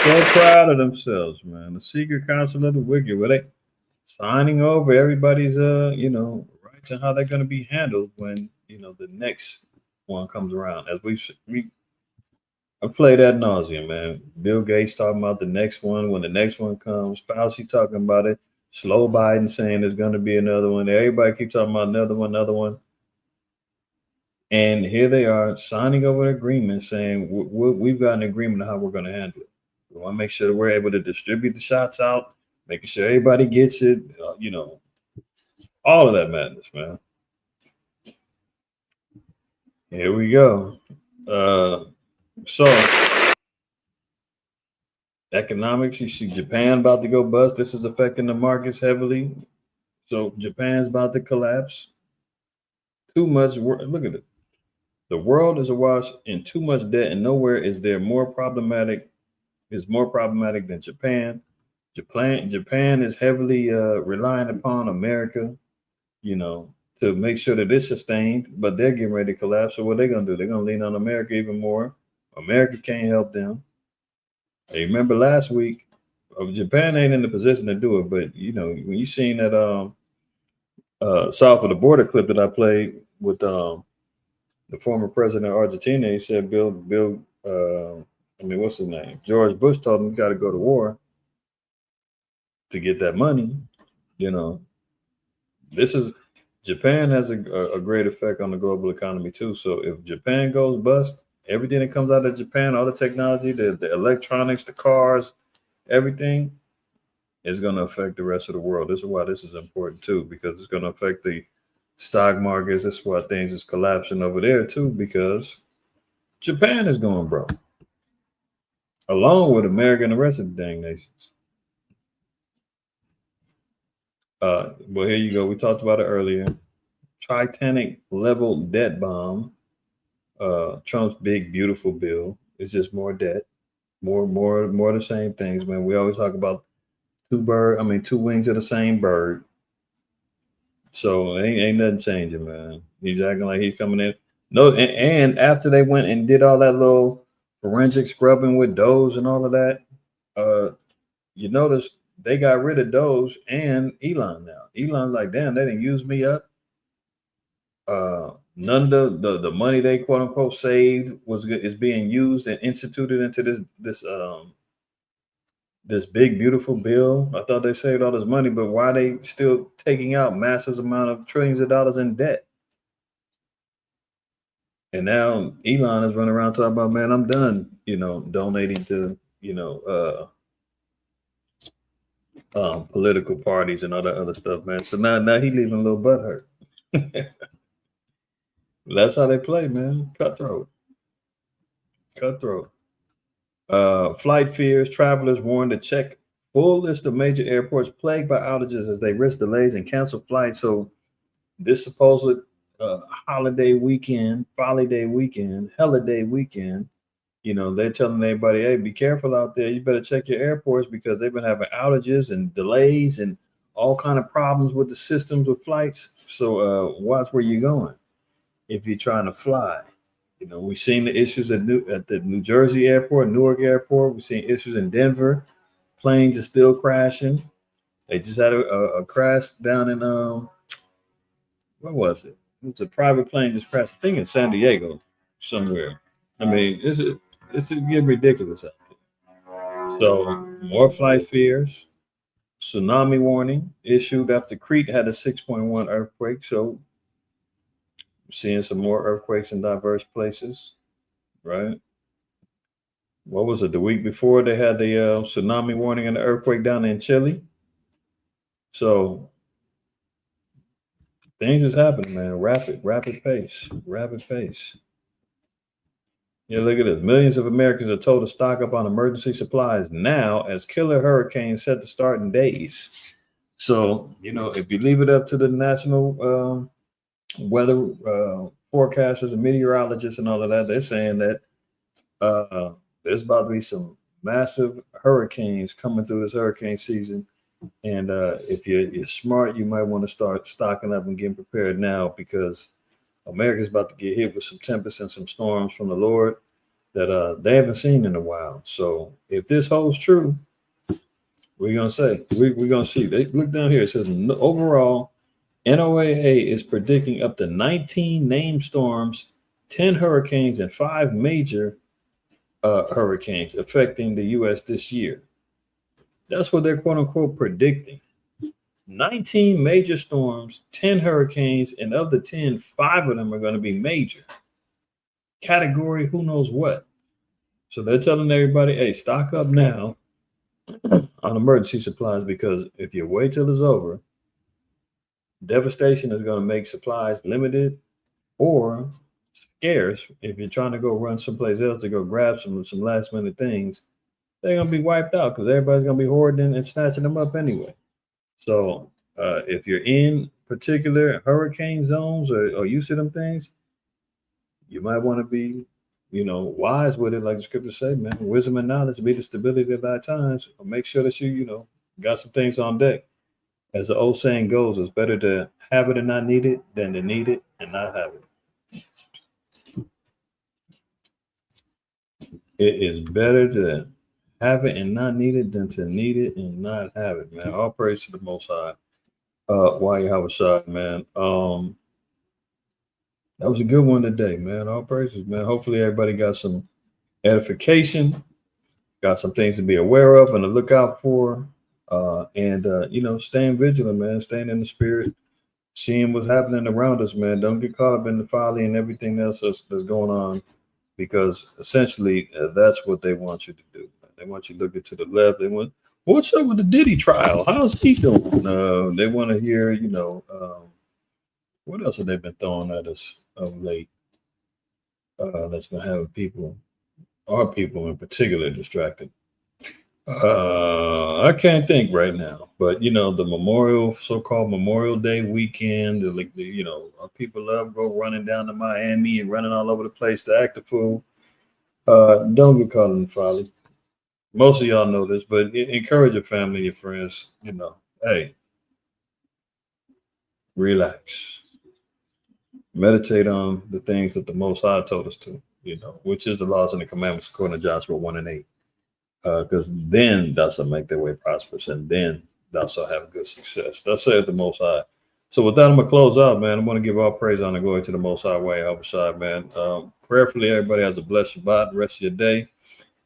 So proud of themselves, man. The secret council of the wicked, where they signing over everybody's rights and how they're going to be handled when the next one comes around. As I play that nauseum, man. Bill Gates talking about the next one when the next one comes. Fauci talking about it. Slow Biden saying there's going to be another one. Everybody keeps talking about another one. And here they are signing over an agreement saying we've got an agreement on how we're going to handle it. We want to make sure that we're able to distribute the shots out, making sure everybody gets it, all of that madness, man. Here we go. So economics, you see Japan about to go bust. This is affecting the markets heavily. So Japan's about to collapse. Too much work. Look at it. The world is awash in too much debt, and nowhere is there more problematic than Japan. Japan is heavily relying upon America, to make sure that it's sustained, but they're getting ready to collapse. So what they're going to do? They're going to lean on America even more. America can't help them. Hey, remember last week, Japan ain't in the position to do it, but when you seen that south of the border clip that I played with the former president of Argentina, he said what's his name? George Bush told him you got to go to war to get that money. Japan has a great effect on the global economy too. So if Japan goes bust, everything that comes out of Japan, all the technology, the electronics, the cars, everything is going to affect the rest of the world. This is why this is important too, because it's going to affect the stock markets. This is why things is collapsing over there too, because Japan is going broke, along with America and the rest of the dang nations. Well, here you go. We talked about it earlier. Titanic level debt bomb. Trump's big, beautiful bill. It's just more debt, more of the same things, man. We always talk about two wings of the same bird. So ain't nothing changing, man. He's acting like he's coming in. No, and after they went and did all that little forensic scrubbing with Doge and all of that, you notice they got rid of Doge and Elon now. Elon's like, damn, they didn't use me up. None of the money they quote unquote saved is being used and instituted into this big beautiful bill. I thought they saved all this money, but why are they still taking out massive amount of trillions of dollars in debt? And now Elon is running around talking about, man, I'm done, donating to, political parties and all that other stuff, man. So now he leaving a little butthurt. That's how they play, man. Cutthroat. Flight fears. Travelers warned to check full list of major airports plagued by outages as they risk delays and cancel flights. So this supposed holiday weekend, they're telling everybody, hey, be careful out there. You better check your airports because they've been having outages and delays and all kind of problems with the systems of flights. So watch where you're going if you're trying to fly. We've seen the issues at the New Jersey airport, Newark airport. We've seen issues in Denver. Planes are still crashing. They just had a crash down in where was it? It was a private plane just crashed. I think in San Diego somewhere. I mean, it's getting ridiculous out there. So more flight fears. Tsunami warning issued after Crete had a 6.1 earthquake. So we're seeing some more earthquakes in diverse places, right? What was it? The week before they had the tsunami warning and the earthquake down in Chile. So things is happening, man. Rapid pace. Yeah, look at this. Millions of Americans are told to stock up on emergency supplies now as killer hurricanes set to start in days. So, if you leave it up to the national weather forecasters and meteorologists and all of that, they're saying that there's about to be some massive hurricanes coming through this hurricane season. And if you're smart, you might want to start stocking up and getting prepared now, because America's about to get hit with some tempests and some storms from the Lord that they haven't seen in a while. So if this holds true, we're gonna see. They look down here. It says overall, NOAA is predicting up to 19 named storms, 10 hurricanes, and 5 major hurricanes affecting the U.S. this year. That's what they're quote unquote predicting. 19 major storms, 10 hurricanes, and of the 10, 5 of them are going to be major. Category, who knows what. So they're telling everybody, hey, stock up now on emergency supplies, because if you wait till it's over, devastation is going to make supplies limited or scarce. If you're trying to go run someplace else to go grab some last minute things, they're going to be wiped out because everybody's going to be hoarding and snatching them up anyway. So if you're in particular hurricane zones or used to them things, you might want to be, wise with it. Like the scriptures say, man, wisdom and knowledge be the stability of thy times. Or make sure that you, got some things on deck. As the old saying goes, it's better to have it and not need it than to need it and not have it. It is better to have it and not need it than to need it and not have it, man. All praise to the Most High. While you have a shot, man. That was a good one today, man. All praises, man. Hopefully everybody got some edification, got some things to be aware of and to look out for. And staying vigilant, man. Staying in the spirit, seeing what's happening around us, man. Don't get caught up in the folly and everything else that's going on, because essentially that's what they want you to do. They want you looking to the left. They want, what's up with the Diddy trial? How's he doing? They want to hear, what else have they been throwing at us of late? That's been having our people in particular, distracted. I can't think right now, but the so-called Memorial Day weekend, our people love go running down to Miami and running all over the place to act a fool. Don't get caught in the folly. Most of y'all know this, but encourage your family, your friends, hey, relax. Meditate on the things that the Most High told us to, which is the laws and the commandments according to Joshua 1 and 8. Because then thou shalt make their way prosperous, and then thou shalt have good success. Thus saith the Most High. So with that, I'm going to close out, man. I'm going to give all praise, honor, and glory to the Most High way, Side, man. Prayerfully, everybody has a blessed Shabbat, the rest of your day.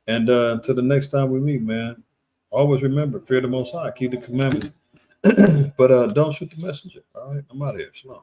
And until the next time we meet, man, always remember, fear the Most High, keep the commandments, but don't shoot the messenger. All right, I'm out of here. Shalom.